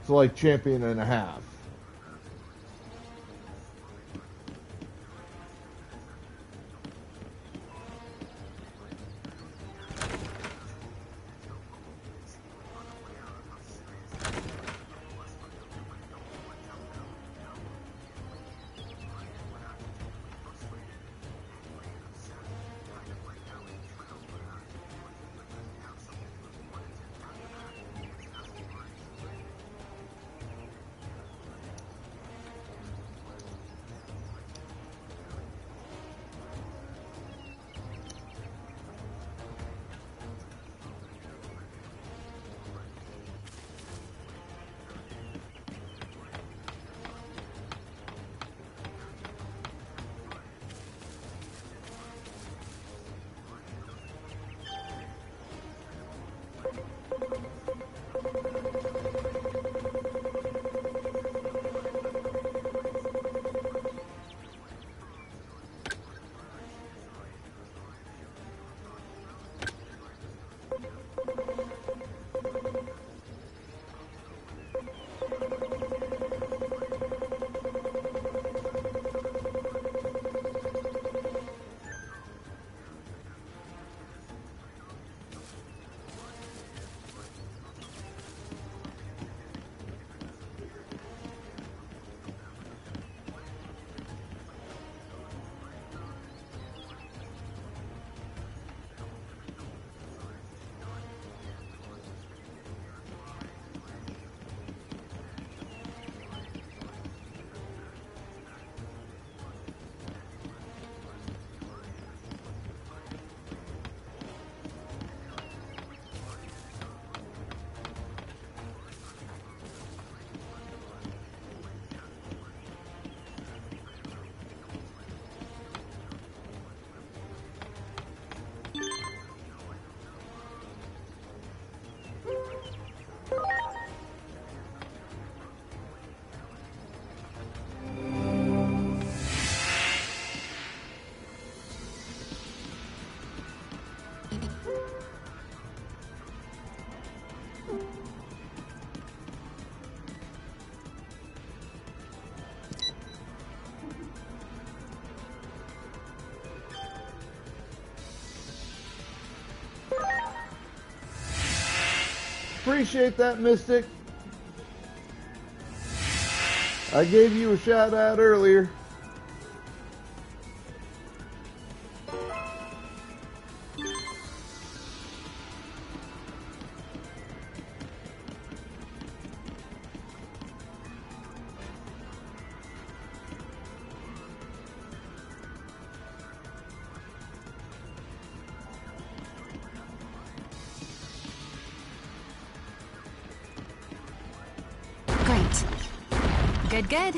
So like champion and a half. Appreciate that, Mystic. I gave you a shout out earlier. Good, good.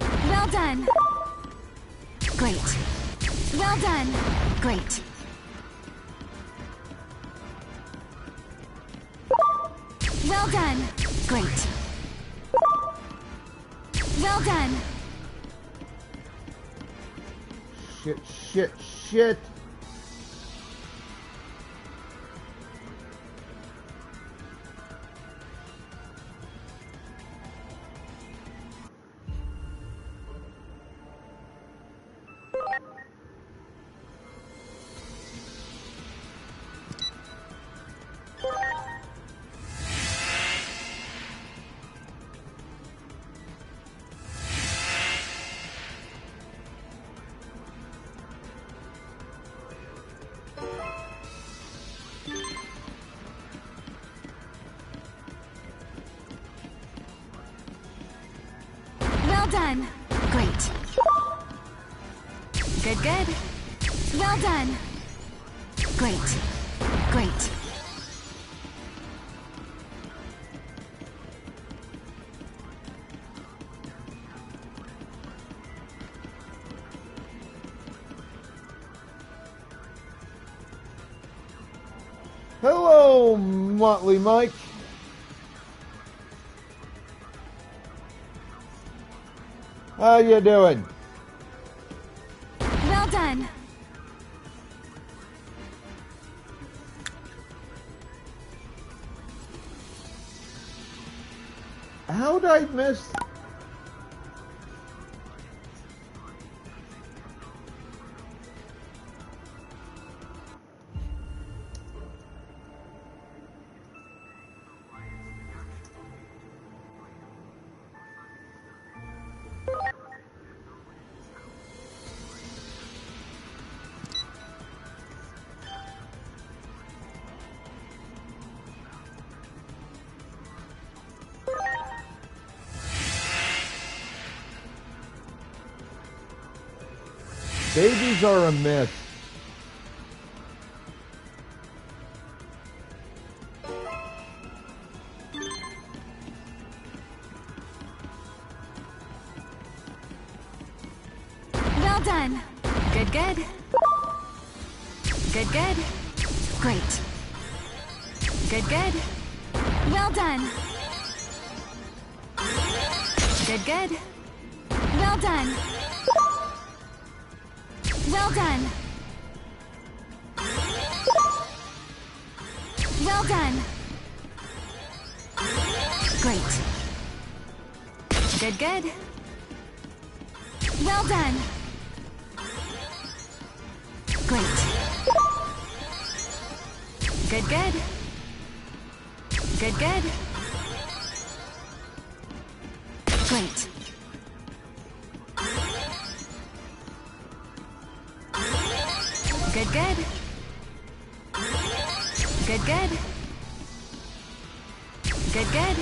Well done. Great. Well done. Great. Well done. Great. Well done. Shit. Well done. Great. Good, good. Well done. Great. Great. Hello, Motley Mike. How you doing? Well done. How'd I miss? Babies are a myth. Well done. Good, good. Good, good. Great. Good, good. Well done. Good, good. Well done. Well done. Well done. Great. Good, good. Well done. Great. Good, good. Good, good. Great. Good, good. Good, good. Good, good.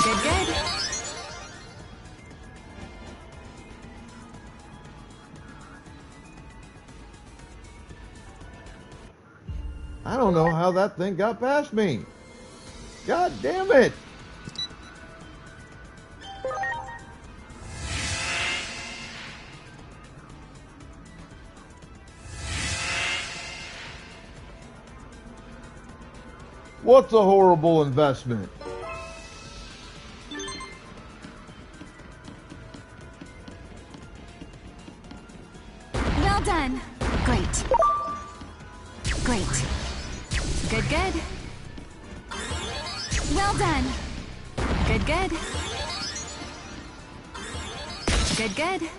Good, good. I don't know how that thing got past me. God damn it. What's a horrible investment? Well done. Great. Great. Good, good. Well done. Good, good. Good, good.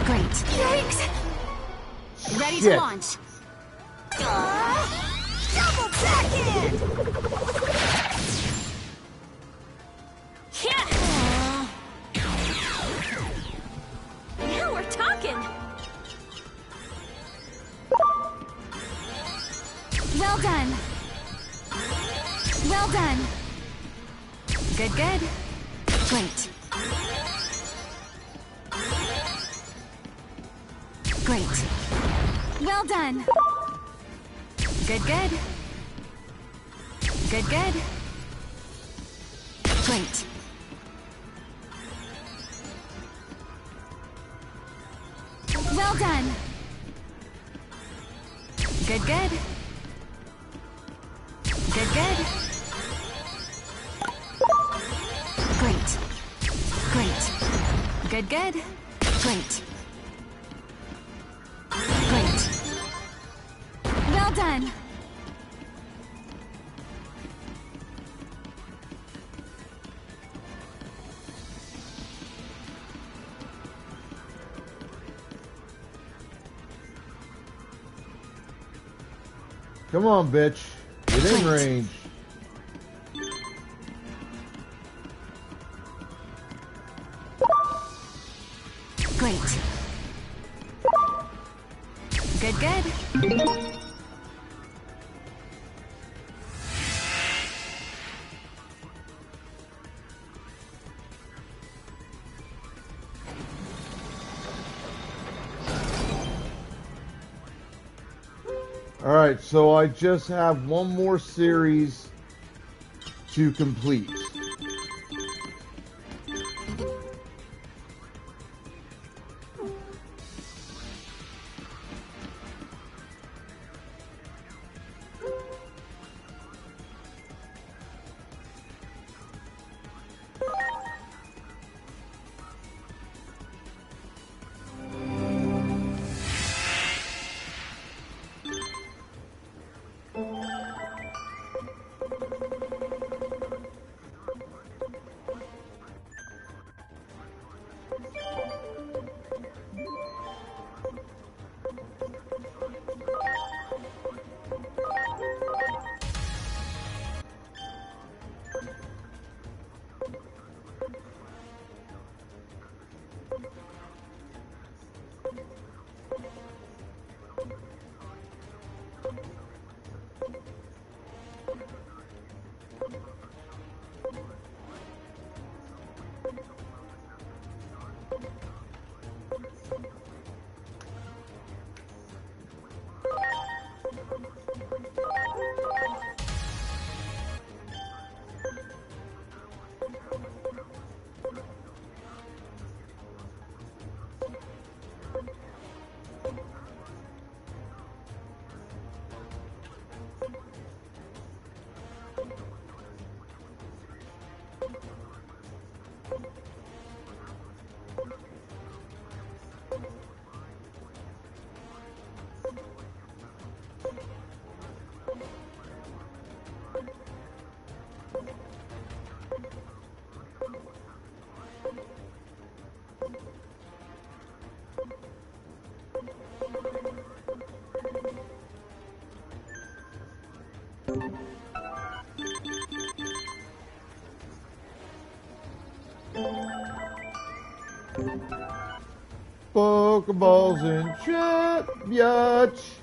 Great. Yikes! Ready to Shit. launch. Double backhand! Yeah! Now we're talking! Well done! Well done! Good, good. Great. Great. Well done! Good, good. Good, good. Great. Well done! Good, good. Good, good. Great. Great. Good, good. Great. Great. Well done! Come on, bitch. Get in Great. range. Great. Good, good. Alright, so I just have one more series to complete. Pokeballs in chat, biatch.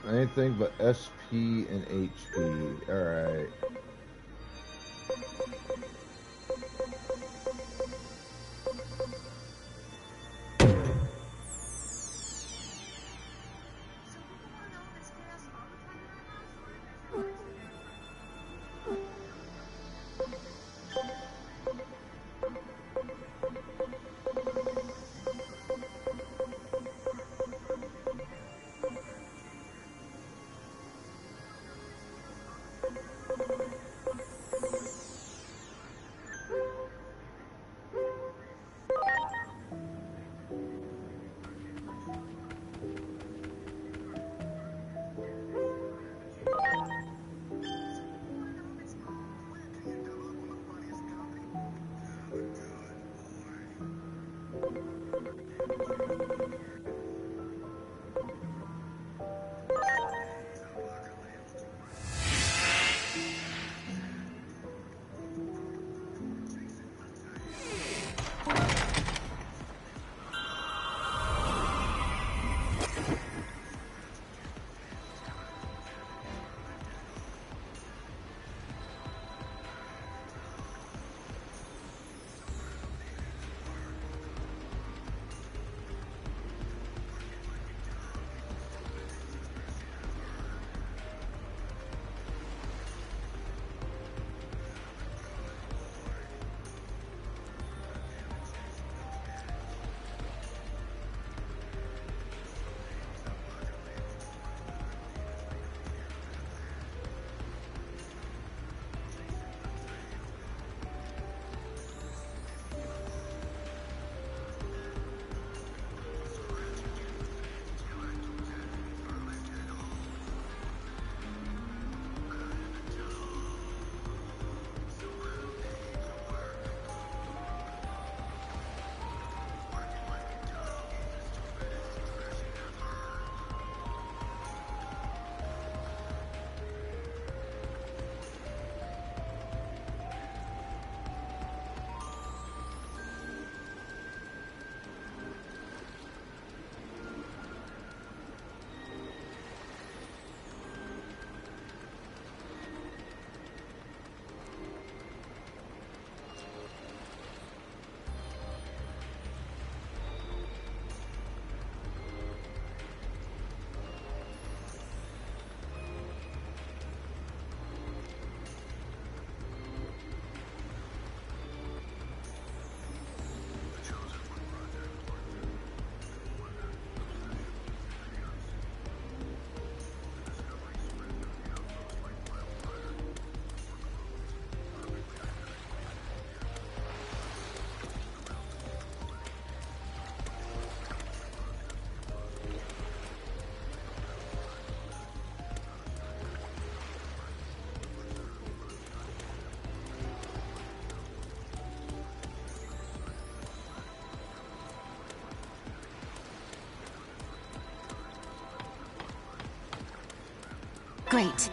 Anything but SP and HP. Alright. Great.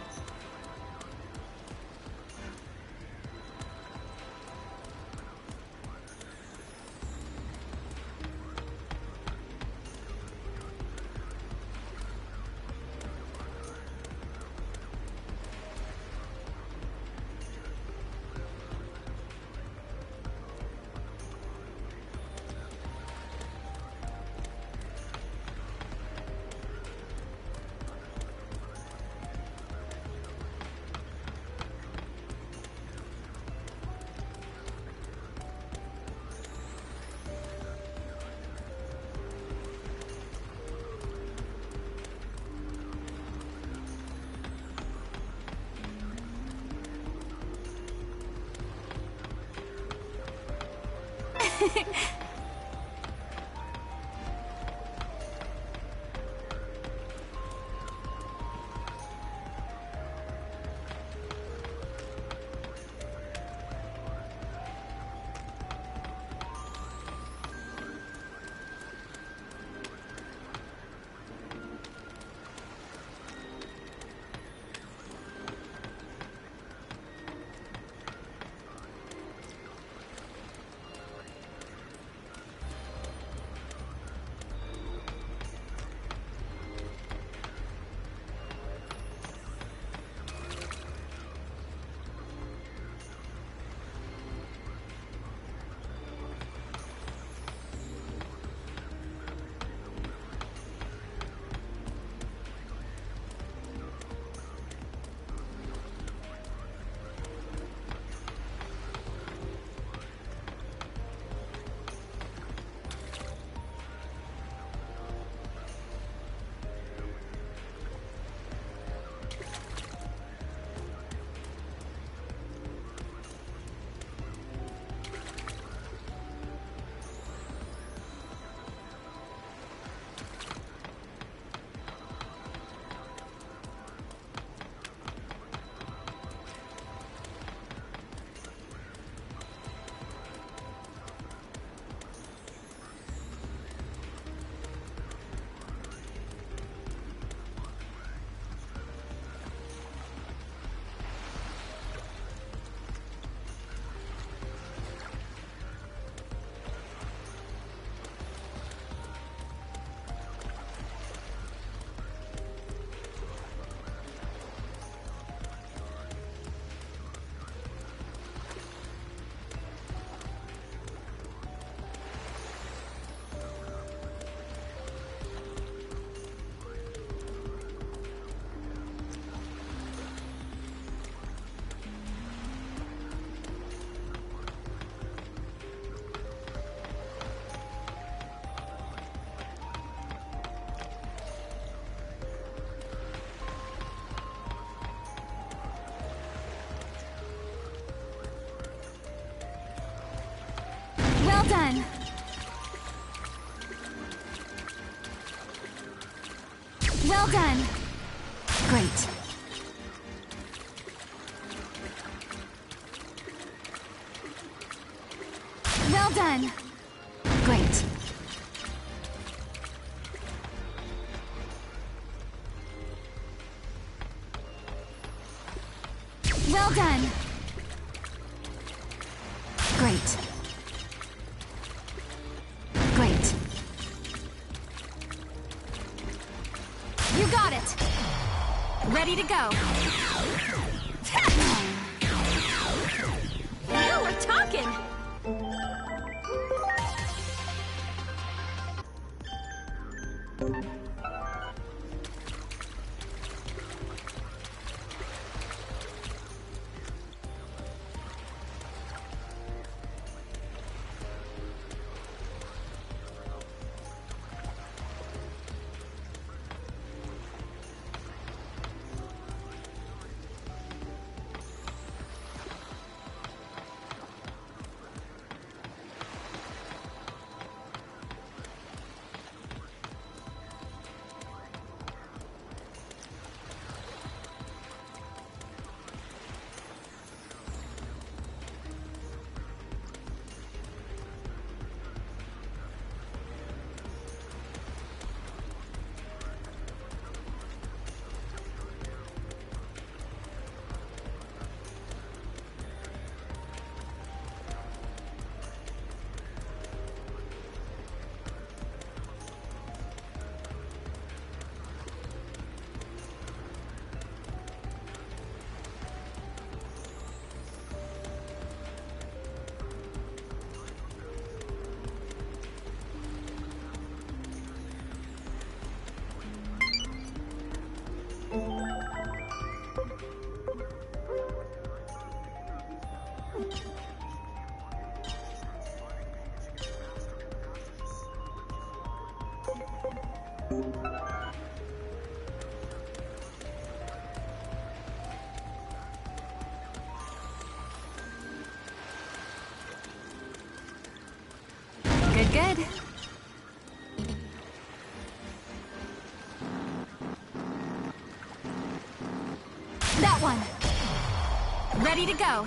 Well done. Great. Well done. Great. Well done. Great. Great. You got it. Ready to go. Now we're talking. Good. That one. Ready to go.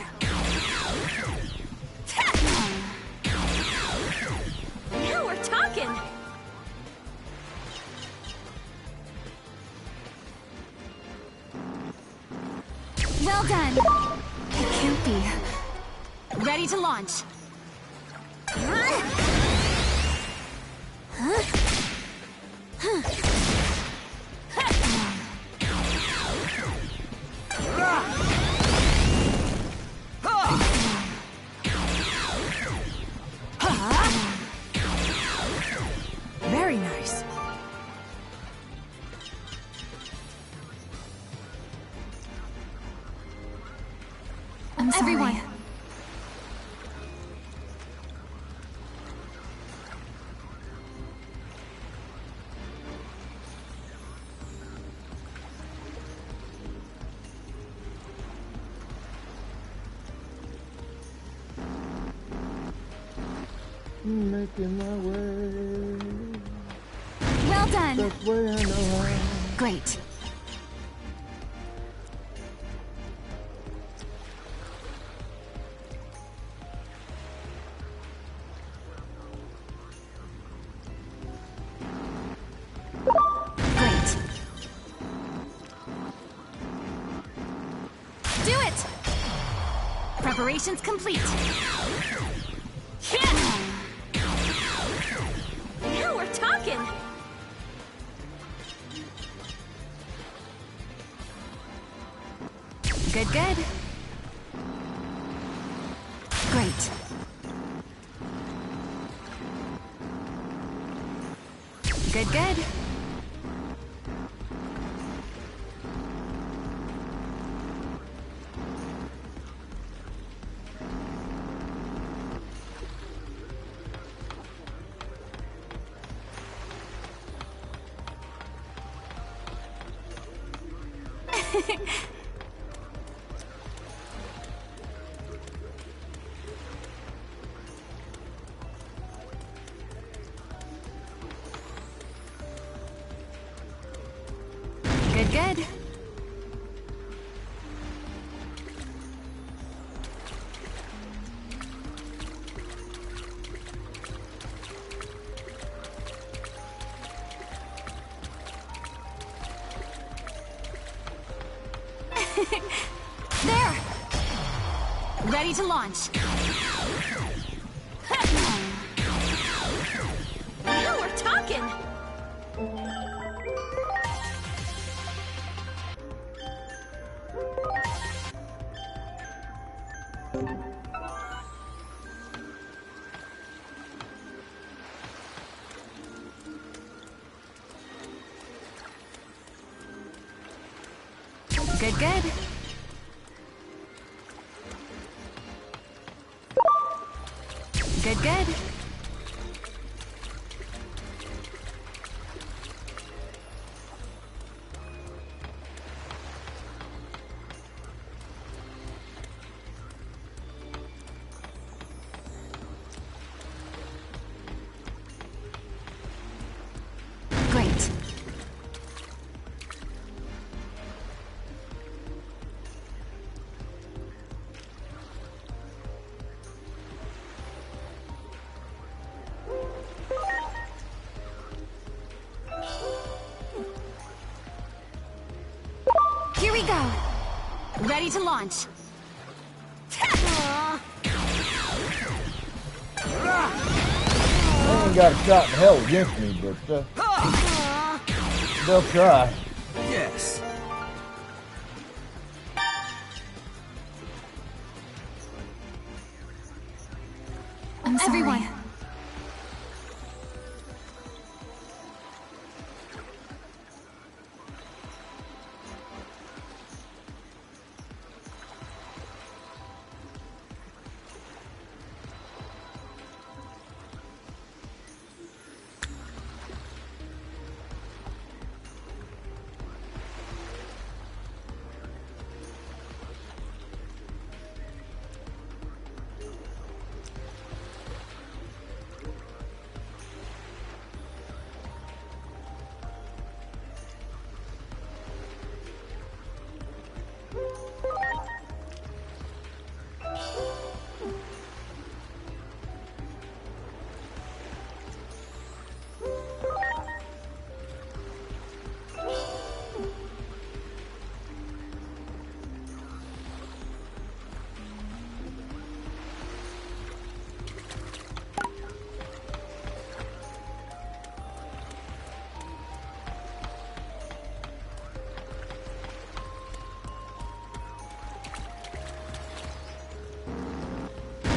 Now we're talking. Well done. It can't be. Ready to launch. Very nice. I'm sorry. Everyone. Making my way. Well done. That's the way I know how. Great. Great. Do it! Preparations complete. Now we're talking! Good. Great. Good. Good, good. There! Ready to launch. Now we're talking! Good, good. Good, good. Great. Here we go. Ready to launch. I ain't got a shot in hell against me, but they'll try. Yes. I'm sorry. Everyone.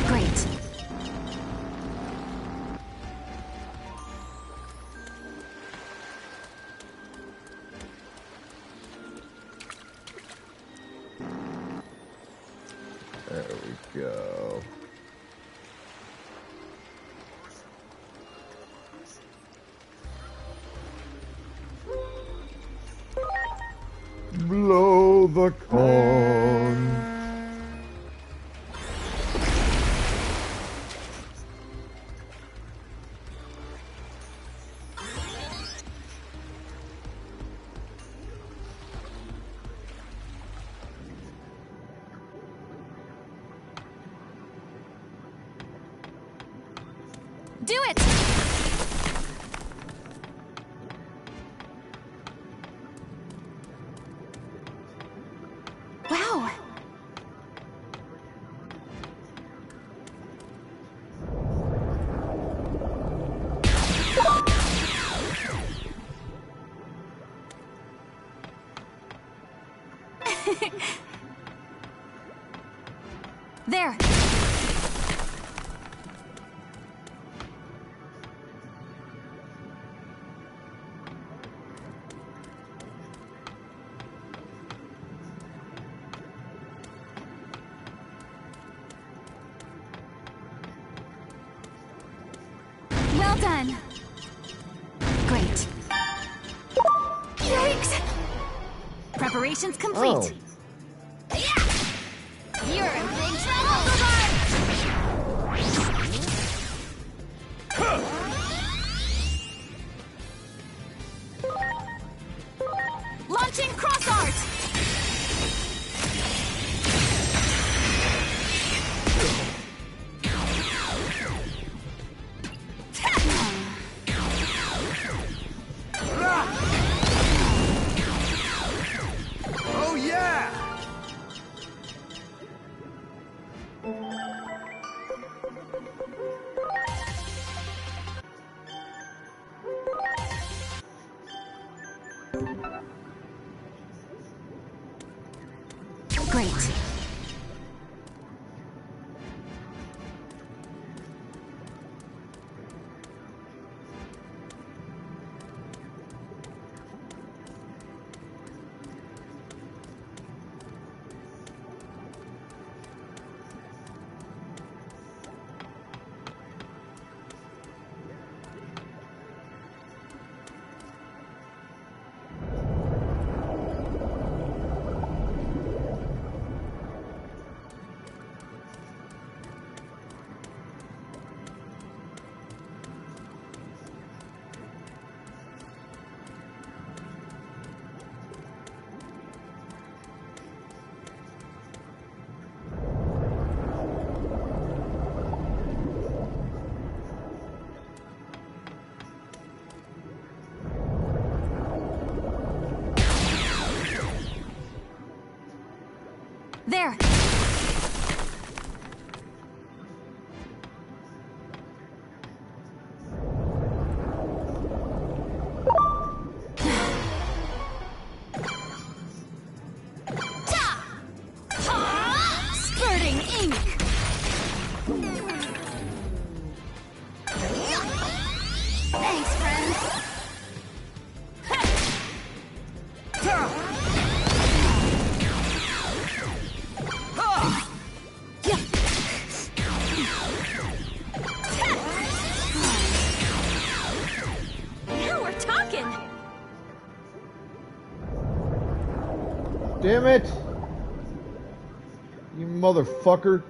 Great. There we go. Blow the corn. Do it! Wow! There! Well done! Great. Yikes! Preparations complete. You're in big trouble! Launch Launching cross art! Oh yeah! Great. There! Spurting ink! Thanks, friends! Now we're talking! Damn it! You motherfucker.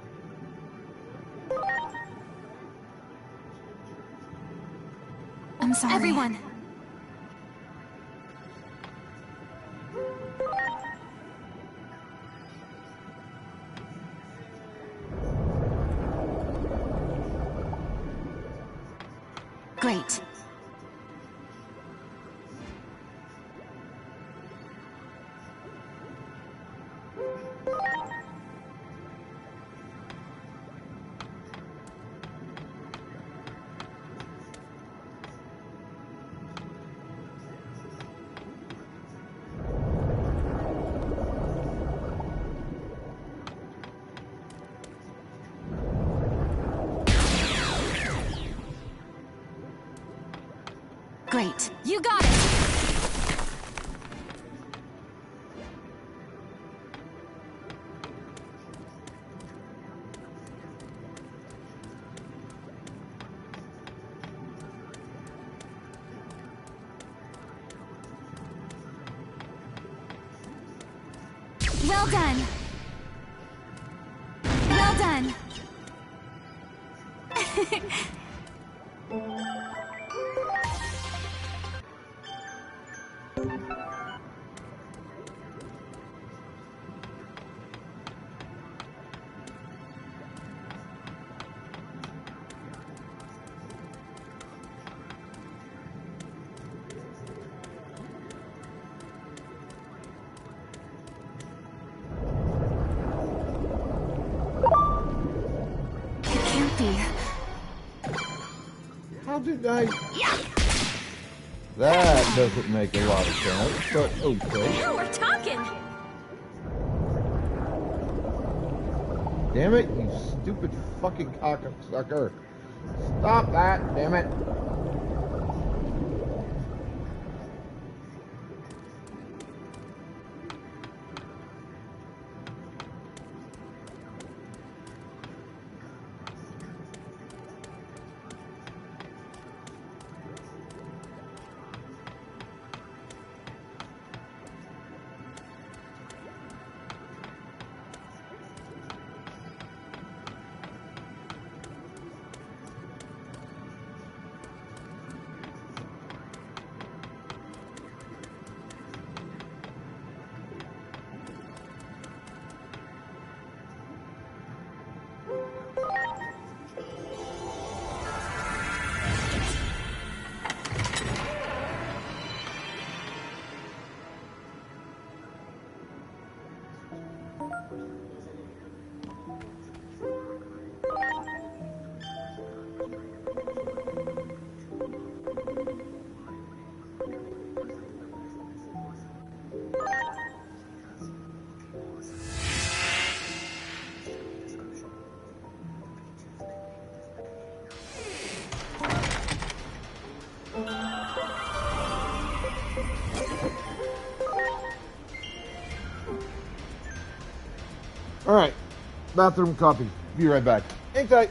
I'm sorry. Everyone! Great. Great. You got it! Well done! Well done! It can't be. How did I... That doesn't make a lot of sense, but okay. Now we're talking! Damn it, you stupid fucking cocksucker. Stop that, damn it. All right, bathroom copy. Be right back. Hang tight.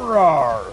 Rawr.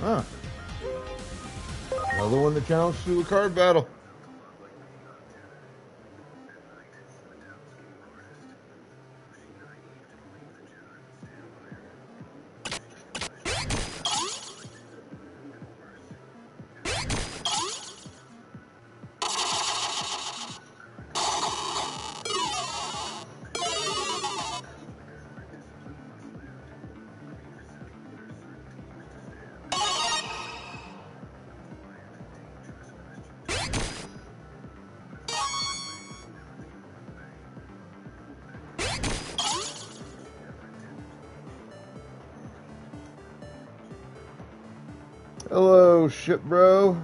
Huh. Another one that counts through the card battle. No shit, bro.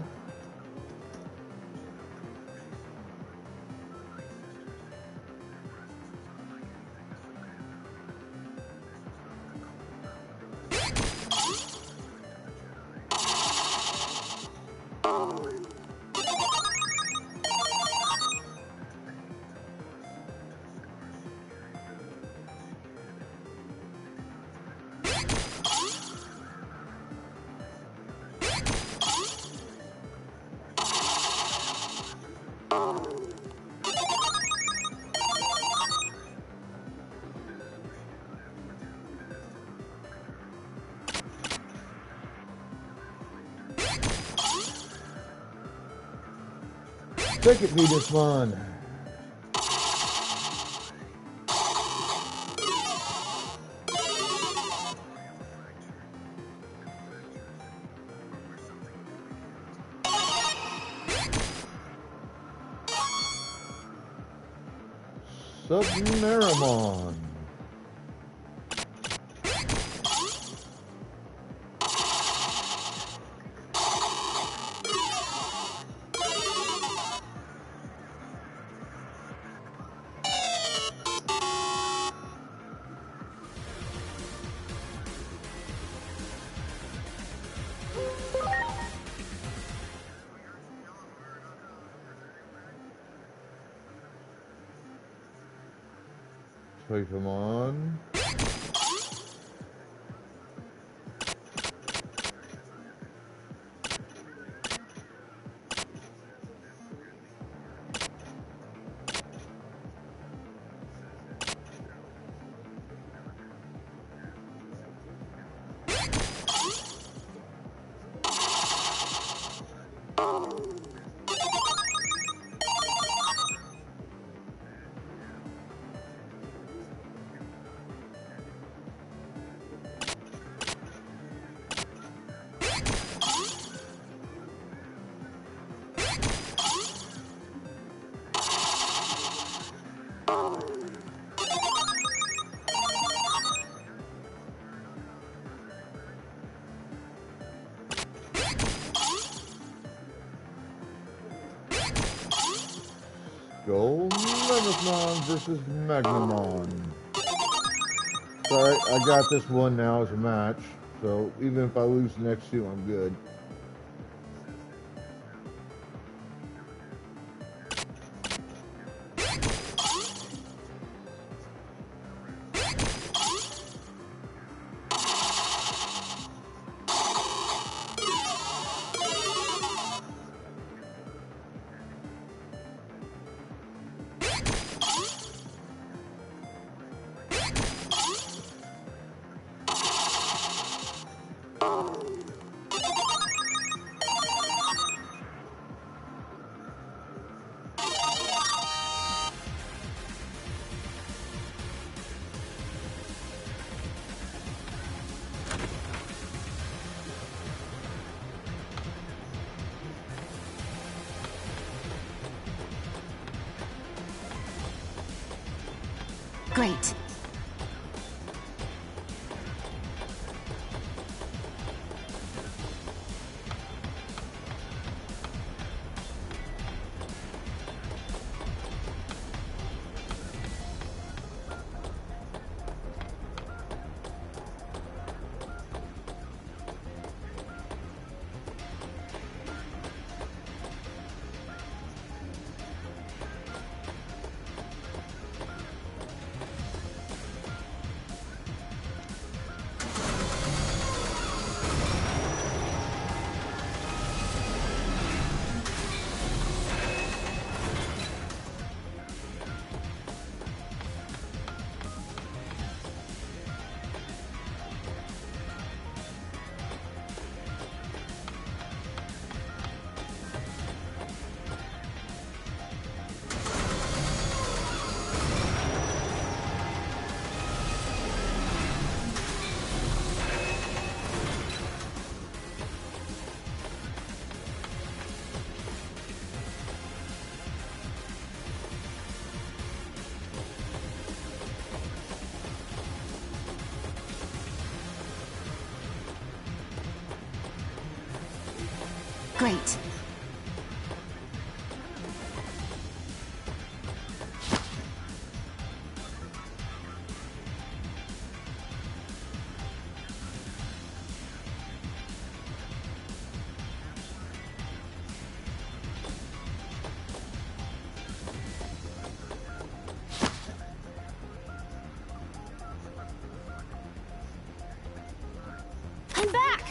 Take it, Digimon. Submarimon. Pokemon. Gold Mammothmon versus Magnamon. Sorry, I got this one now as a match, so even if I lose the next two, I'm good. Great. Great. I'm back!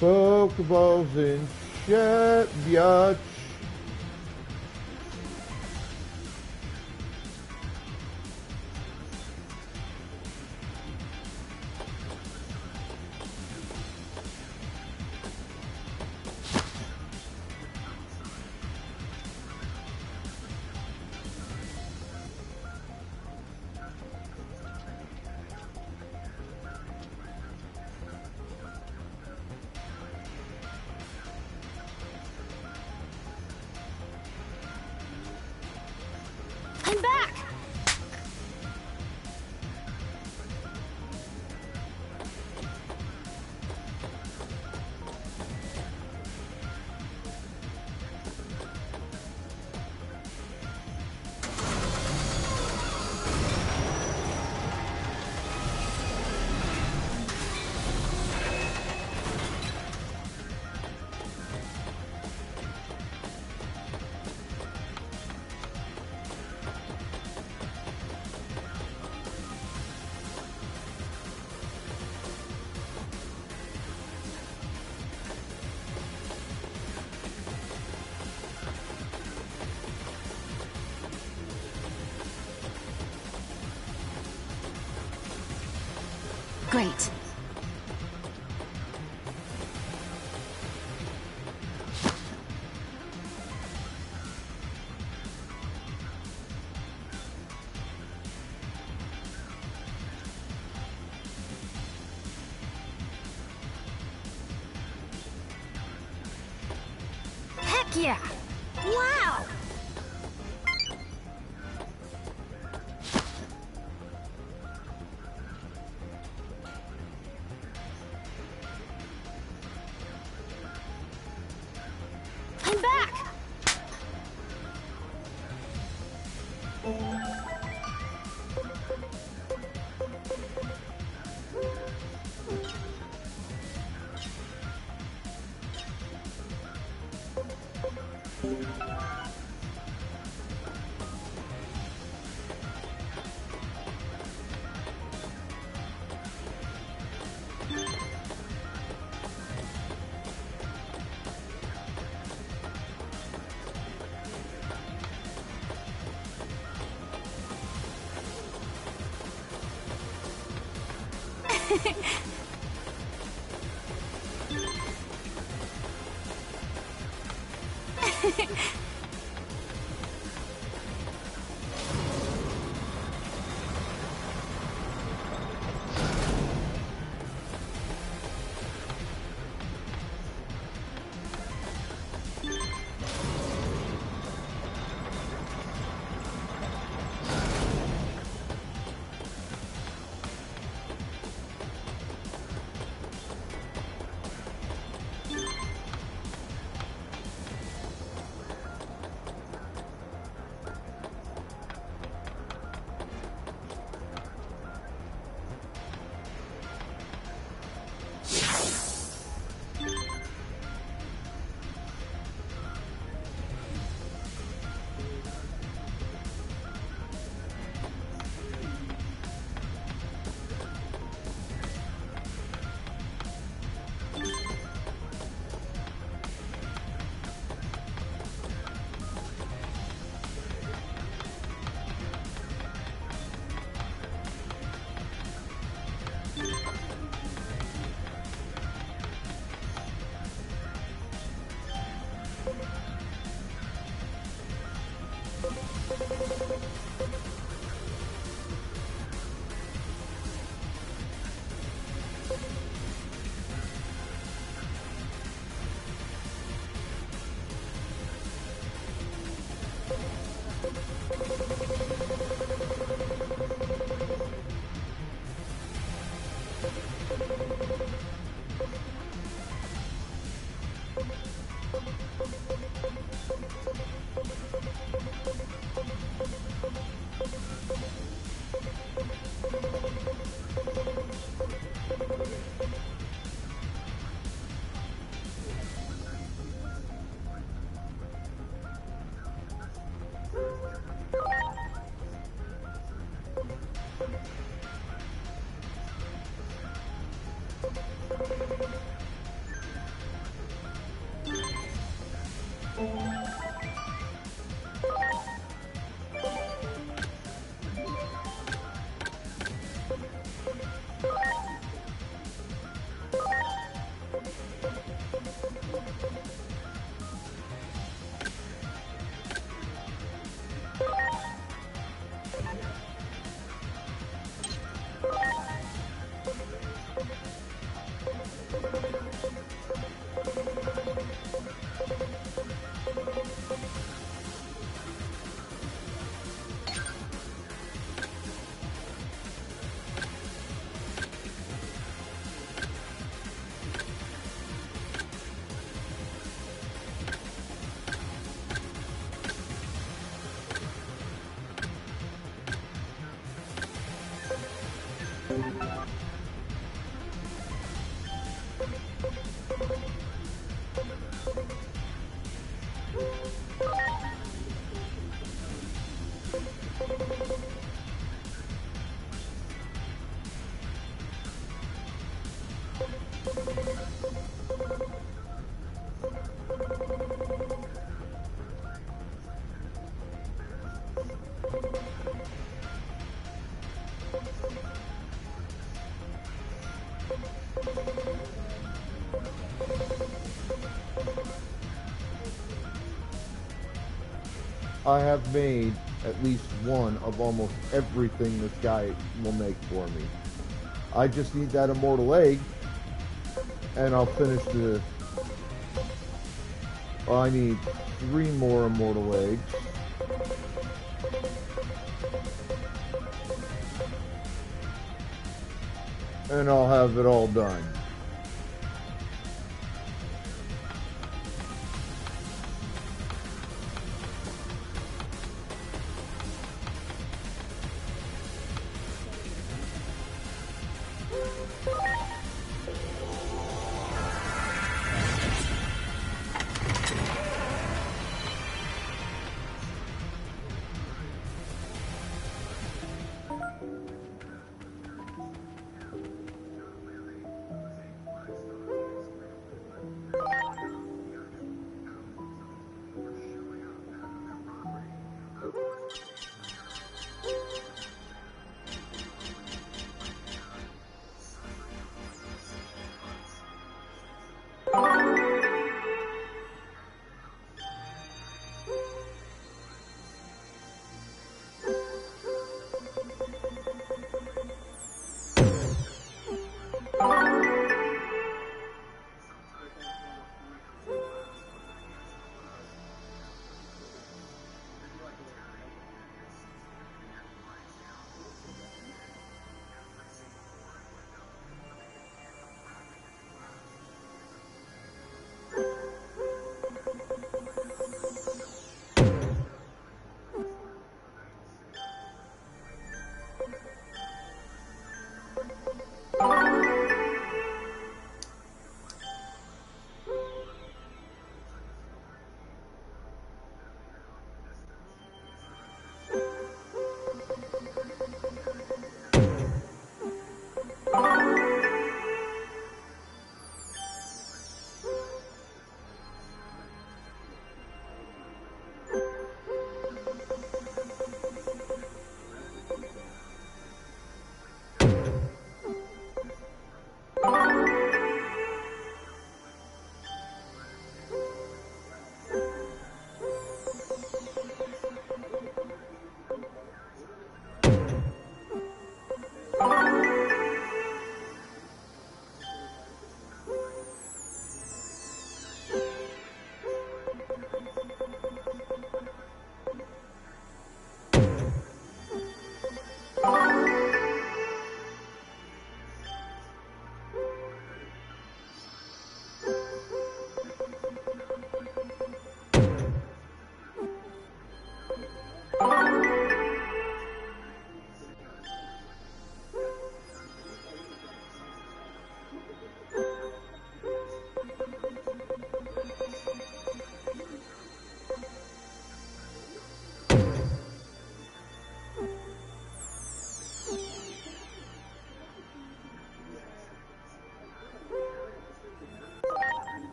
Pokeballs in chat, biatch. I'm back! Great. Heck yeah! Wow! I'm back! I have made at least one of almost everything this guy will make for me. I just need that immortal egg, and I'll finish the... Well, I need 3 more immortal eggs. And I'll have it all done.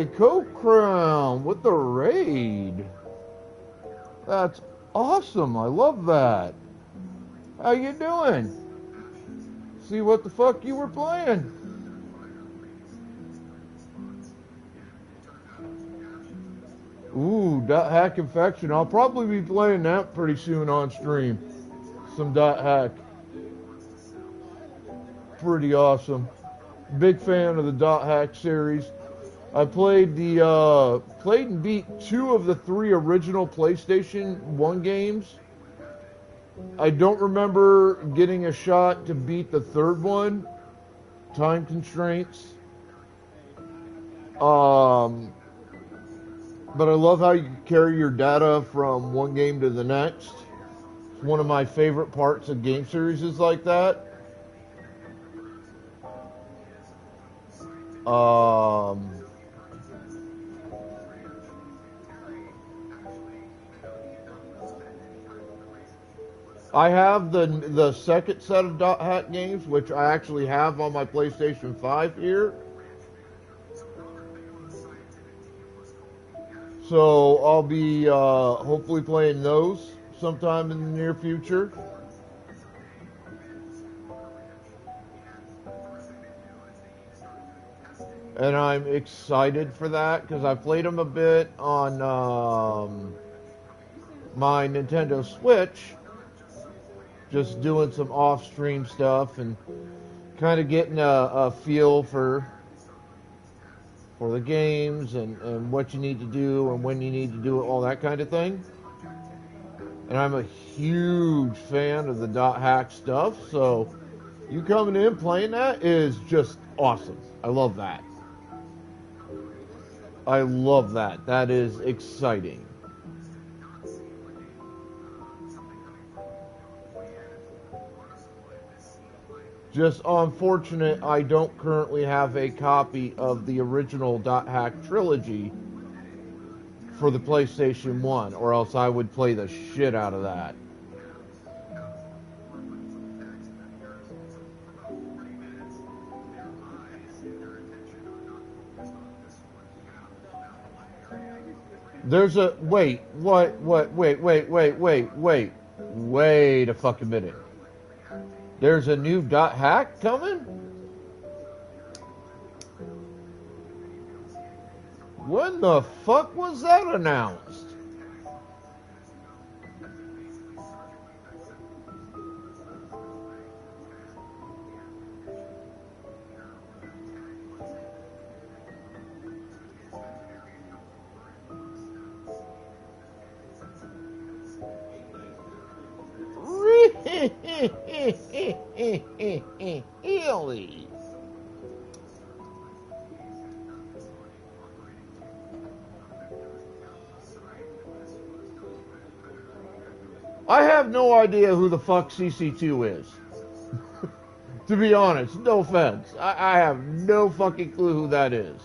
Coke Crown with the raid. That's awesome. I love that. How you doing? See what the fuck you were playing. Ooh, Dot Hack Infection. I'll probably be playing that pretty soon on stream. Some Dot Hack. Pretty awesome. Big fan of the Dot Hack series. I played and beat 2 of the 3 original PlayStation 1 games. I don't remember getting a shot to beat the 3rd one. Time constraints. But I love how you can carry your data from one game to the next. It's one of my favorite parts of game series is like that. I have the second set of Dot Hack games, which I actually have on my PlayStation 5 here. So I'll be hopefully playing those sometime in the near future. And I'm excited for that because I played them a bit on my Nintendo Switch. Just doing some off-stream stuff and kind of getting a feel for the games and what you need to do and when you need to do it, all that kind of thing. And I'm a huge fan of the Dot Hack stuff, so you coming in playing that is just awesome. I love that. I love that. That is exciting. Just unfortunate I don't currently have a copy of the original Dot Hack trilogy for the PlayStation 1, or else I would play the shit out of that. There's a, wait a fucking minute. There's a new Dot Hack coming? When the fuck was that announced? Really? I have no idea who the fuck CC2 is. To be honest, no offense. I have no fucking clue who that is.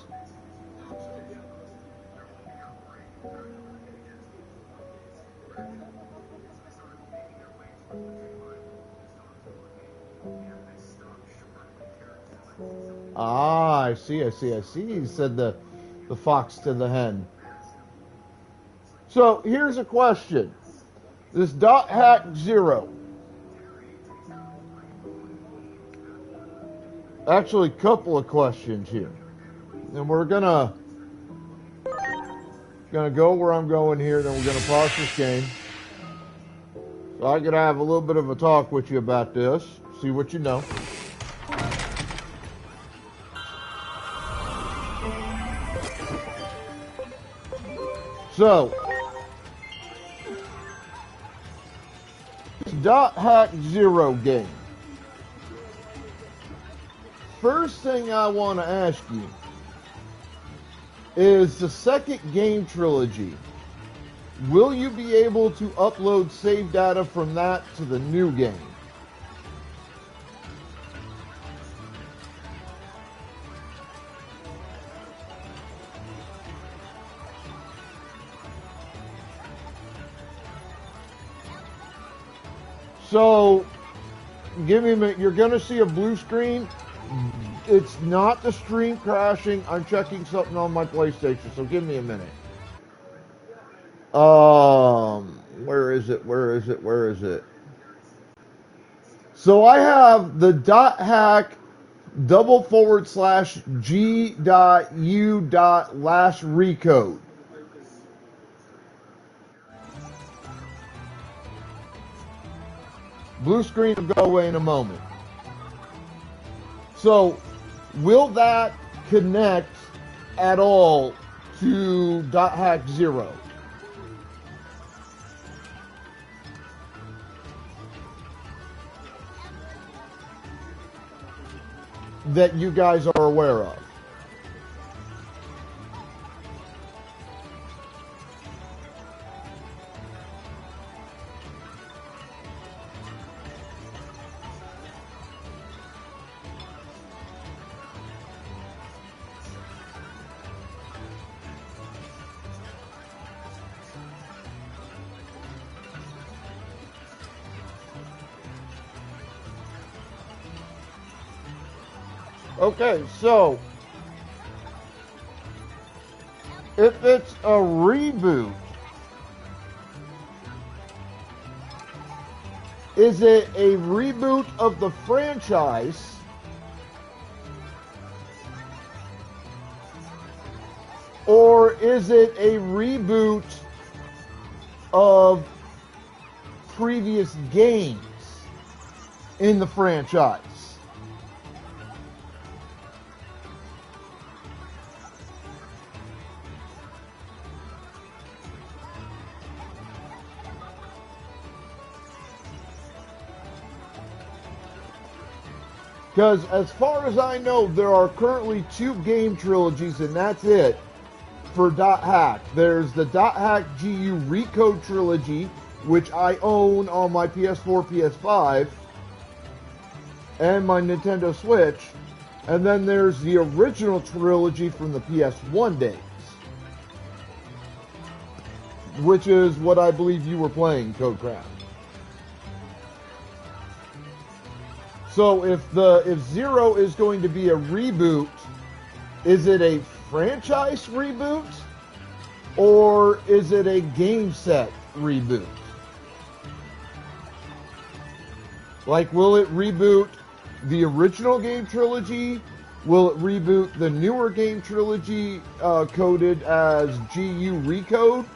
Ah, I see. He said the fox to the hen. So, here's a question. This Dot Hack 0. Actually, a couple of questions here. And we're gonna go where I'm going here, then we're gonna pause this game. So I could have a little bit of a talk with you about this, see what you know. So, Dot Hack 0 game. First thing I want to ask you is the second game trilogy. Will you be able to upload save data from that to the new game? So, give me a minute. You're going to see a blue screen. It's not the stream crashing. I'm checking something on my PlayStation, so give me a minute. Where is it? Where is it? Where is it? So I have the .hack /g.u.last_recode. Blue screen will go away in a moment. So, will that connect at all to .hack 0? That you guys are aware of? Okay, so if it's a reboot, is it a reboot of the franchise, or is it a reboot of previous games in the franchise? Because as far as I know, there are currently 2 game trilogies, and that's it for .hack. There's the .hack GU Recode trilogy, which I own on my PS4, PS5, and my Nintendo Switch. And then there's the original trilogy from the PS1 days, which is what I believe you were playing, Codecraft. So if 0 is going to be a reboot, is it a franchise reboot, or is it a game set reboot? Like, will it reboot the original game trilogy? Will it reboot the newer game trilogy coded as GU Recode?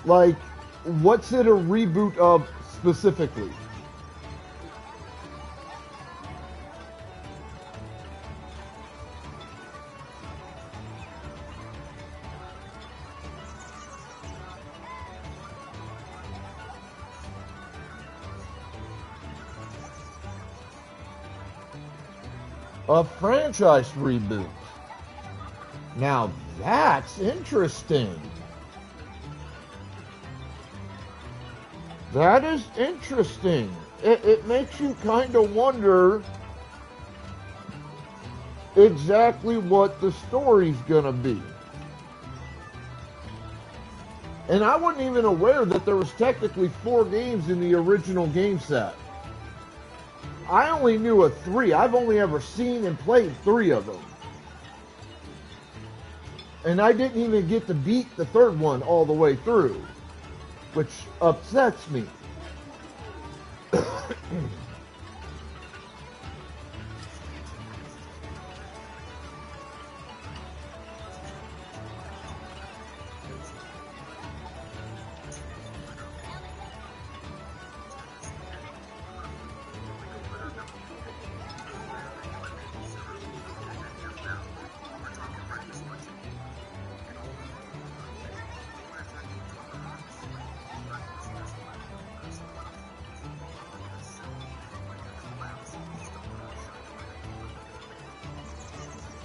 Like, what's it a reboot of specifically? A franchise reboot. Now that's interesting. That is interesting. It makes you kind of wonder exactly what the story's gonna be. And I wasn't even aware that there was technically 4 games in the original game set. I only knew of 3. I've only ever seen and played 3 of them. And I didn't even get to beat the 3rd one all the way through, which upsets me.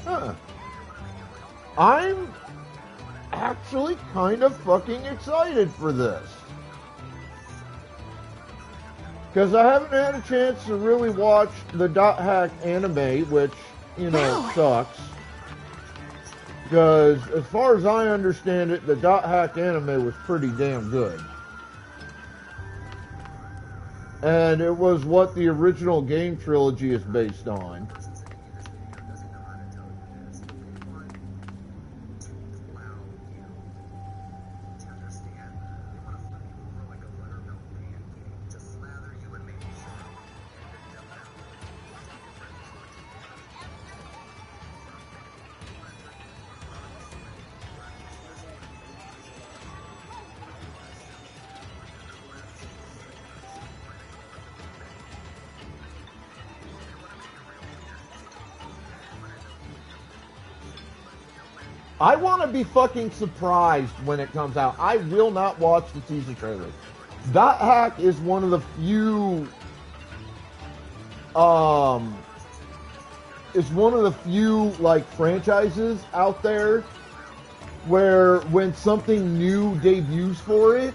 Huh. I'm actually kind of fucking excited for this. Because I haven't had a chance to really watch the .hack anime, which, you know, sucks. Because as far as I understand it, the .hack anime was pretty damn good. And it was what the original game trilogy is based on. I want to be fucking surprised when it comes out. I will not watch the teaser trailer. Dot Hack is one of the few, like franchises out there where when something new debuts for it,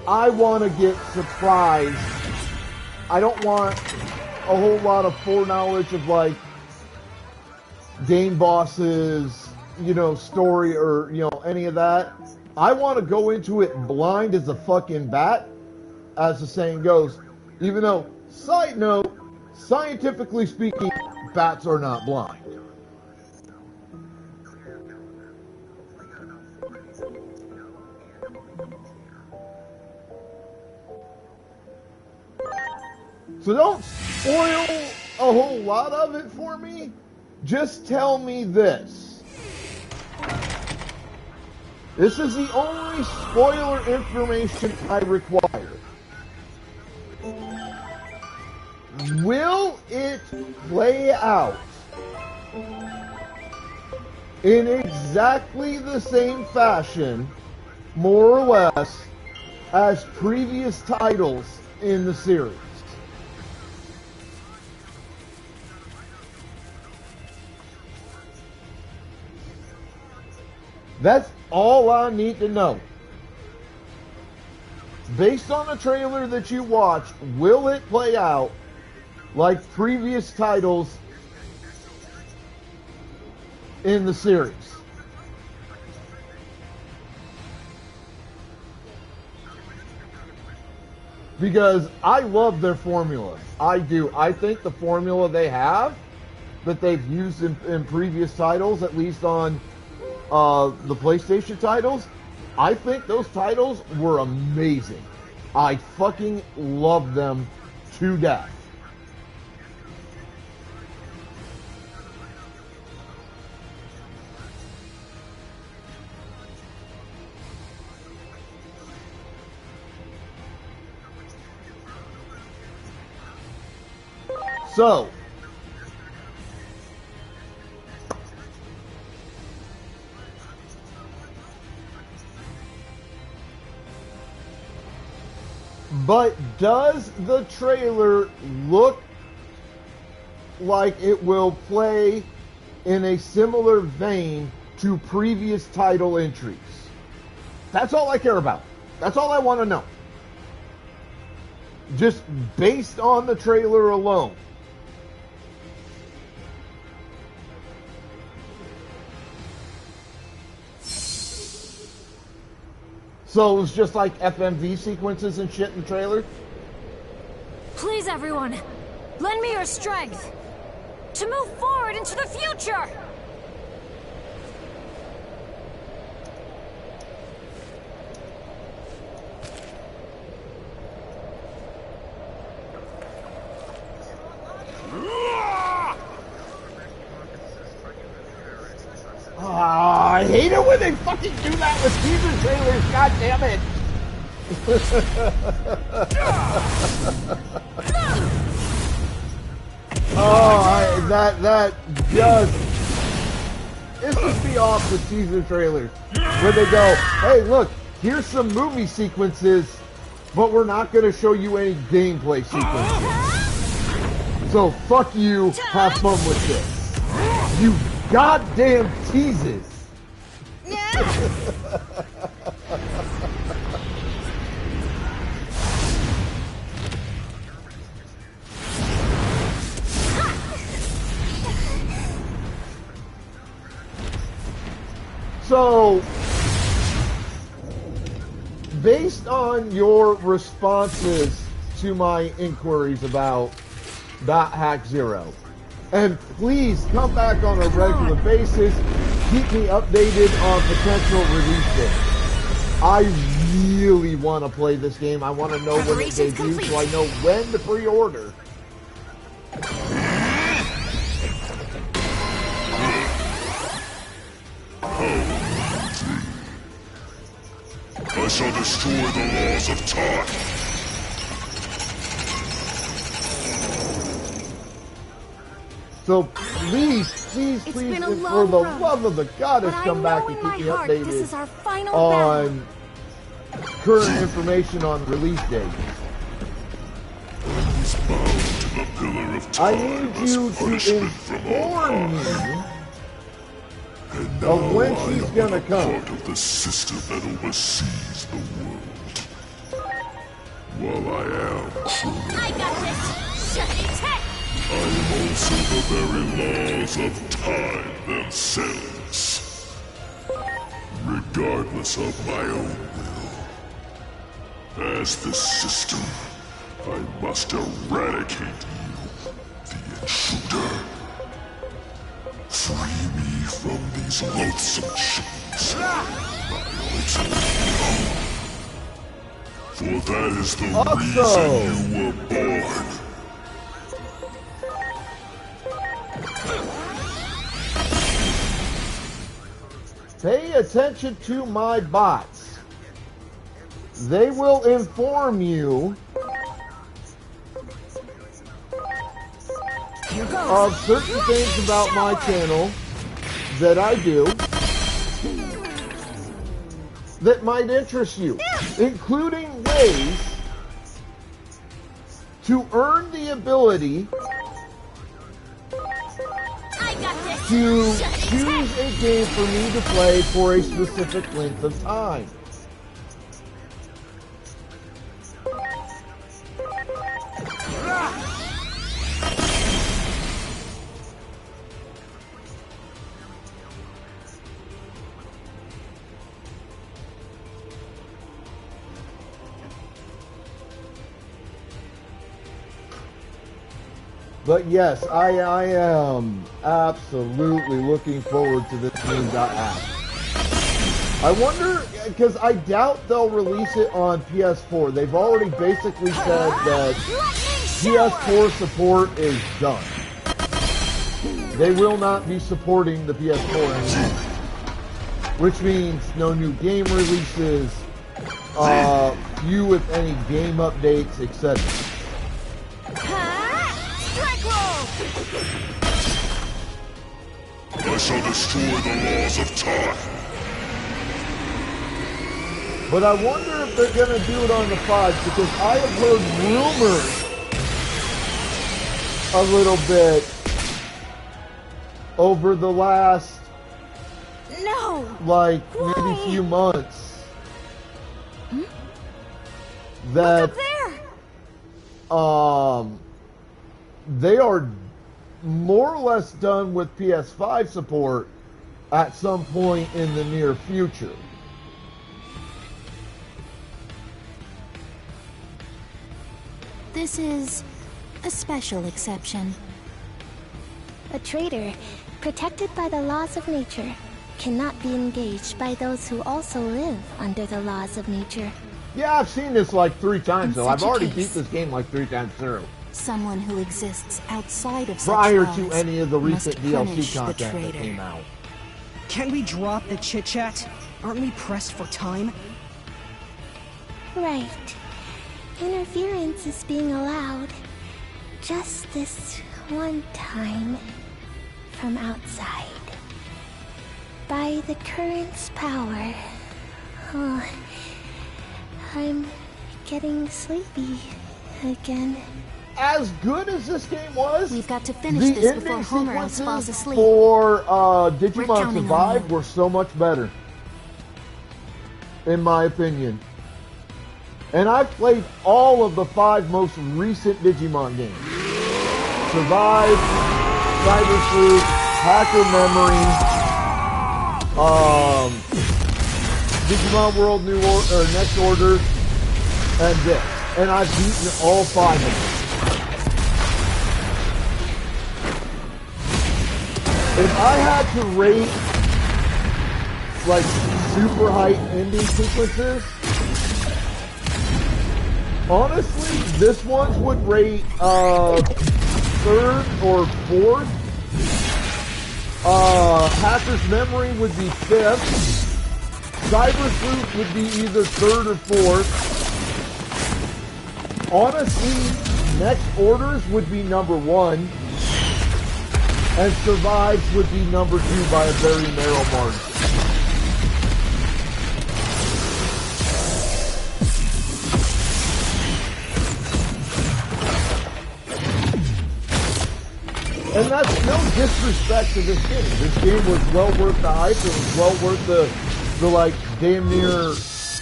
I want to get surprised. I don't want a whole lot of foreknowledge of like game bosses, you know, story or, you know, any of that. I want to go into it blind as a fucking bat, as the saying goes, even though, side note, scientifically speaking, bats are not blind. So don't spoil a whole lot of it for me. Just tell me this. This is the only spoiler information I require. Will it play out in exactly the same fashion, more or less, as previous titles in the series? That's all I need to know. Based on the trailer that you watched, will it play out like previous titles in the series? Because I love their formula. I do. I think the formula they have, that they've used in previous titles, at least on the PlayStation titles, I think those titles were amazing. I fucking love them to death. So, but does the trailer look like it will play in a similar vein to previous title entries? That's all I care about. That's all I want to know. Just based on the trailer alone. So it was just like FMV sequences and shit in the trailer? Please, everyone, lend me your strength to move forward into the future! I hate it when they fucking do that with teaser trailers, god damn it! That just pisses me off with teaser trailers. Where they go, hey look, here's some movie sequences, but we're not going to show you any gameplay sequences. So fuck you, have fun with this. You goddamn teases. So based on your responses to my inquiries about .hack 0, and please come back on a regular basis, keep me updated on potential release dates. I really want to play this game. I want to know when it debuts so I know when to pre-order. I shall destroy the laws of time. So please, please, please, for the love of the goddess, come back and keep me updated on current information on release dates. I need you to inform me of when she's gonna come. Part of the system that oversees the world. While I am Chrono, I got this! Shut its head! I am also the very laws of time themselves. Regardless of my own will, as the system, I must eradicate you, the intruder. Free me from these loathsome chains, for that is the reason you were born. Pay attention to my bots. They will inform you of certain things about my channel that I do that might interest you, including ways to earn the ability to choose a game for me to play for a specific length of time. But yes, I am absolutely looking forward to this game. App. I wonder, because I doubt they'll release it on PS4. They've already basically said that PS4 support is done. They will not be supporting the PS4 anymore. Which means no new game releases, few if any game updates, etc. I shall destroy the laws of time. But I wonder if they're going to do it on the 5, because I have heard rumors a little bit over the last, like, maybe few months that they are more or less done with PS5 support at some point in the near future. This is a special exception. A traitor, protected by the laws of nature, cannot be engaged by those who also live under the laws of nature. Yeah, I've seen this like 3 times, though. I've already beat this game like 3 times through. Someone who exists outside of such prior laws to any of the recent DLC content that traitor. came out. Can we drop the chit-chat? Aren't we pressed for time? Right. Interference is being allowed. Just this one time. From outside. By the current's power. Oh, I'm getting sleepy again. As good as this game was, we've got to finish this before Homer else falls asleep. For Digimon Survive were so much better, in my opinion. And I've played all of the 5 most recent Digimon games: Survive, Cyber Sleuth, Hacker Memory, Digimon World Next Order, and this. And I've beaten all 5 of them. If I had to rate, like, super height ending sequences, honestly, this one would rate, 3rd or 4th. Hacker's Memory would be 5th. Cyber Sleuth would be either 3rd or 4th. Honestly, Next Orders would be number 1. And Survives would be number 2 by a very narrow margin. And that's no disrespect to this game. This game was well worth the hype. It was well worth the like damn near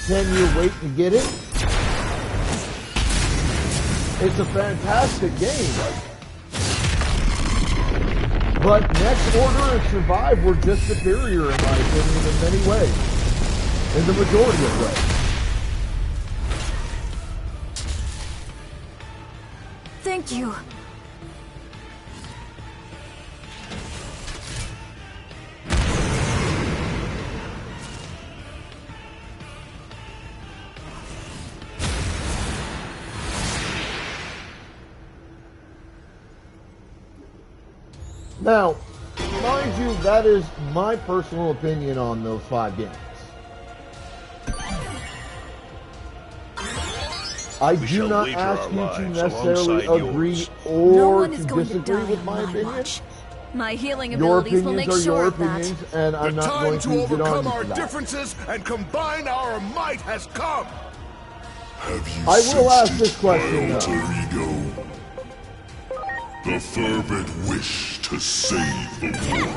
10-year wait to get it. It's a fantastic game. But Next Order and Survive were just superior in my opinion in many ways. In the majority of ways. Thank you. Now, mind you, that is my personal opinion on those 5 games. I do not ask you to necessarily agree or to disagree with my opinion. My healing Your abilities will make opinions are sure your of that. opinions, and I'm not going to get on overcome you our for that. differences and combine our might has come. Have you I will ask sensed this question, my though. alter ego? The fervent wish to save the world.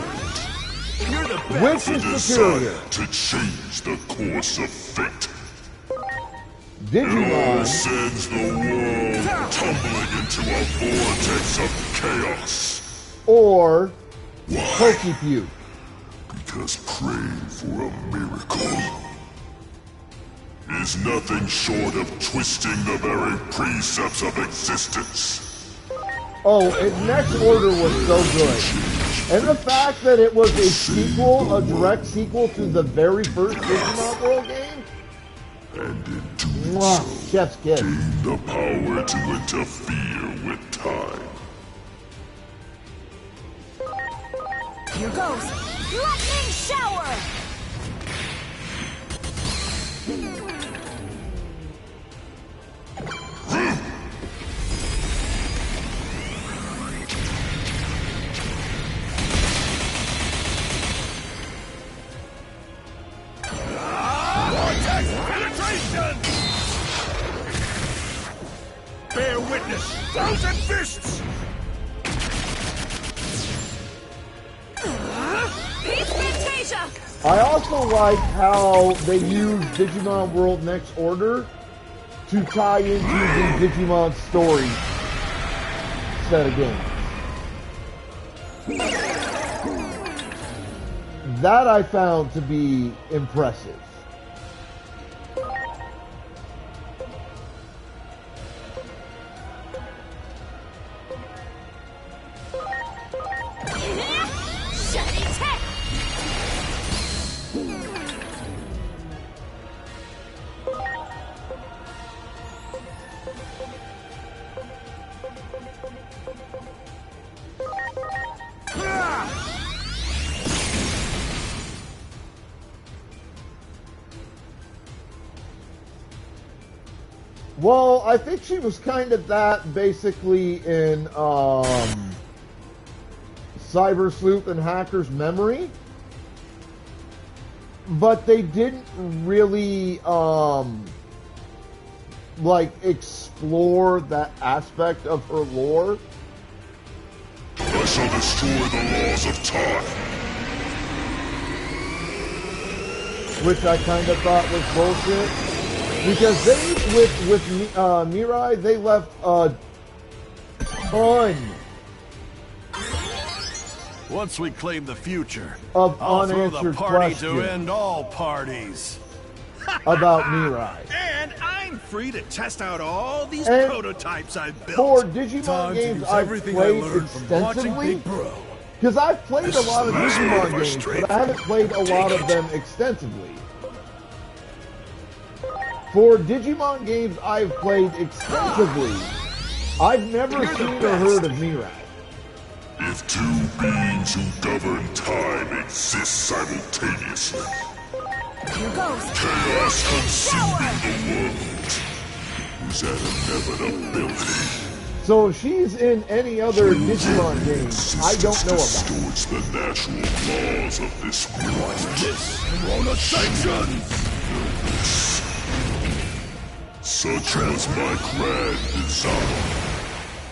You're the best. Which The is superior? desire to change the course of fate. It all Digimon sends the world tumbling into a vortex of chaos. or Why? Pokepew? Because praying for a miracle is nothing short of twisting the very precepts of existence. Oh, Next Order was so good. And the fact that it was a sequel, a direct sequel to the very first Digimon World game? And in doing Mwah, so, chef's kiss. gain the power to interfere with time. Here goes. Lightning shower! Vortex penetration! Bear witness, thousand fists! Peace Fantasia! I also like how they use Digimon World Next Order to tie into the Digimon story set of games. That I found to be impressive. Shiny tech! Well, I think she was kind of that basically in Cyber Sleuth and Hacker's Memory. But they didn't really like explore that aspect of her lore. I shall destroy the laws of time. Which I kind of thought was bullshit. Because they, with Mirai, they left a ton Once we claim the future, of I'll throw the unanswered party questions. to end all parties. about Mirai. And I'm free to test out all these And prototypes I've built. For Digimon Time to games use I've everything I played learned from watching extensively, Big Bro. because I've played a lot of This is the last Digimon word of our games, strength. but I haven't played a lot Take of it. them extensively. For Digimon games I've played extensively, I've never seen or heard of Mirai. If two beings who govern time exist simultaneously, Here goes. chaos consuming the world is an inevitability. So if she's in any other Digimon games I don't know about. Distorts the natural laws of this world. This Corona sanctions! Such was my grand design,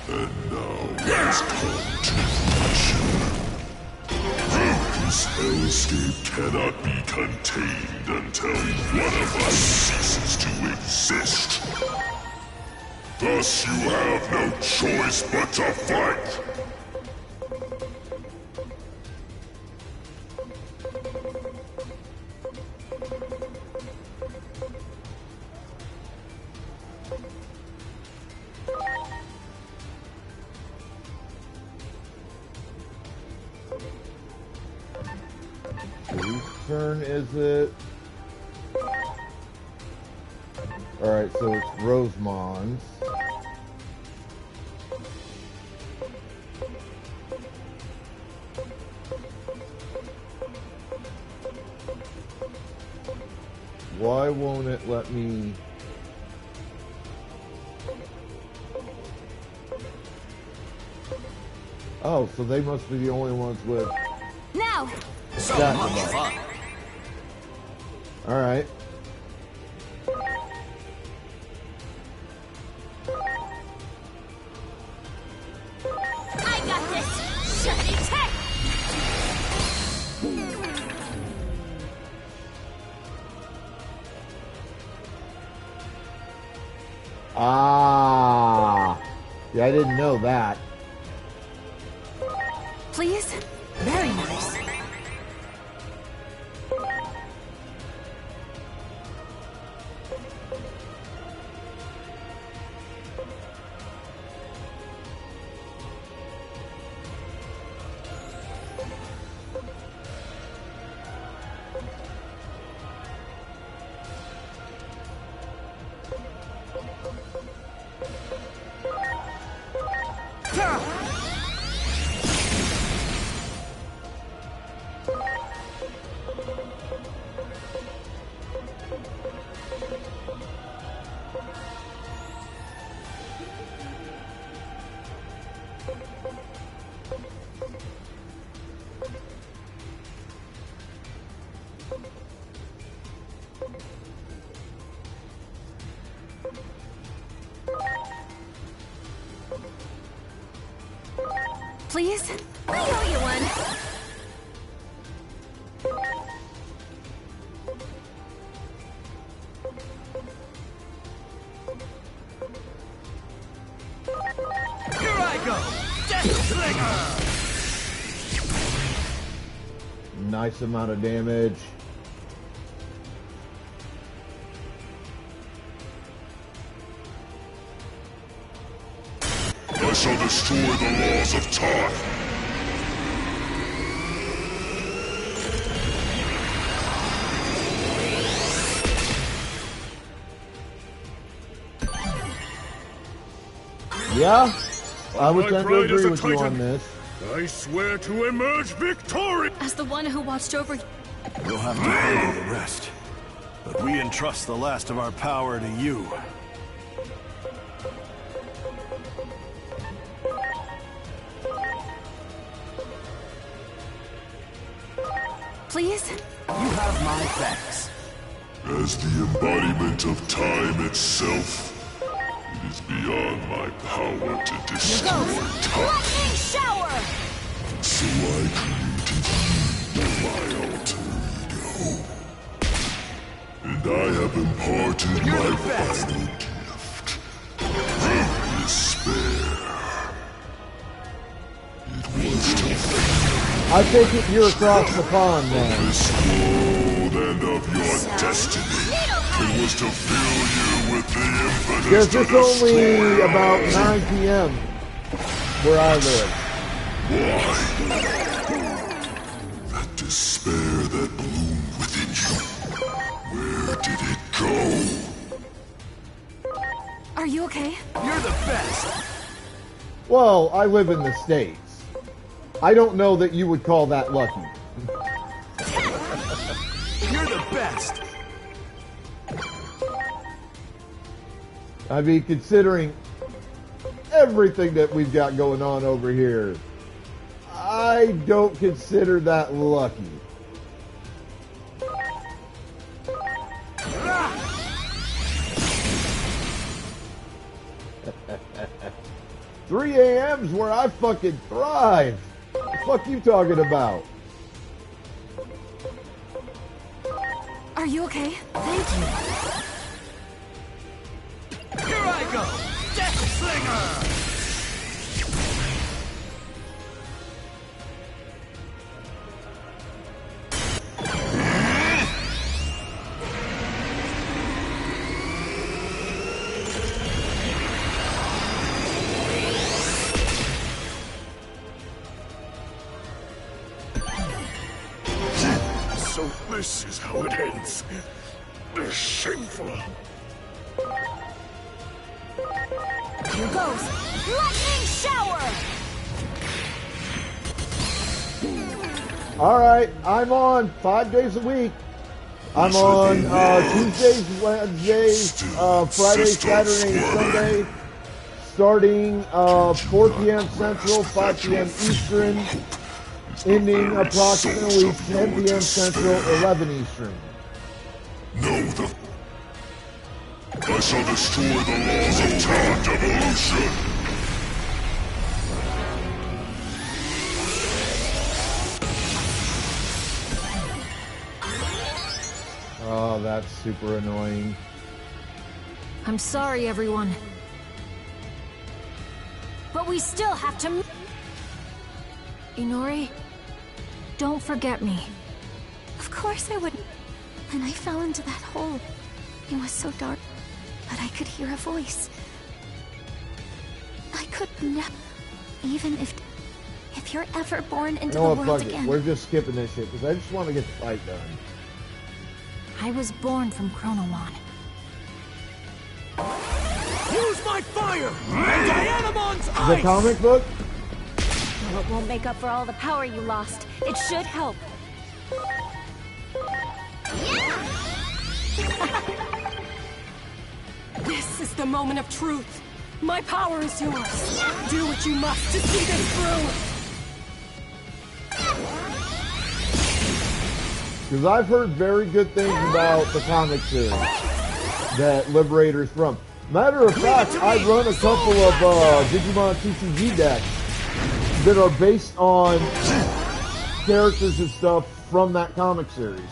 and now it's come to fruition. This hellscape cannot be contained until one of us ceases to exist. Thus you have no choice but to fight. Whose turn is it? Alright, so it's Rosemon's. Why won't it let me... Oh, so they must be the only ones with Now! that device. Alright. I got this! Shiny tech! Ah. Yeah, I didn't know that. Please? Very nice. Please? I owe you one. Here I go! Death Slinger! Nice amount of damage. I shall destroy the laws of time. Yeah, I would My tend to pride as agree a with you on Titan. this. I swear to emerge victorious! As the one who watched over... You'll have to handle the rest. But we entrust the last of our power to you. Please? You have my thanks. As the embodiment of time itself, it is beyond my power to destroy time. Lightning shower! So I created you, my alter ego. And I have imparted my final gift. Despair. It was to I take it you're across the pond then. this world and of your destiny. Needle It was to fill you with the impetus Guess to it's only destroy about all. 9 p.m. where I live. Why? That despair that bloomed within you. Where did it go? Are you okay? You're the best. Well, I live in the States. I don't know that you would call that lucky. You're the best. I mean, considering everything that we've got going on over here, I don't consider that lucky. Three a.m.'s where I fucking thrive. What the fuck you talking about? Are you okay? Thank you. Here I go. Death Slinger. So this is how it ends. Shameful. Here goes. Lightning shower! Alright, I'm on 5 days a week. I'm on Tuesdays, Wednesdays, Fridays, Saturday, and Sunday. Starting 4 p.m. Central, 5 p.m. Eastern. Ending approximately 10 p.m. Central, 11 Eastern. No, I shall destroy the laws of talent evolution. Oh, that's super annoying. I'm sorry, everyone. But we still have to... Inori, don't forget me. Of course I wouldn't. When I fell into that hole, it was so dark, but I could hear a voice. I could never... Even if you're ever born into You know the what, world fuck it. again... We're just skipping this shit, because I just want to get the fight done. I was born from Chronomon. Use my fire! And Dianamon's The ice! comic book? Well, it won't make up for all the power you lost. It should help. This is the moment of truth. My power is yours. Do what you must to see this through. Because I've heard very good things about the comic series that Liberator's from. Matter of fact, I run a couple of Digimon TCG decks that are based on characters and stuff from that comic series.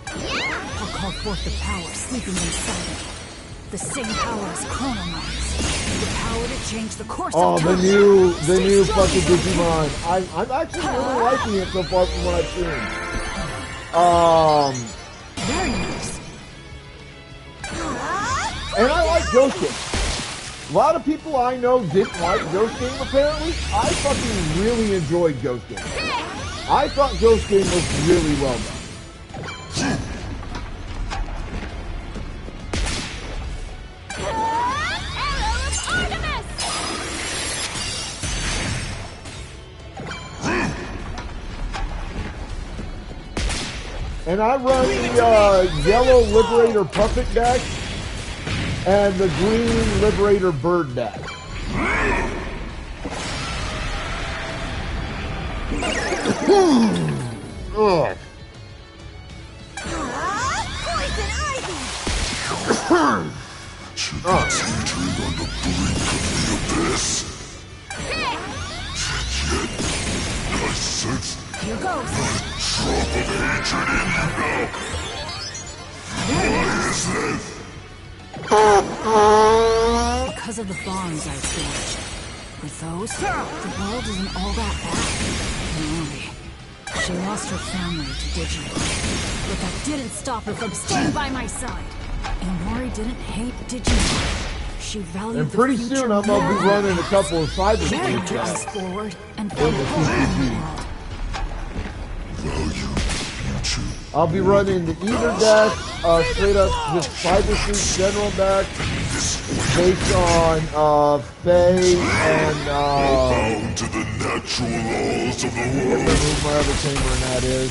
I'll call forth the power sleeping inside me. The same power as Chronomon's. The power to change the course of time. The new fucking Digimon. I'm actually really liking it so far from what I've seen. Very nice. And I like Ghost Game. A lot of people I know didn't like Ghost Game apparently. I fucking really enjoyed Ghost Game. I thought Ghost Game was really well done. And I run the yellow Liberator Puppet deck and the green Liberator Bird deck. Ugh. Poison ivy! Should be teetering on the brink of the abyss. Yet, I sense Here goes. a drop of hatred in you now. Why is this? Because of the bonds I've forged. With those, the world isn't all that bad. Really. She lost her family to Digimon, but that didn't stop her from staying by my side. Inori didn't hate Digimon. She valued And pretty the future soon I'm gonna be running a couple of cyber She games pushed us back forward and in found the hope in the CCG. world. Value future. I'll be running the Ether deck, straight up just Cyber Suit General deck, based on Faye and Bound to the natural laws of the world. who my other chamber in that is.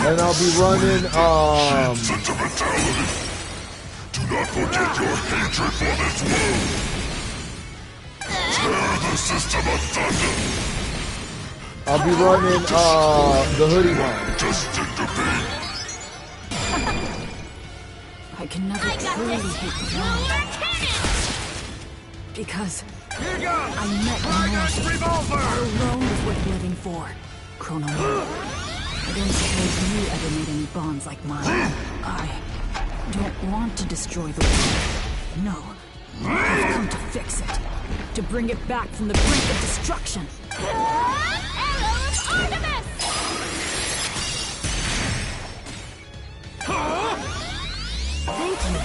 And I'll be running Sentimentality. Do not forget your hatred for this world. Tear the system asunder. I'll be running the hoodie one. Destined to be. I can never truly hate the world. Because I met Inori. That alone is worth living for. Chrono. I don't suppose you ever made any bonds like mine. I don't want to destroy the world. No. I've come to fix it. To bring it back from the brink of destruction. Arrow of Artemis! Thank you.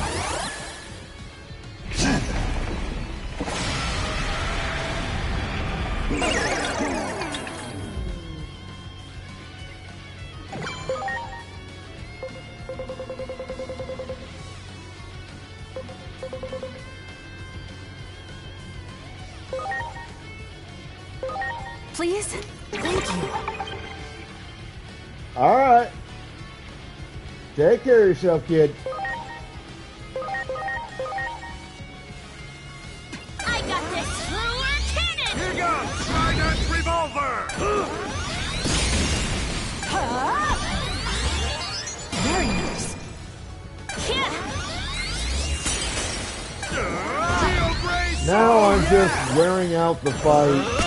Please? Thank you. Alright. Take care of yourself, kid. I got this truer cannon! Here goes Trident Revolver! Very nice. Now I'm just wearing out the fight.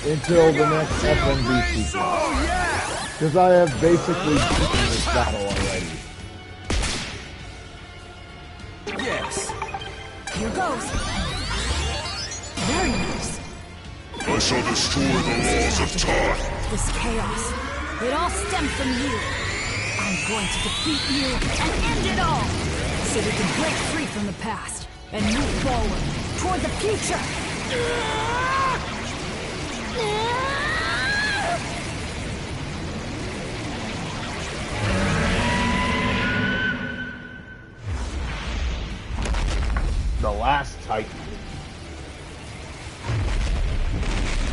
Until the next FMV sequence. Because I have basically beaten this battle already. Yes. Here goes. Very nice. I shall destroy the laws of time. This chaos, it all stems from you. I'm going to defeat you and end it all. So we can break free from the past and move forward toward the future. The last Titan.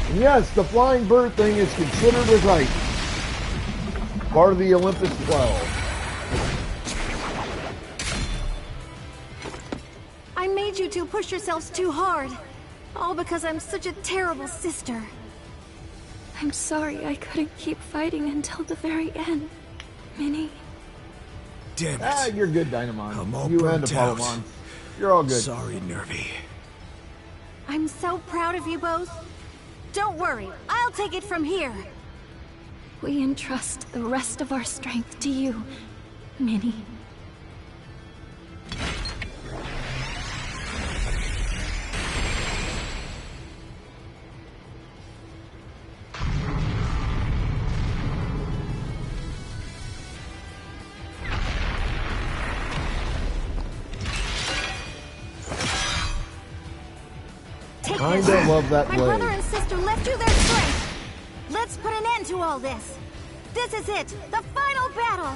And yes, the flying bird thing is considered a Titan. Part of the Olympus 12. I made you two push yourselves too hard. All because I'm such a terrible sister. I'm sorry I couldn't keep fighting until the very end, Minnie. Damn it. Ah, you're good, Dynamon. I'm all You and burnt out. Apollomon. You're all good. Sorry, Nervy. I'm so proud of you both. Don't worry, I'll take it from here. We entrust the rest of our strength to you, Minnie. Take I this. don't love that My brother blade. and sister left you their strength. Let's put an end to all this. This is it, the final battle.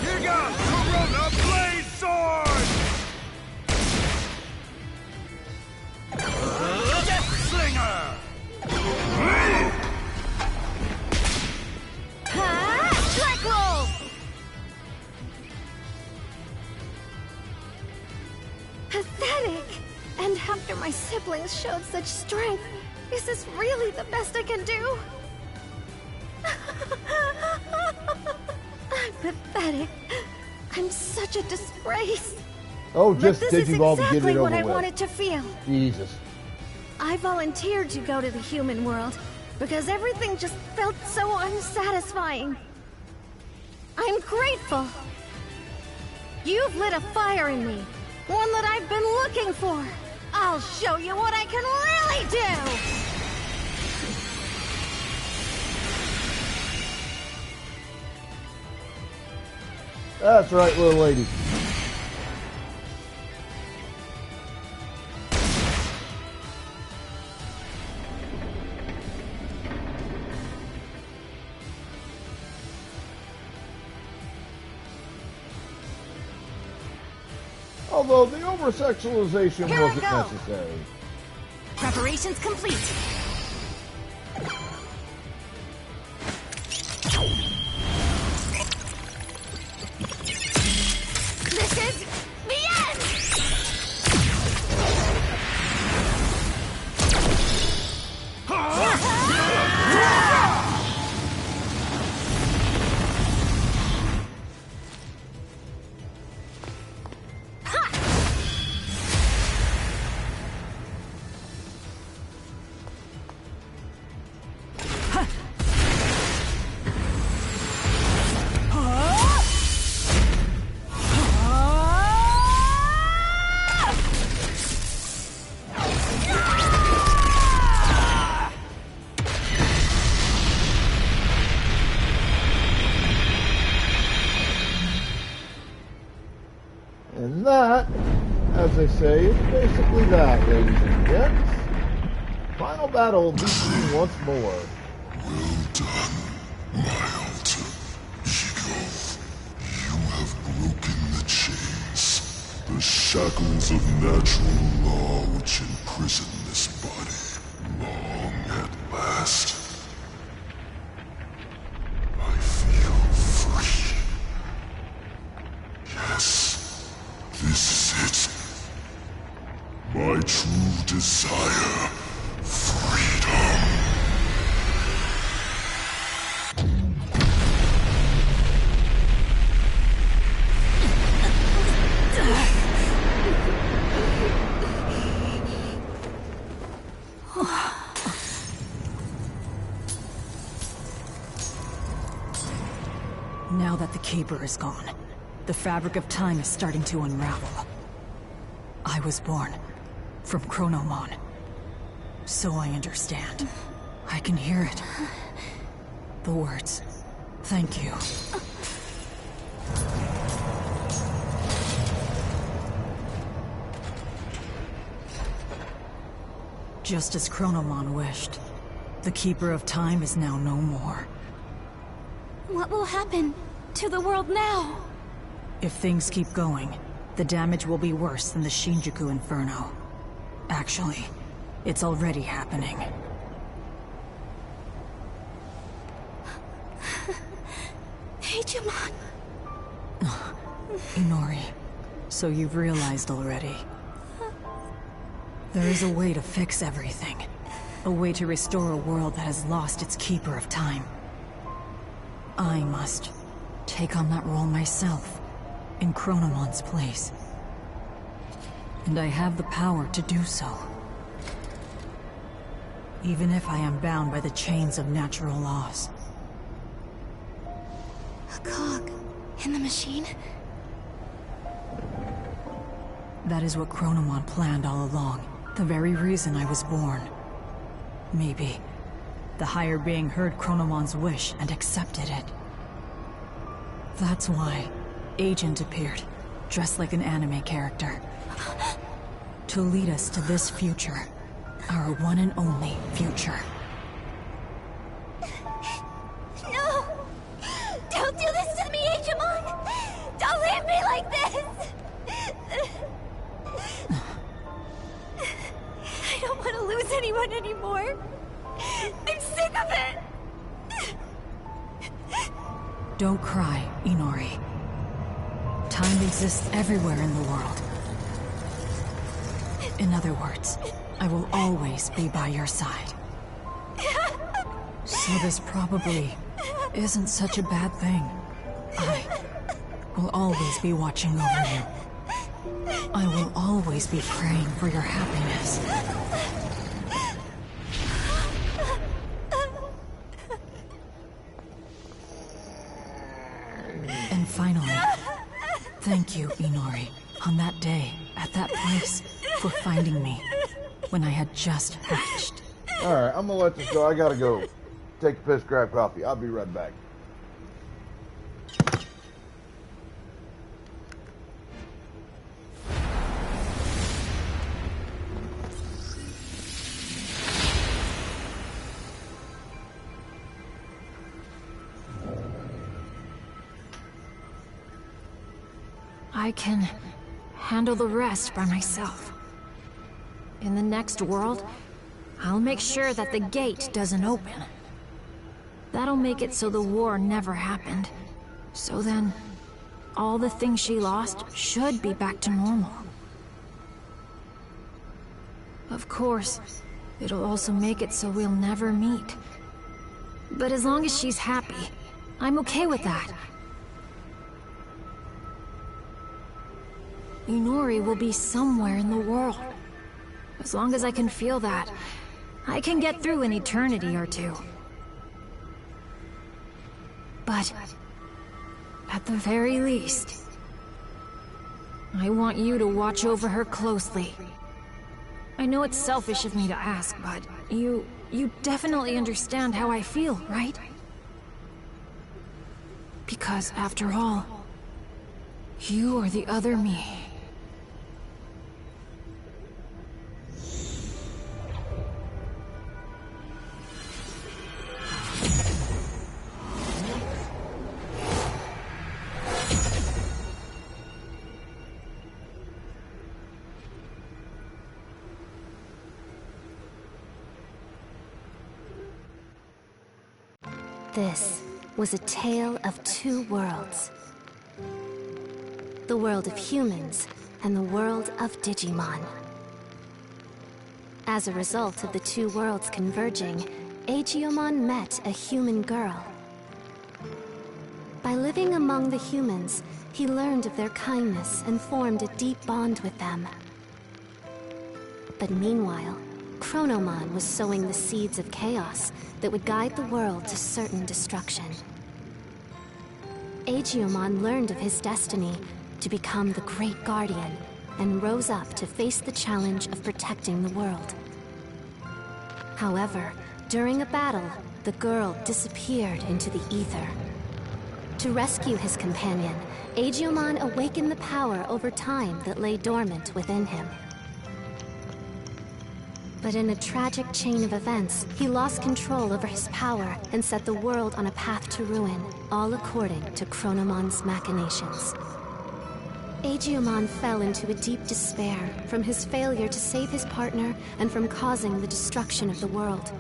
Here goes Corona Blaze Sword! Death Slinger! Strike roll! Pathetic! And after my siblings showed such strength, is this really the best I can do? I'm pathetic. I'm such a disgrace. Oh, just but this is Digimon to get exactly it over what I with. wanted to feel. Jesus. I volunteered to go to the human world because everything just felt so unsatisfying. I'm grateful. You've lit a fire in me, one that I've been looking for. I'll show you what I can really do! That's right, little lady. Although the over-sexualization Here I wasn't go. necessary. Preparations complete. This is the end! And that, as they say, is basically that, ladies and gents. Final battle begins once more. Well done, my alter ego. You have broken the chains, the shackles of natural law which imprison this body. Long at last, I feel free. Yes, this is it. My true desire, freedom. Now that the Keeper is gone, the fabric of time is starting to unravel. I was born from Chronomon, so I understand. I can hear it. The words, thank you. Just as Chronomon wished, the Keeper of Time is now no more. What will happen to the world now? If things keep going, the damage will be worse than the Shinjuku Inferno. Actually, it's already happening. Digimon. Inori, so you've realized already. There is a way to fix everything. A way to restore a world that has lost its Keeper of Time. I must take on that role myself, in Chronomon's place. And I have the power to do so. Even if I am bound by the chains of natural laws. A cog in the machine? That is what Chronomon planned all along. The very reason I was born. Maybe the higher being heard Chronomon's wish and accepted it. That's why Agent appeared, dressed like an anime character. To lead us to this future. Our one and only future. No! Don't do this to me, Digimon! Don't leave me like this! I don't want to lose anyone anymore. I'm sick of it! Don't cry, Inori. Time exists everywhere in the world. In other words, I will always be by your side. So this probably isn't such a bad thing. I will always be watching over you. I will always be praying for your happiness. And finally, thank you, Inori, on that day, at that place, for finding me, when I had just hatched. Alright, I'm gonna let this go. I gotta go take a piss, grab coffee. I'll be right back. I can handle the rest by myself. In the next world, I'll make sure that the gate doesn't open. That'll make it so the war never happened. So then, all the things she lost should be back to normal. Of course, it'll also make it so we'll never meet. But as long as she's happy, I'm okay with that. Inori will be somewhere in the world. As long as I can feel that, I can get through an eternity or two. But, at the very least, I want you to watch over her closely. I know it's selfish of me to ask, but you definitely understand how I feel, right? Because after all, you are the other me. This was a tale of two worlds. The world of humans and the world of Digimon. As a result of the two worlds converging, Aegiomon met a human girl. By living among the humans, he learned of their kindness and formed a deep bond with them. But meanwhile, Chronomon was sowing the seeds of chaos that would guide the world to certain destruction. Aegiomon learned of his destiny to become the Great Guardian and rose up to face the challenge of protecting the world. However, during a battle, the girl disappeared into the ether. To rescue his companion, Aegiomon awakened the power over time that lay dormant within him. But in a tragic chain of events, he lost control over his power and set the world on a path to ruin, all according to Chronomon's machinations. Aegiomon fell into a deep despair from his failure to save his partner and from causing the destruction of the world.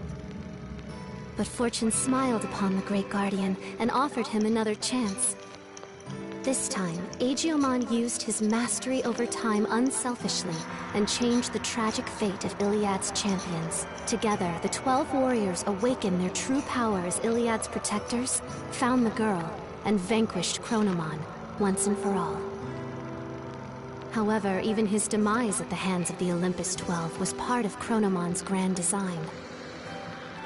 But fortune smiled upon the Great Guardian and offered him another chance. This time, Aegiomon used his mastery over time unselfishly and changed the tragic fate of Iliad's champions. Together, the 12 warriors awakened their true power as Iliad's protectors, found the girl, and vanquished Chronomon once and for all. However, even his demise at the hands of the Olympus 12 was part of Chronomon's grand design.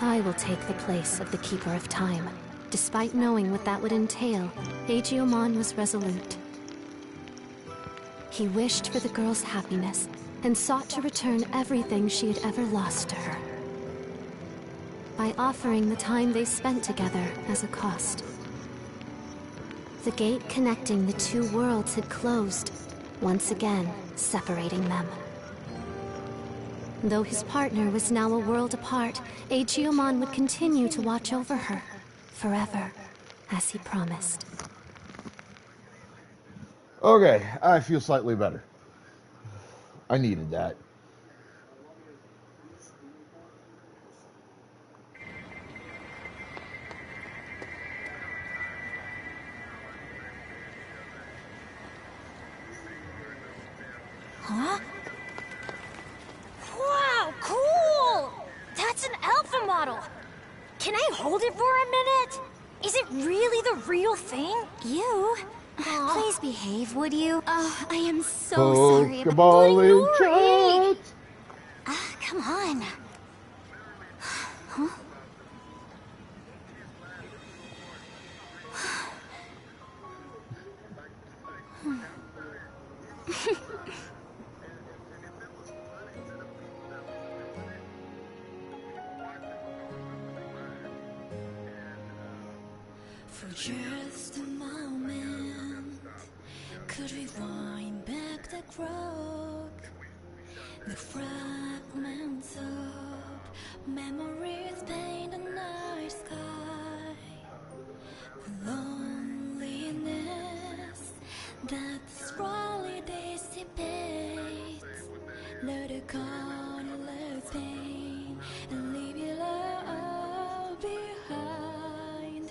I will take the place of the Keeper of Time. Despite knowing what that would entail, Aegiomon was resolute. He wished for the girl's happiness and sought to return everything she had ever lost to her, by offering the time they spent together as a cost. The gate connecting the two worlds had closed, once again separating them. Though his partner was now a world apart, Aegiomon would continue to watch over her. Forever, as he promised. Okay, I feel slightly better. I needed that. Huh? Wow, cool! That's an alpha model! Can I hold it for a minute? Is it really the real thing? Please behave, would you? Oh, I am so sorry about Pokeball in chat. Come on. Huh? For just a moment, could we wind back the clock? The fragments of memories paint the night sky. The loneliness that slowly dissipates. Let it colorless pain and leave it all behind.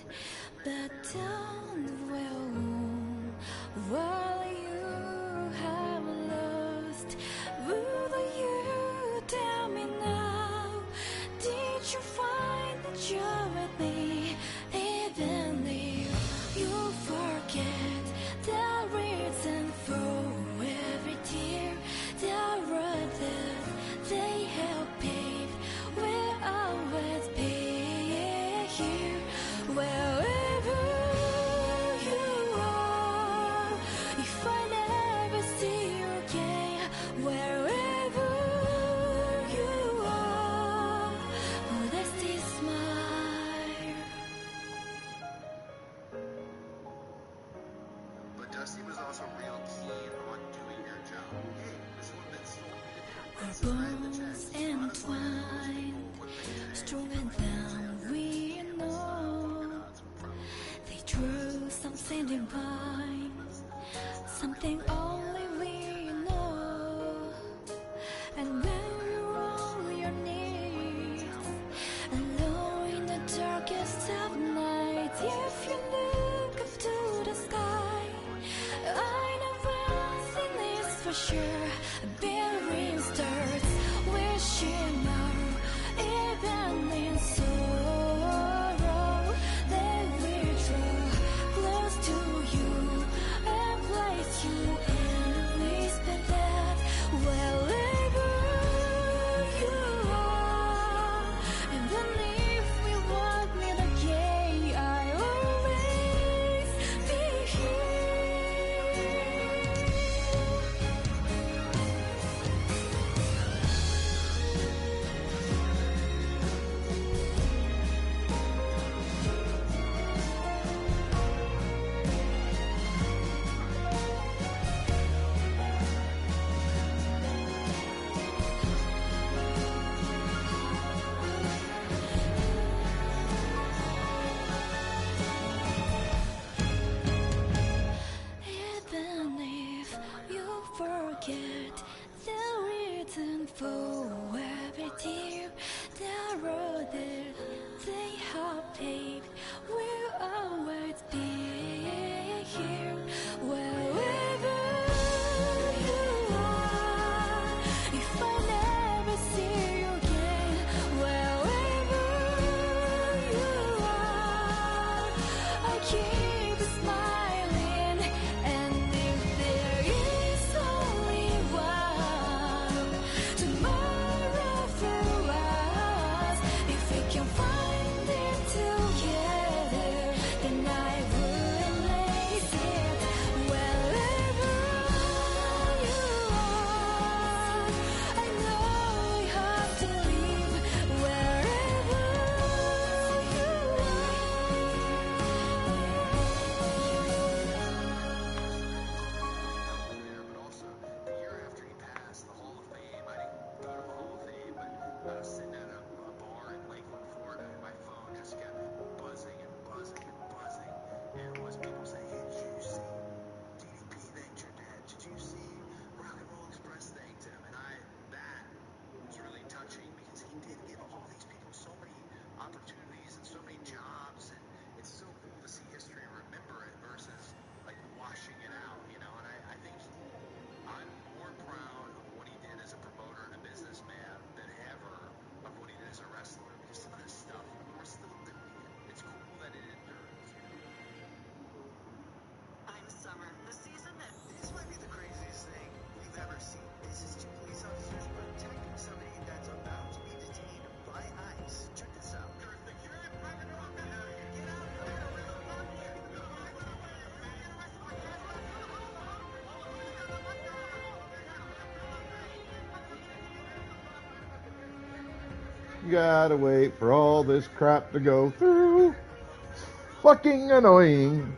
But don't dwell while you have lost. Will you tell me now? Did you find the joy with me? Even if you forget the reason for every tear, the road that they have paved will always be here. Wherever you are, if I never see you again, wherever you are, oh, that's this smile. But Dusty was also real keen on doing their job. Hey, this one that sold me Our bones entwined, stronger than we know. They drew something divine, something only we know. And when you're on your knees, alone in the darkest of nights, if you look up to the sky, I know one thing is for sure. A billion stars wishing now, even in sorrow, they will draw close to you and place you in a whisper that wherever you are, even if we won't meet again, I'll always be here. Even if you forget the reason for every tear, the road that they have paved will always be here. Wherever you are, if I never see you again, wherever you are, I keep smiling. And if there is only one tomorrow for us, if we can find it together, then I will embrace it. Wherever you are, I know we have to leave. Wherever you there, but also the year after he passed the Hall of Fame, I didn't go to the Hall of Fame, but sitting at a bar in Lakeland, Florida, Gotta wait for all this crap to go through. Fucking annoying.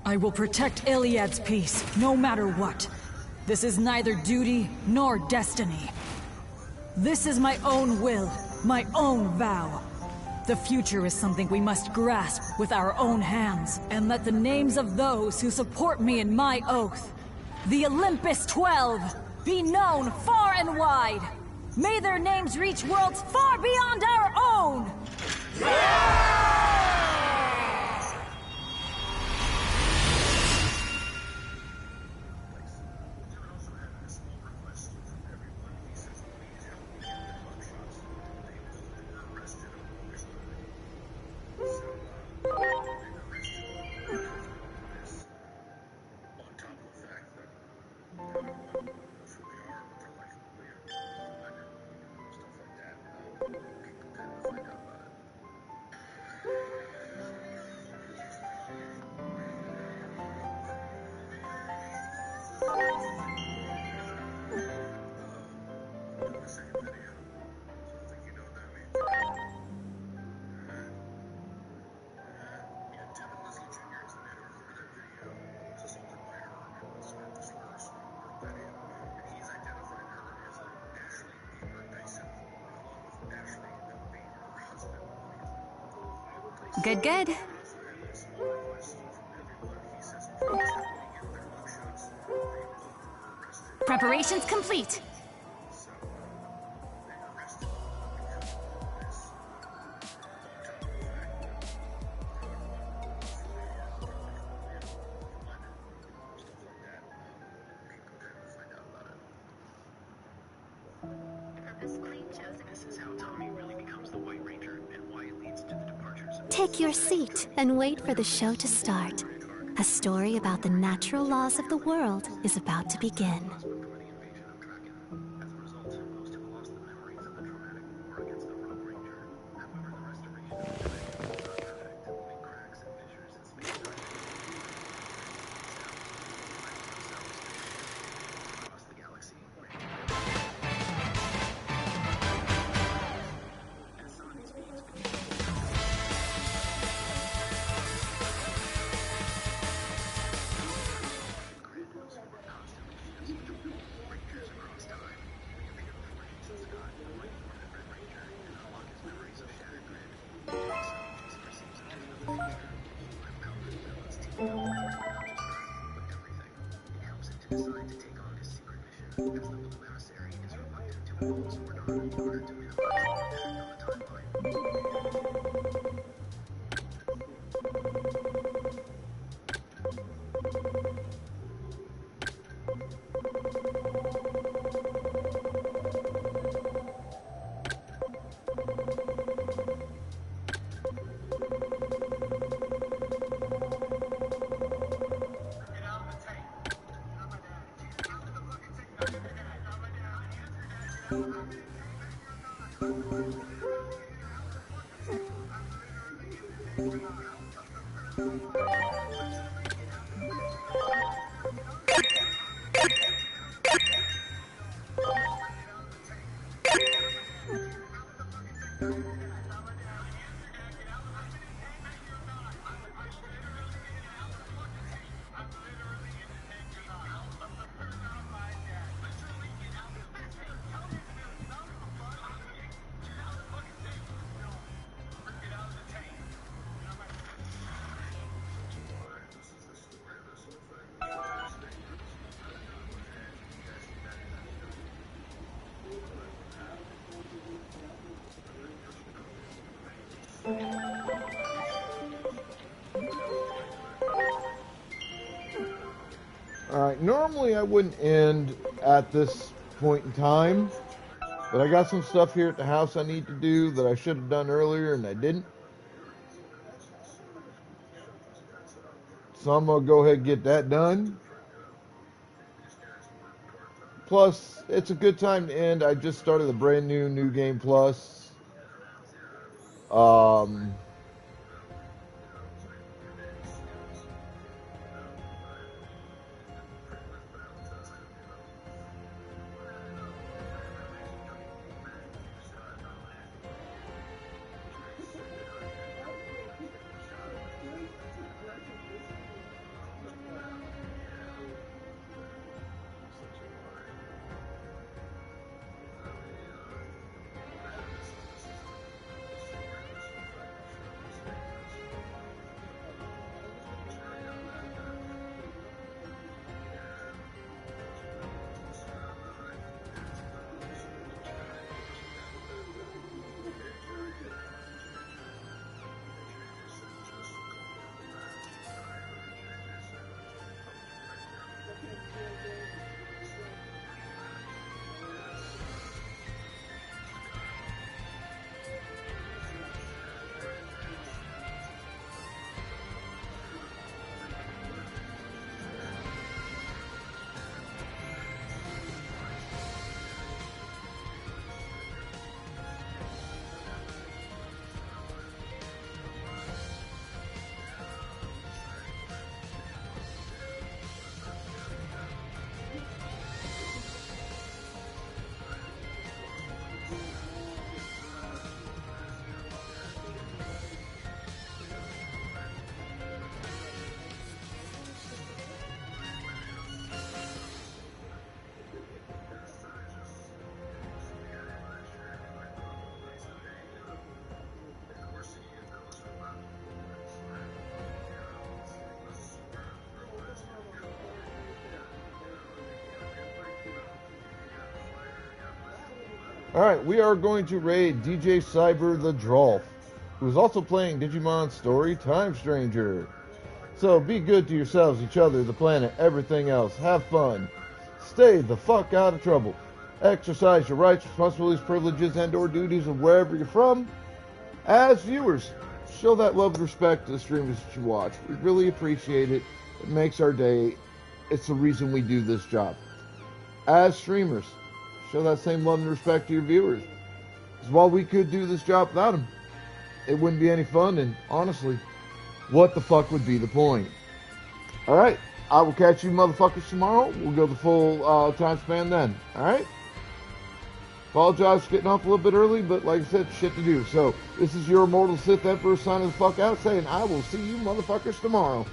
I will protect Iliad's peace, no matter what. This is neither duty nor destiny. This is my own will, my own vow. The future is something we must grasp with our own hands, and let the names of those who support me in my oath, the Olympus 12, be known far and wide. May their names reach worlds far beyond our own! Good, good. Preparations complete. Take your seat and wait for the show to start. A story about the natural laws of the world is about to begin. Alright, normally I wouldn't end at this point in time, but I got some stuff here at the house I need to do that I should have done earlier and I didn't. So I'm going to go ahead and get that done. Plus, it's a good time to end. I just started a brand new Game Plus. Alright, we are going to raid DJ Cyber the Drolf, who is also playing Digimon Story Time Stranger. So be good to yourselves, each other, the planet, everything else. Have fun. Stay the fuck out of trouble. Exercise your rights, responsibilities, privileges, and or duties of wherever you're from. As viewers, show that love and respect to the streamers that you watch. We really appreciate it. It makes our day. It's the reason we do this job. As streamers, show that same love and respect to your viewers. Because while we could do this job without them, it wouldn't be any fun, and honestly, what the fuck would be the point? Alright, I will catch you motherfuckers tomorrow. We'll go the full time span then. Alright? Apologize for getting off a little bit early, but like I said, shit to do. So, this is your immortal Sith Emperor signing the fuck out, saying I will see you motherfuckers tomorrow.